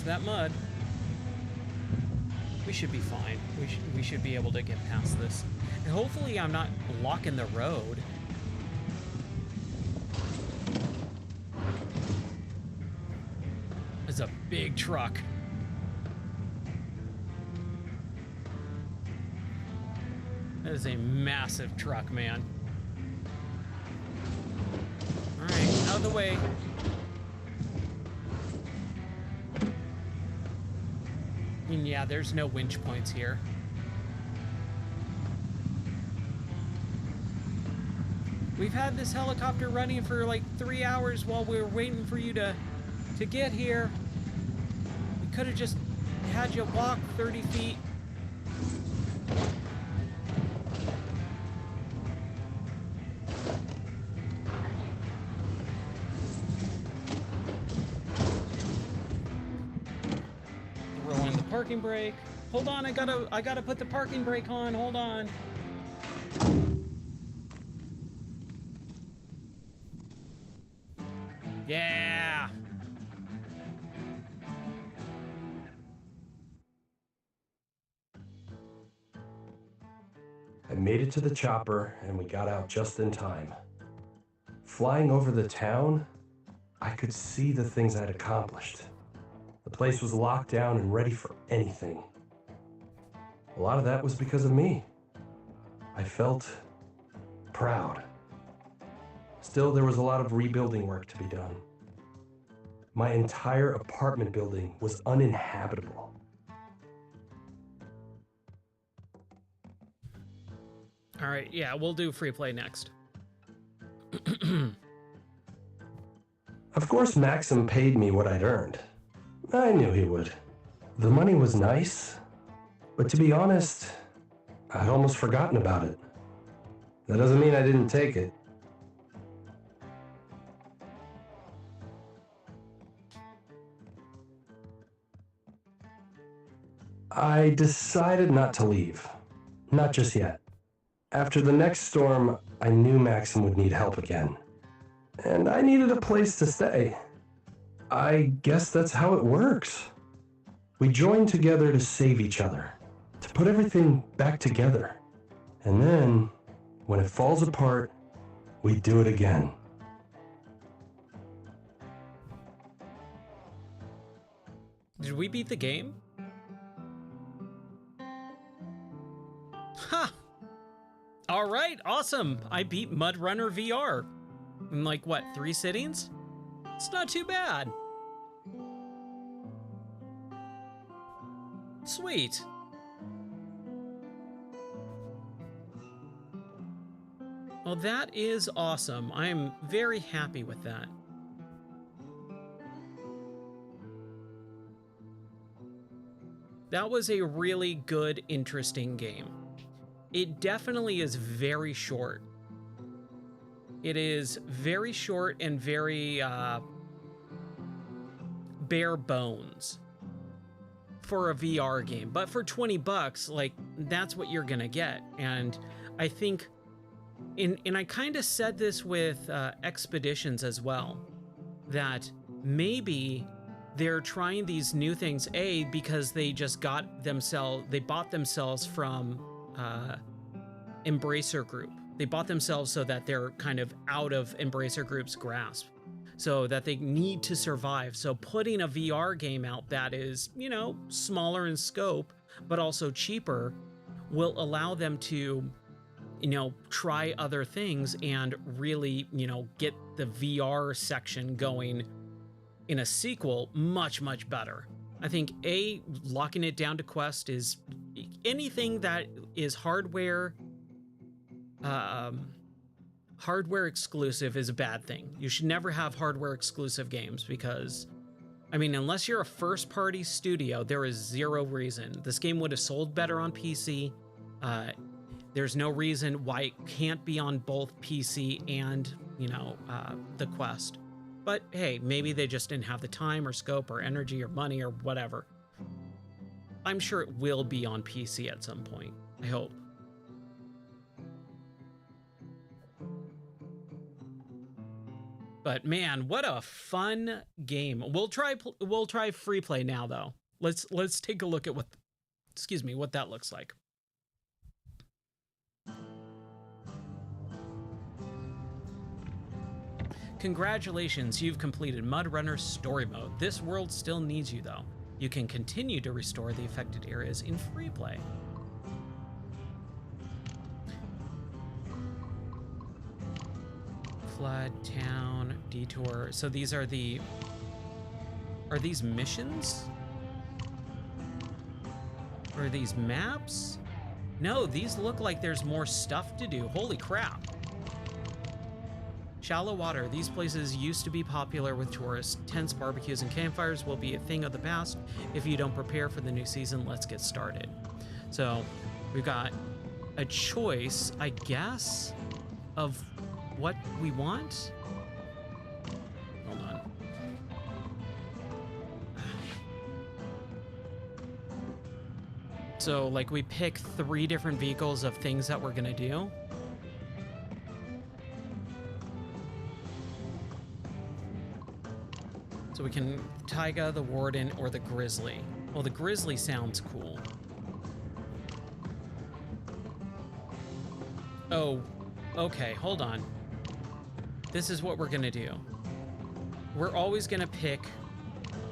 That mud. We should be fine. We should be able to get past this. And hopefully I'm not blocking the road. It's a big truck. That is a massive truck, man. All right, out of the way. And yeah, there's no winch points here. We've had this helicopter running for like 3 hours while we were waiting for you to get here. We could have just had you walk 30 feet. Parking brake. Hold on, I gotta put the parking brake on. Hold on. Yeah. I made it to the chopper and we got out just in time. Flying over the town, I could see the things I'd accomplished. The place was locked down and ready for anything. A lot of that was because of me. I felt proud. Still, there was a lot of rebuilding work to be done. My entire apartment building was uninhabitable. All right, yeah, we'll do free play next. Of course, Maxim paid me what I'd earned. I knew he would. The money was nice, but to be honest, I'd almost forgotten about it. That doesn't mean I didn't take it. I decided not to leave. Not just yet. After the next storm, I knew Maxim would need help again. And I needed a place to stay. I guess that's how it works. We join together to save each other, to put everything back together. And then, when it falls apart, we do it again. Did we beat the game? Ha! All right, awesome. I beat MudRunner VR in like, what, 3 sittings? It's not too bad. Sweet. Well, that is awesome. I am very happy with that. That was a really good, interesting game. It definitely is very short. It is very short and very bare bones for a VR game. But for 20 bucks, like, that's what you're gonna get. And I think, and I kind of said this with Expeditions as well. that maybe they're trying these new things, A, because they just they bought themselves from Embracer Group. They bought themselves so that they're kind of out of Embracer Group's grasp, so that they need to survive. So putting a VR game out that is, you know, smaller in scope, but also cheaper, will allow them to, you know, try other things and really, you know, get the VR section going in a sequel much, much better. I think locking it down to Quest is anything that is hardware exclusive is a bad thing. You should never have hardware exclusive games because, I mean, unless you're a first party studio, there is zero reason. This game would have sold better on PC. There's no reason why it can't be on both PC and, you know, the Quest. But hey, maybe they just didn't have the time or scope or energy or money or whatever. I'm sure it will be on PC at some point. I hope. But man, what a fun game. We'll try free play now though. Let's take a look at what that looks like. Congratulations, you've completed MudRunner Story Mode. This world still needs you though. You can continue to restore the affected areas in free play. Flood, town, detour. So these are these missions? Or are these maps? No, these look like there's more stuff to do. Holy crap. Shallow water. These places used to be popular with tourists. Tents, barbecues, and campfires will be a thing of the past. If you don't prepare for the new season, let's get started. So we've got a choice, I guess, of what we want. Hold on. So like we pick 3 different vehicles of things that we're gonna do. So we can Taiga, the Warden, or the Grizzly. Well, the Grizzly sounds cool. Oh, okay, hold on. This is what we're gonna do. We're always gonna pick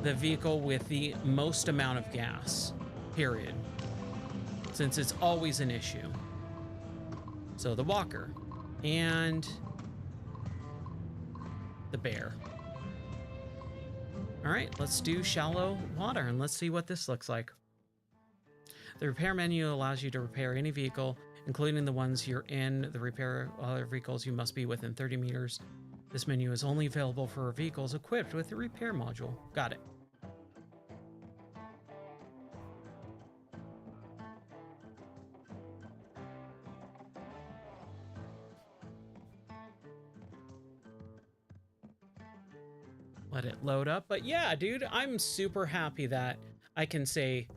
the vehicle with the most amount of gas, period. Since it's always an issue. So the Walker and the Bear. All right, let's do shallow water and let's see what this looks like. The repair menu allows you to repair any vehicle, including the ones you're in. The repair other vehicles you must be within 30 meters. This menu is only available for vehicles equipped with the repair module. Got it. Let it load up. But yeah, dude, I'm super happy that I can say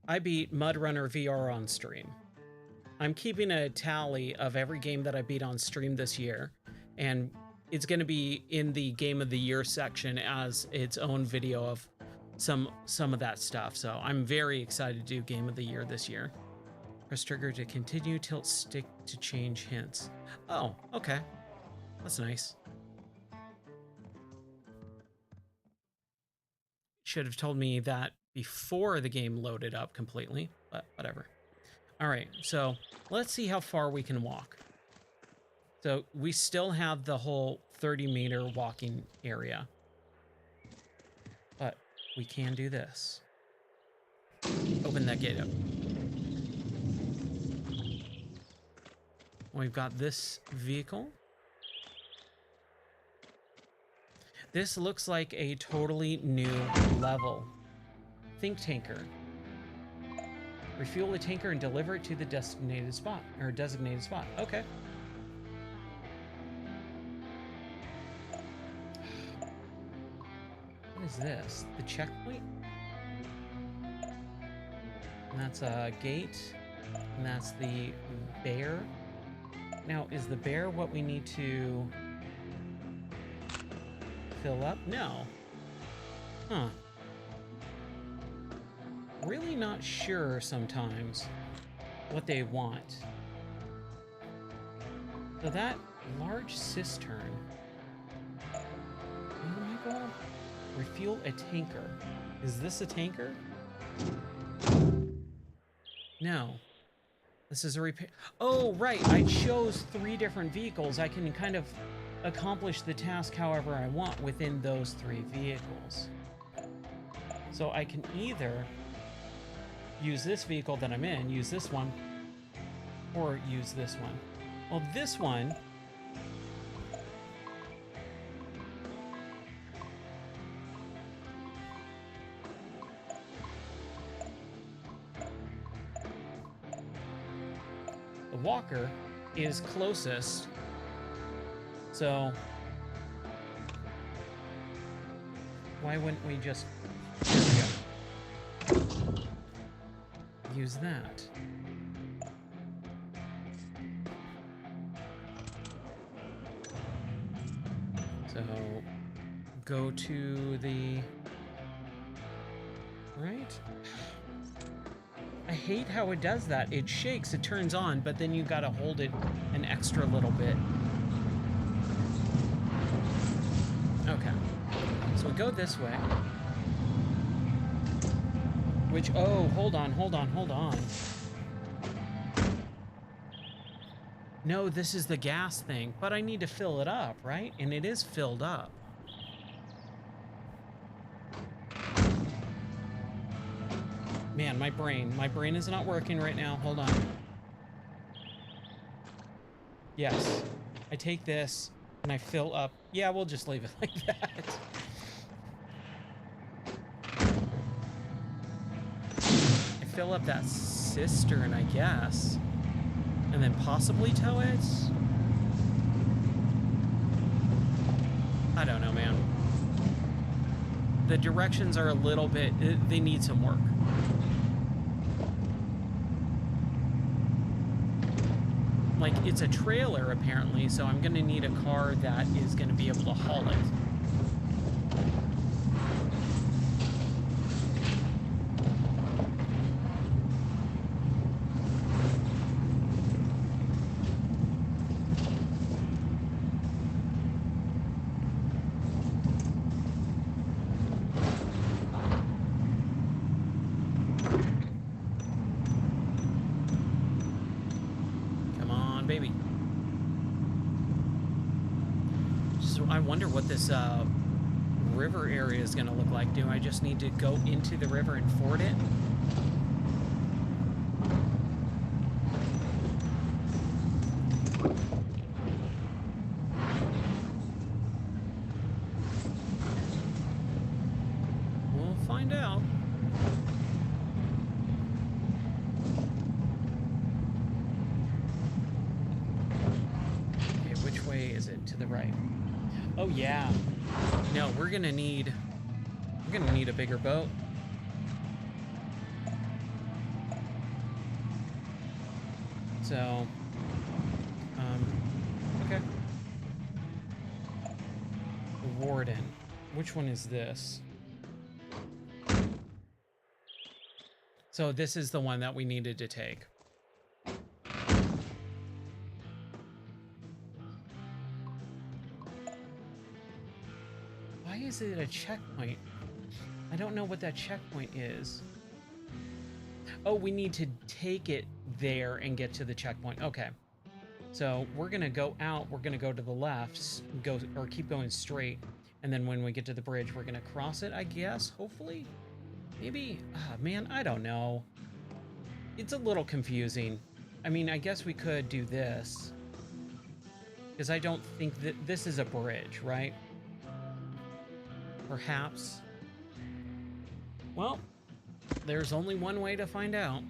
I beat MudRunner VR on stream. I'm keeping a tally of every game that I beat on stream this year, and it's going to be in the Game of the Year section as its own video of some of that stuff. So I'm very excited to do Game of the Year this year. Press trigger to continue, tilt stick to change hints. Oh, okay. That's nice. Should have told me that before the game loaded up completely, but whatever. All right, so let's see how far we can walk. So we still have the whole 30-meter walking area, but we can do this. Open that gate up. We've got this vehicle. This looks like a totally new level. Think tanker. Refuel the tanker and deliver it to the designated spot. Okay. What is this? The checkpoint? And that's a gate. And that's the bear. Now, is the bear what we need to fill up? No. Huh. Really not sure sometimes what they want. So that large cistern. Refuel a tanker. Is this a tanker? No. This is a repair. Oh, right. I chose 3 different vehicles. I can kind of accomplish the task however I want within those 3 vehicles. So I can either use this vehicle that I'm in, use this one, or use this one. Well, this one... the walker is closest, so why wouldn't we just use that? So go to the right. I hate how it does that. It shakes, it turns on, but then you gotta hold it an extra little bit. Okay. So we go this way. Which, oh, hold on. No, this is the gas thing, but I need to fill it up, right? And it is filled up. Man, my brain is not working right now. Hold on. Yes, I take this and I fill up. Yeah, we'll just leave it like that. I fill up that cistern, I guess, and then possibly tow it. I don't know, man. The directions are a little bit, they need some work. Like, it's a trailer, apparently, so I'm going to need a car that is going to be able to haul it. Baby. So I wonder what this river area is going to look like. Do I just need to go into the river and ford it? We'll find out. To the right. Oh yeah. No, we're gonna need a bigger boat. So okay. The Warden. Which one is this? So this is the one that we needed to take. Is it a checkpoint? I don't know what that checkpoint is. Oh, we need to take it there and get to the checkpoint. Okay. So we're gonna go out, we're gonna go to the left, keep going straight, and then when we get to the bridge, we're gonna cross it, I guess, hopefully? Maybe? Man, I don't know. It's a little confusing. I mean, I guess we could do this, because I don't think that this is a bridge, right? Perhaps. Well, there's only one way to find out.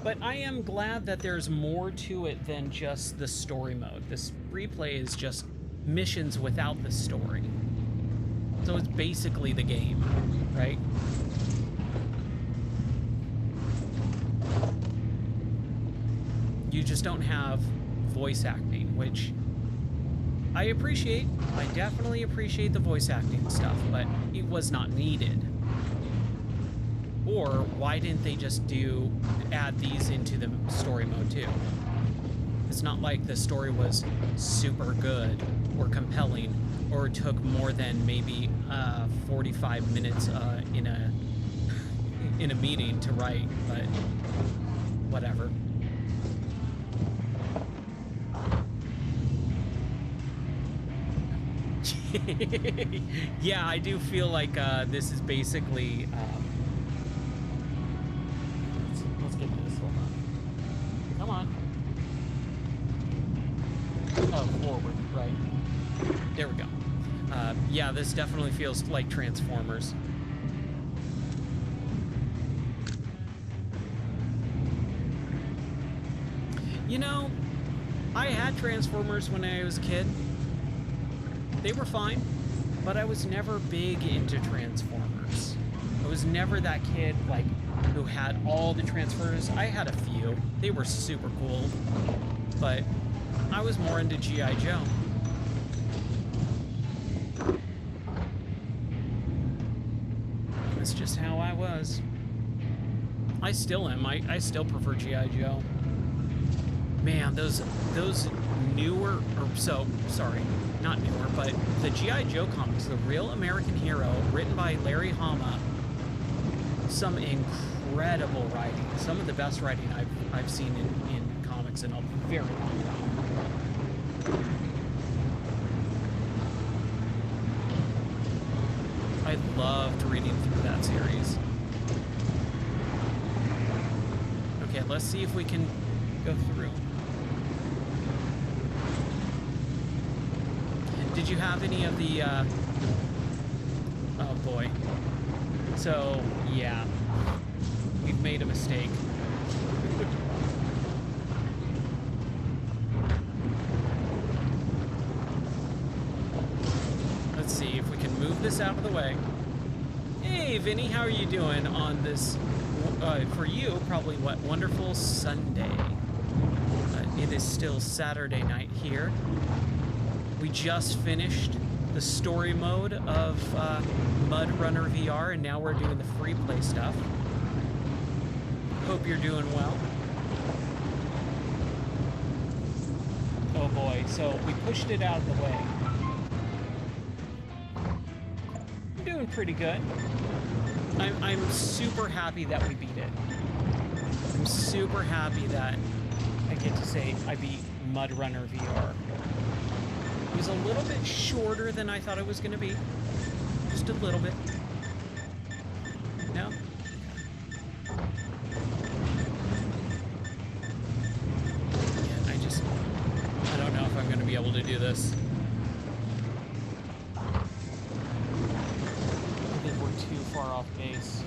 But I am glad that there's more to it than just the story mode. This replay is just missions without the story. So it's basically the game, right? You just don't have voice acting, which I definitely appreciate the voice acting stuff, but it was not needed. Or why didn't they just add these into the story mode too? It's not like the story was super good or compelling or took more than maybe 45 minutes in a meeting to write, but whatever. Yeah, I do feel like this is basically let's get this. Hold on. Come on. Oh, forward, right. There we go. Yeah, this definitely feels like Transformers. You know, I had Transformers when I was a kid. They were fine, but I was never big into Transformers. I was never that kid, like, who had all the Transformers. I had a few. They were super cool, but I was more into G.I. Joe. That's just how I was. I still am. I still prefer G.I. Joe. Man, those newer, sorry, not newer, but the G.I. Joe comics, The Real American Hero, written by Larry Hama, some incredible writing, some of the best writing I've seen in comics in a very long time. I loved reading through that series. Okay, let's see if we can go through. Did you have any of the, oh boy. So, yeah. We've made a mistake. Let's see if we can move this out of the way. Hey, Vinny, how are you doing on this, for you, probably what, wonderful Sunday. It is still Saturday night here. We just finished the story mode of MudRunner VR, and now we're doing the free play stuff. Hope you're doing well. Oh boy, so we pushed it out of the way. I'm doing pretty good. I'm super happy that we beat it. I'm super happy that I get to say I beat MudRunner VR. It was a little bit shorter than I thought it was going to be. Just a little bit. No? Yeah, I don't know if I'm going to be able to do this. I think we're too far off base.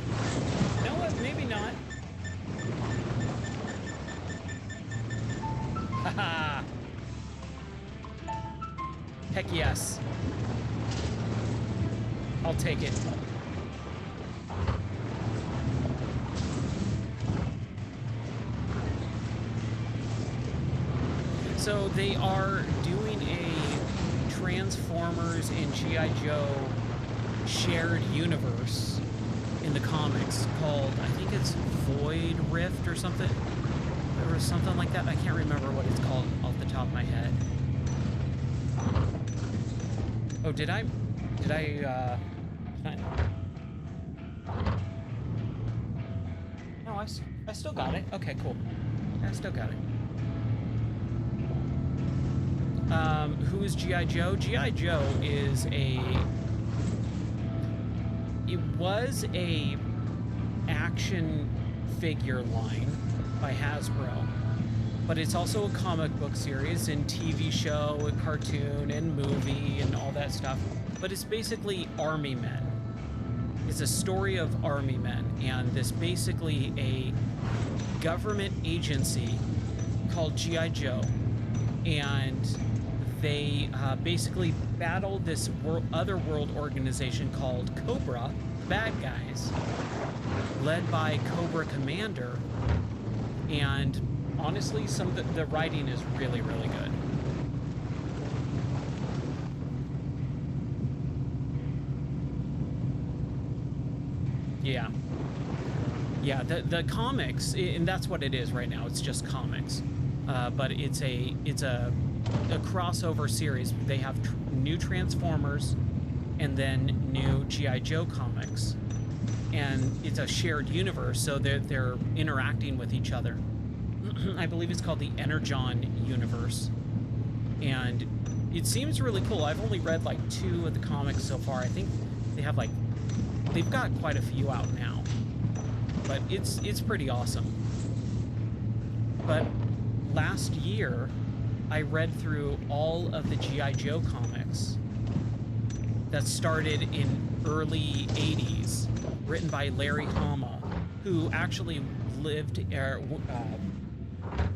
You know what? Maybe not. Haha! Heck yes. I'll take it. So they are doing a Transformers and G.I. Joe shared universe in the comics called, I think it's Void Rift or something. Or something like that. I can't remember what it's called off the top of my head. Oh, did I? No, I still got it. Okay, cool. I still got it. Who is G.I. Joe? G.I. Joe is it was a action figure line by Hasbro, but it's also a comic book series and TV show and cartoon and movie and all that stuff. But it's basically army men. It's a story of army men, and this basically a government agency called G.I. Joe, and they basically battle this other world organization called Cobra, bad guys, led by Cobra Commander. And honestly, some of the writing is really, really good. Yeah. Yeah, the comics, and that's what it is right now. It's just comics. But it's a crossover series. They have new Transformers and then new G.I. Joe comics. And it's a shared universe, so they're interacting with each other. I believe it's called the Energon universe. And it seems really cool. I've only read like 2 of the comics so far. I think they've got quite a few out now. But it's pretty awesome. But last year, I read through all of the G.I. Joe comics that started in early 80s, written by Larry Hama, who actually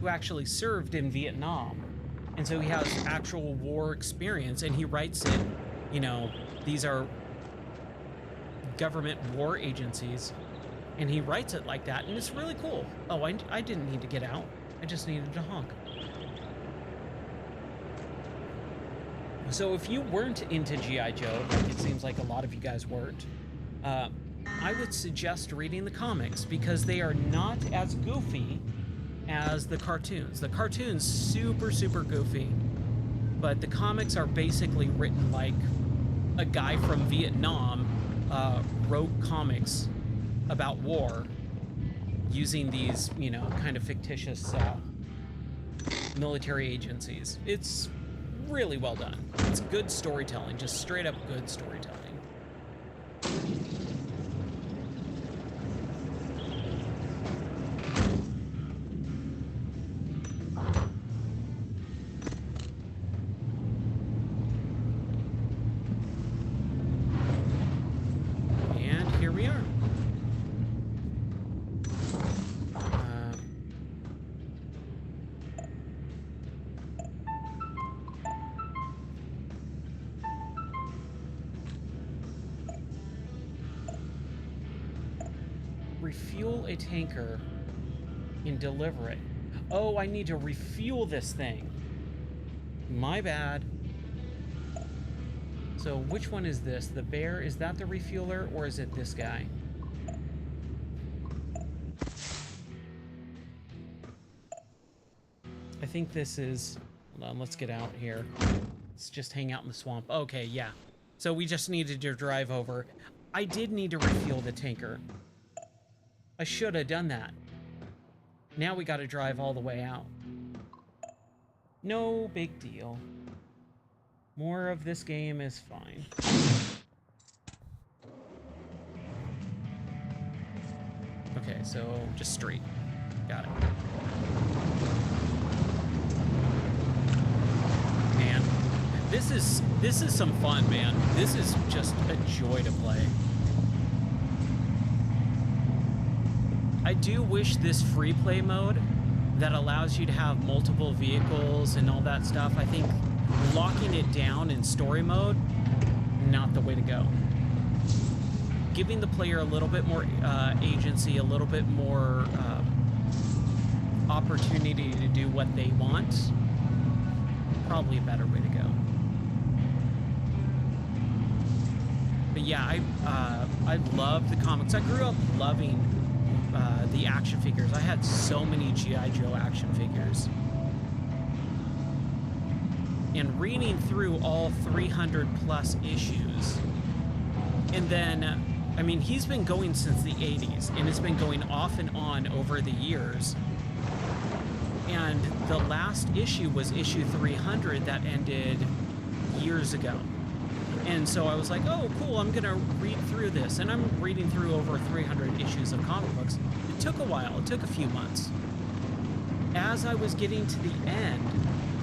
who actually served in Vietnam. And so he has actual war experience, and he writes it, you know, these are government war agencies, and he writes it like that, and it's really cool. Oh, I didn't need to get out. I just needed to honk. So if you weren't into G.I. Joe, like it seems like a lot of you guys weren't, I would suggest reading the comics because they are not as goofy as the cartoons. The cartoons, super, super goofy, but the comics are basically written like a guy from Vietnam wrote comics about war using these, you know, kind of fictitious military agencies. It's really well done. It's good storytelling, just straight up good storytelling. And here we are. Refuel a tanker and deliver it. Oh, I need to refuel this thing. My bad. So which one is this? The bear, is that the refueler, or is it this guy? I think this is, hold on, let's get out here. Let's just hang out in the swamp. Okay, yeah. So we just needed to drive over. I did need to refuel the tanker. I should have done that. Now we got to drive all the way out. No big deal. More of this game is fine. Okay, so just straight. Got it. Man, this is some fun, man. This is just a joy to play. I do wish this free play mode that allows you to have multiple vehicles and all that stuff, I think locking it down in story mode, not the way to go. Giving the player a little bit more agency, a little bit more opportunity to do what they want, probably a better way to go. But yeah, I love the comics. I grew up loving the action figures. I had so many G.I. Joe action figures. And reading through all 300 plus issues. And then, I mean, he's been going since the 80s, and it's been going off and on over the years. And the last issue was issue 300 that ended years ago. And so I was like, oh, cool, I'm going to read through this. And I'm reading through over 300 issues of comic books. It took a while. It took a few months. As I was getting to the end,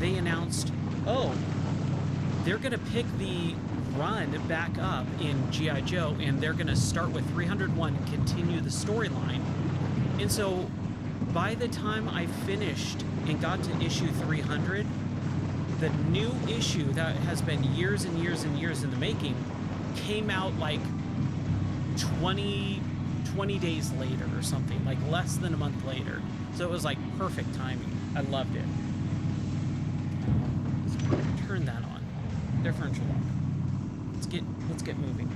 they announced, oh, they're going to pick the run back up in G.I. Joe, and they're going to start with 301 and continue the storyline. And so by the time I finished and got to issue 300, the new issue that has been years and years and years in the making came out like 20 days later or something, like less than a month later. So it was like perfect timing. I loved it. Let's turn that on. Differential lock. Let's get moving.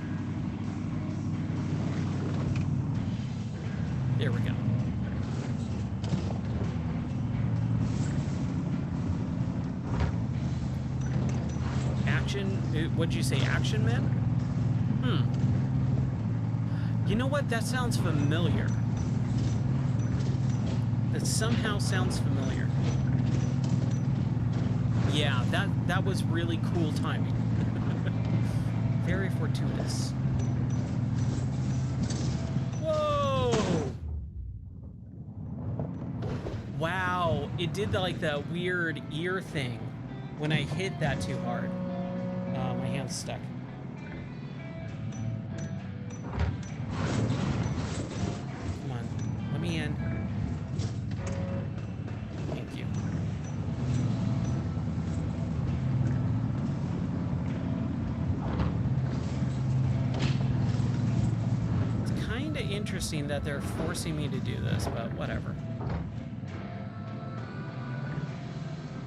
There we go. Action, what'd you say, Action Man? You know what? That sounds familiar. That somehow sounds familiar. Yeah, that was really cool timing. Very fortuitous. Whoa! Wow, it did like that weird ear thing when I hit that too hard. My hand's stuck. Come on, let me in. Thank you. It's kind of interesting that they're forcing me to do this, but whatever.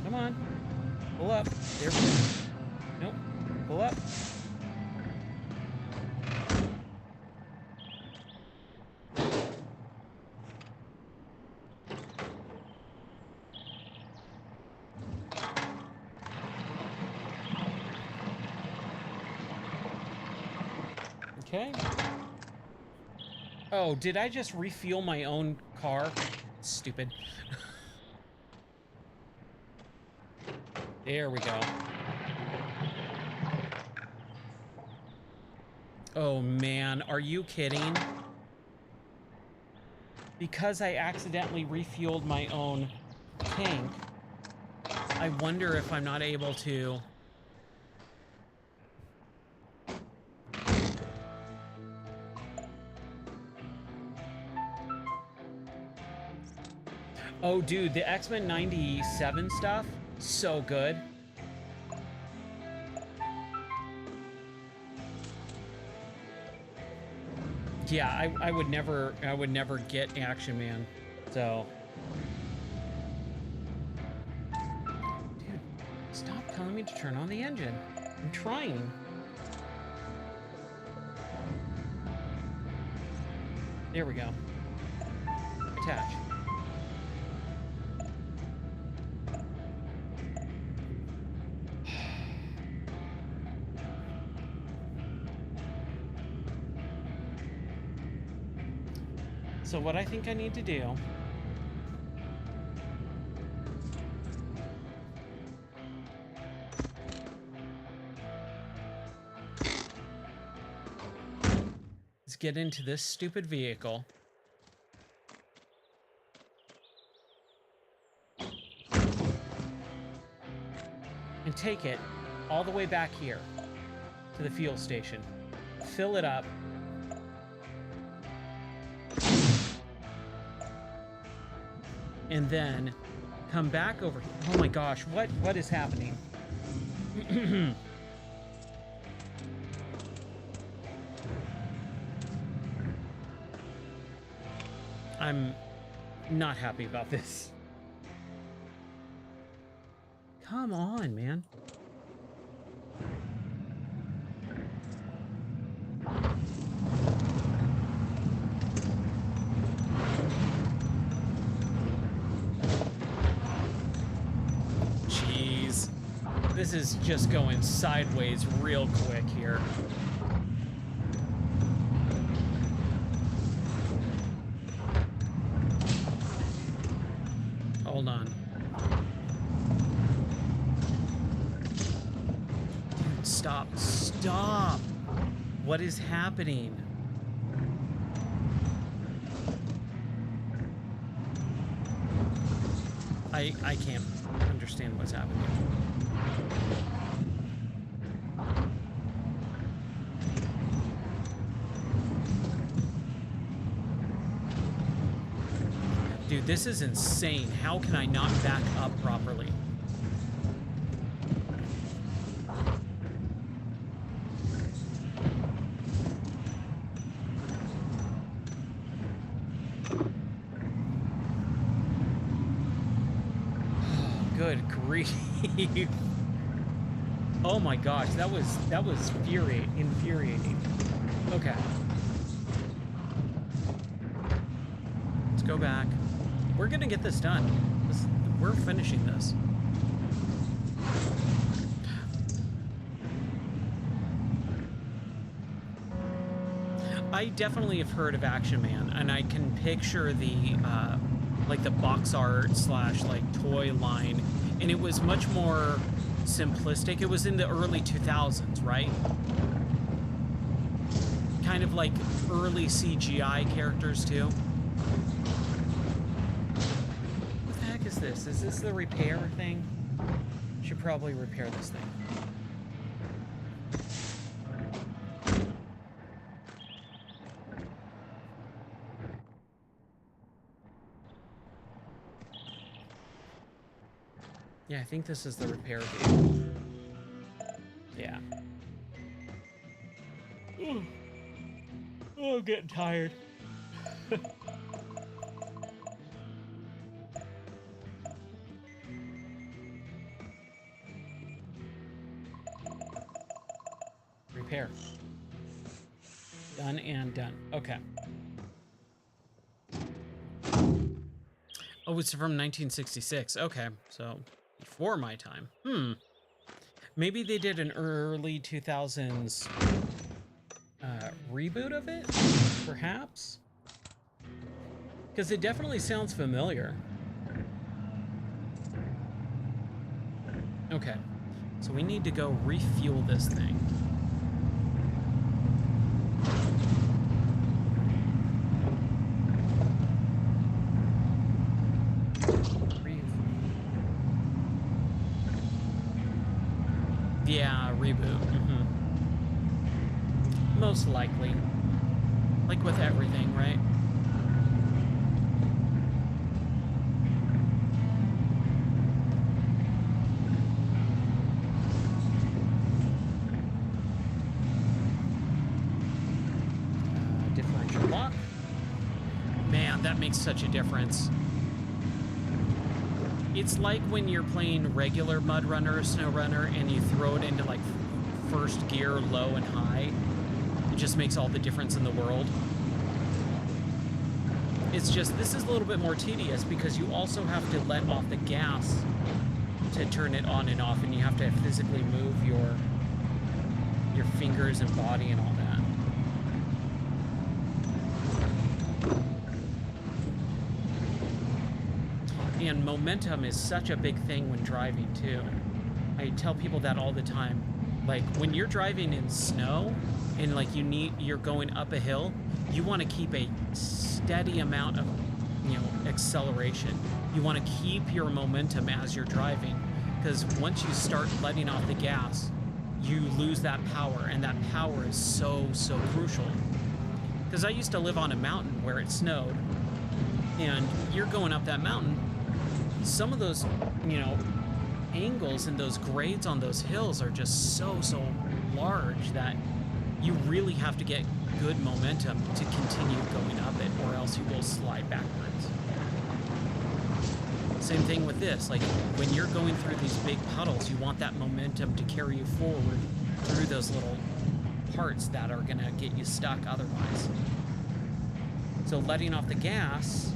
Come on, pull up. There we go. Nope, pull up. Okay. Oh, did I just refuel my own car? Stupid. There we go. Oh man, are you kidding? Because I accidentally refueled my own tank, I wonder if I'm not able to... Oh, dude, the X-Men 97 stuff, so good. Yeah, I would never get Action Man, so. Dude, stop telling me to turn on the engine. I'm trying. There we go. Attach. So what I think I need to do is get into this stupid vehicle. And take it all the way back here to the fuel station. Fill it up. And then come back over. Oh my gosh, what is happening? I'm not happy about this. Come on, man. This is just going sideways real quick here. Hold on. Dude, stop. Stop! What is happening? I can't understand what's happening. Dude, this is insane. How can I not back up properly? Good grief. Oh my gosh, that was infuriating. Okay. go back. We're gonna get this done. We're finishing this. I definitely have heard of Action Man, and I can picture the like the box art slash like toy line, and it was much more simplistic. It was in the early 2000s, right? Kind of like early CGI characters too. What the heck is this? Is this the repair thing? Should probably repair this thing. Yeah, I think this is the repair vehicle. Yeah. Ooh. Oh, I'm getting tired. Repair. Done and done. Okay. Oh, it's from 1966. Okay, so before my time. Maybe they did an early 2000s reboot of it, perhaps? Because it definitely sounds familiar. Okay, so we need to go refuel this thing. Yeah, reboot. Most likely. Like with everything, right? Differential lock. Man, that makes such a difference. It's like when you're playing regular MudRunner or SnowRunner and you throw it into like first gear, low and high. It just makes all the difference in the world. It's just, this is a little bit more tedious because you also have to let off the gas to turn it on and off, and you have to physically move your fingers and body and all that. And momentum is such a big thing when driving too. I tell people that all the time. Like when you're driving in snow and like you're going up a hill, you want to keep a steady amount of, acceleration. You want to keep your momentum as you're driving, because once you start letting off the gas, you lose that power, and that power is so crucial. Because I used to live on a mountain where it snowed, and you're going up that mountain. Some of those, angles and those grades on those hills are just so large that you really have to get good momentum to continue going up it, or else you will slide backwards. Same thing with this. Like when you're going through these big puddles, you want that momentum to carry you forward through those little parts that are gonna get you stuck otherwise. So letting off the gas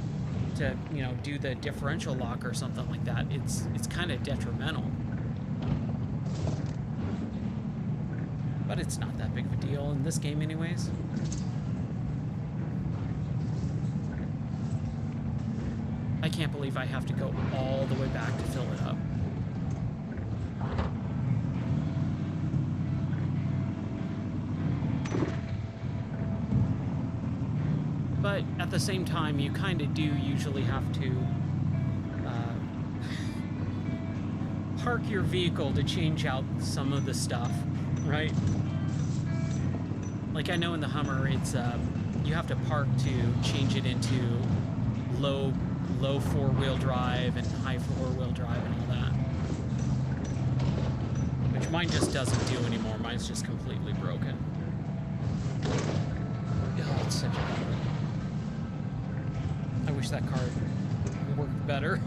to do the differential lock or something like that, it's kind of detrimental, but it's not that big of a deal in this game anyways. I can't believe I have to go all the way back to fill it up. But at the same time, you kind of do usually have to park your vehicle to change out some of the stuff, right? Like I know in the Hummer, it's you have to park to change it into low four-wheel drive and high four-wheel drive and all that, which mine just doesn't do anymore. Mine's just completely broken. Oh, it's such a bummer. I wish that car worked better.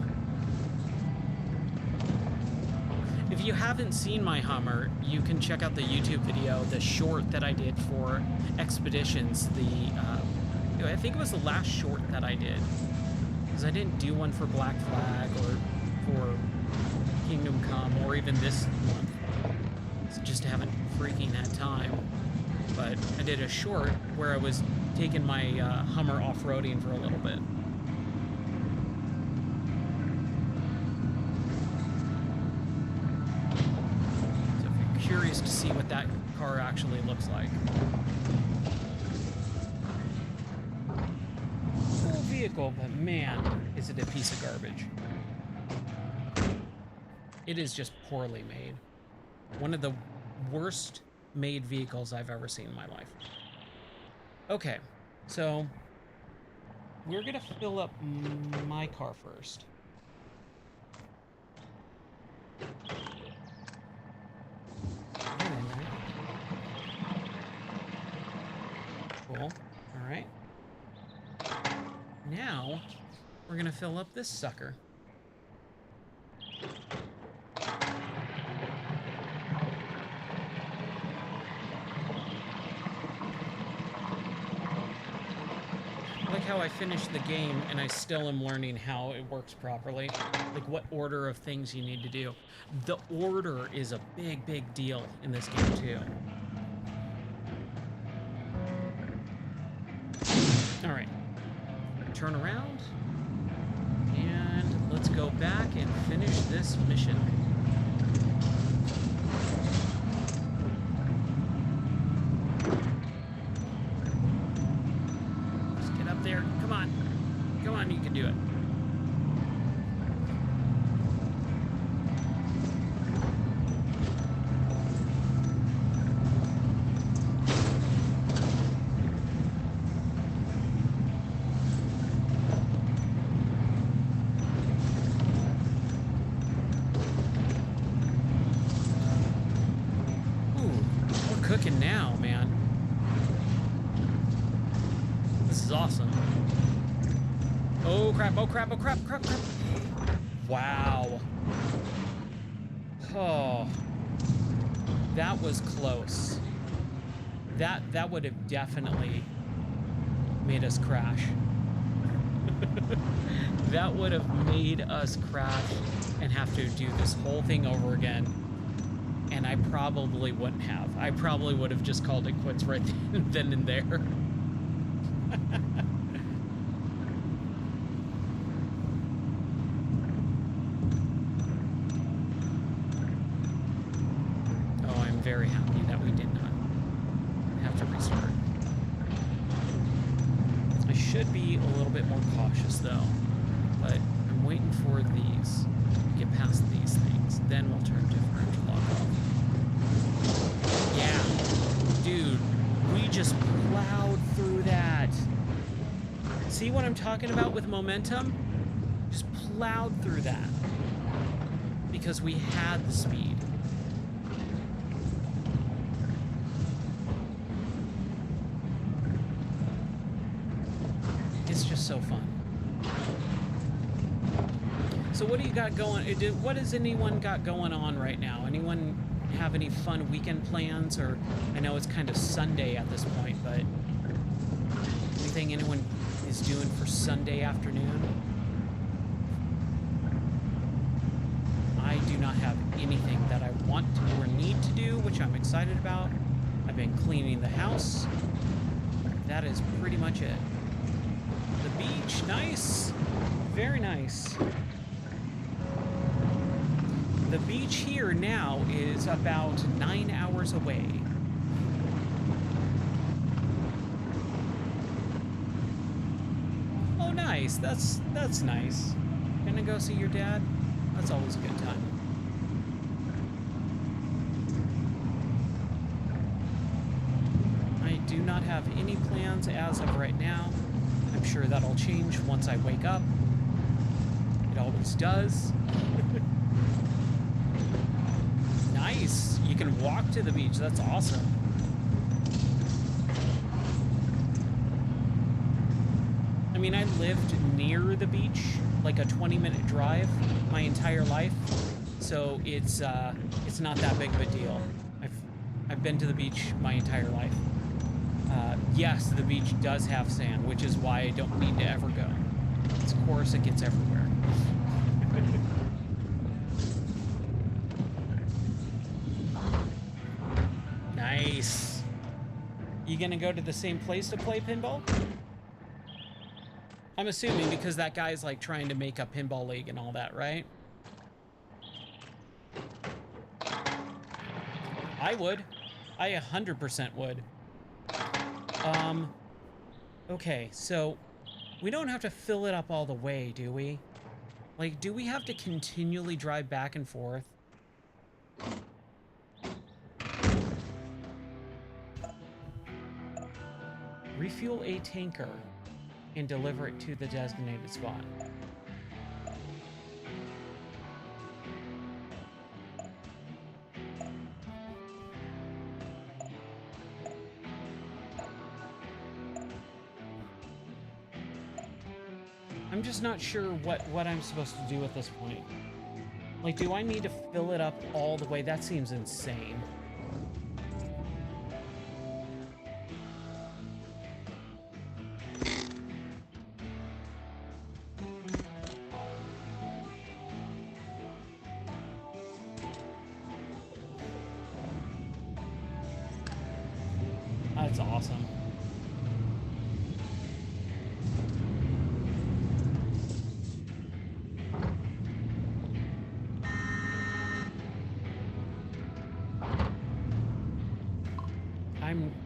If you haven't seen my Hummer, you can check out the YouTube video, the short that I did for Expeditions. I think it was the last short that I did. because I didn't do one for Black Flag or for Kingdom Come or even this month. Just haven't freaking had time. But I did a short where I was taking my Hummer off-roading for a little bit. So if you're curious to see what that car actually looks like. Cool vehicle, but man, is it a piece of garbage. It is just poorly made. One of the worst made vehicles I've ever seen in my life. Okay, so we're gonna fill up my car first. Cool. All right. Now we're gonna fill up this sucker. How I finished the game and I still am learning how it works properly, like what order of things you need to do. The order is a big deal in this game too. All right, turn around and let's go back and finish this mission. There, come on, you can do it. Ooh, we're cooking now, man. This is awesome. Oh crap, oh crap, oh crap, crap. Wow. Oh. That was close. That would have definitely made us crash. That would have made us crash and have to do this whole thing over again. And I probably wouldn't have. I probably would have just called it quits right then and there. Very happy that we did not have to restart. I should be a little bit more cautious though, but I'm waiting for these to get past these things. Then we'll turn differential lock off. Yeah, dude, we just plowed through that. See what I'm talking about with momentum? Just plowed through that because we had the speed. It's just so fun. So what do you got going? What has anyone got going on right now? Anyone have any fun weekend plans? Or I know it's kind of Sunday at this point, but anything anyone is doing for Sunday afternoon? I do not have anything that I want to or need to do, which I'm excited about. I've been cleaning the house. That is pretty much it. The beach, nice. Very nice. The beach here now is about 9 hours away. Oh, nice. That's nice. Gonna go see your dad? That's always a good time. I do not have any plans as of right now. I'm sure that'll change once I wake up. It always does. Nice. You can walk to the beach. That's awesome. I mean, I lived near the beach, like a 20-minute drive my entire life. So it's not that big of a deal. I've been to the beach my entire life. Yes, the beach does have sand, which is why I don't need to ever go. its course, it gets everywhere. Nice. You gonna go to the same place to play pinball? I'm assuming because that guy's like trying to make a pinball league and all that, right? I would. I 100% would. Okay, so we don't have to fill it up all the way, do we? Like, do we have to continually drive back and forth? Refuel a tanker and deliver it to the designated spot. I'm just not sure what I'm supposed to do at this point. Like, do I need to fill it up all the way? That seems insane. That's awesome.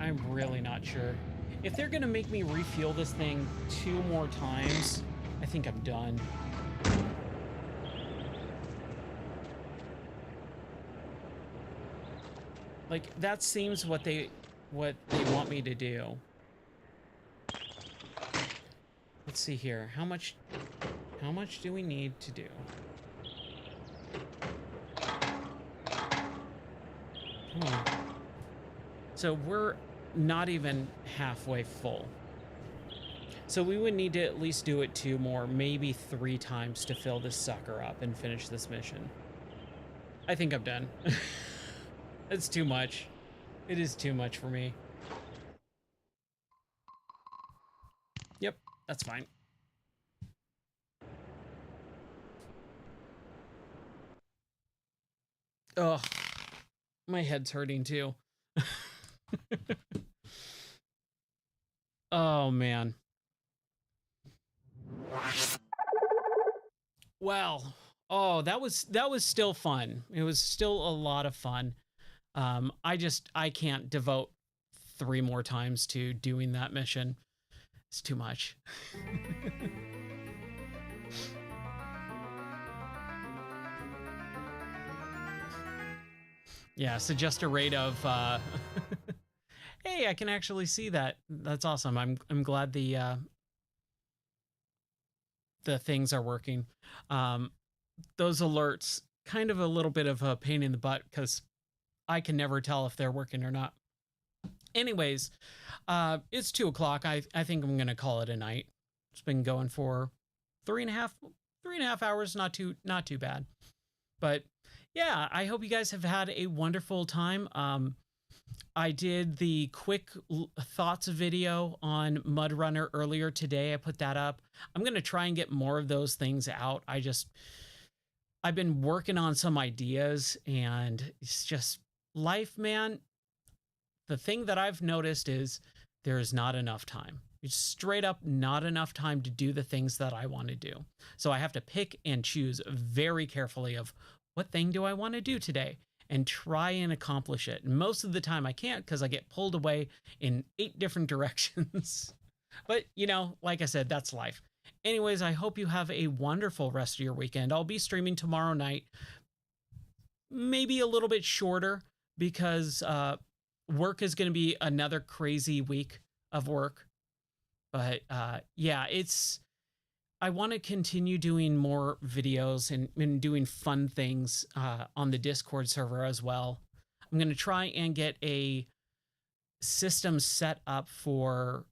I'm really not sure. If they're gonna make me refuel this thing 2 more times, I think I'm done. Like, that seems what they want me to do. Let's see here. How much do we need to do? Come on. So we're not even halfway full. So we would need to at least do it 2 more, maybe 3 times to fill this sucker up and finish this mission. I think I'm done. It's too much. It is too much for me. Yep, that's fine. Ugh, my head's hurting too. Oh man. Well, oh, that was still fun. It was still a lot of fun. I can't devote 3 more times to doing that mission. It's too much. Yeah, suggest a rate of hey, I can actually see that. That's awesome. I'm glad the things are working. Those alerts, kind of a little bit of a pain in the butt because I can never tell if they're working or not. Anyways, it's 2 o'clock. I think I'm gonna call it a night. It's been going for 3.5 hours. Not too bad. But yeah, I hope you guys have had a wonderful time. I did the quick thoughts video on MudRunner earlier today. I put that up. I'm gonna try and get more of those things out. I've been working on some ideas, and it's just life, man. The thing that I've noticed is there is not enough time. It's straight up not enough time to do the things that I want to do. So I have to pick and choose very carefully of what thing do I want to do today and try and accomplish it. And most of the time I can't because I get pulled away in 8 different directions. But, you know, like I said, that's life. Anyways, I hope you have a wonderful rest of your weekend. I'll be streaming tomorrow night, maybe a little bit shorter because work is going to be another crazy week of work. But yeah, I want to continue doing more videos and doing fun things on the Discord server as well. I'm going to try and get a system set up for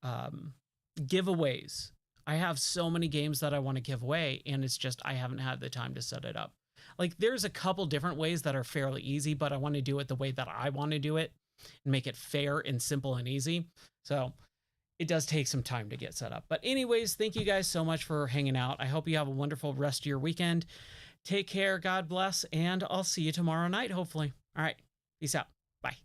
giveaways. I have so many games that I want to give away, and it's just I haven't had the time to set it up. Like, there's a couple different ways that are fairly easy, but I want to do it the way that I want to do it and make it fair and simple and easy. So it does take some time to get set up. But anyways, thank you guys so much for hanging out. I hope you have a wonderful rest of your weekend. Take care. God bless. And I'll see you tomorrow night, hopefully. All right. Peace out. Bye.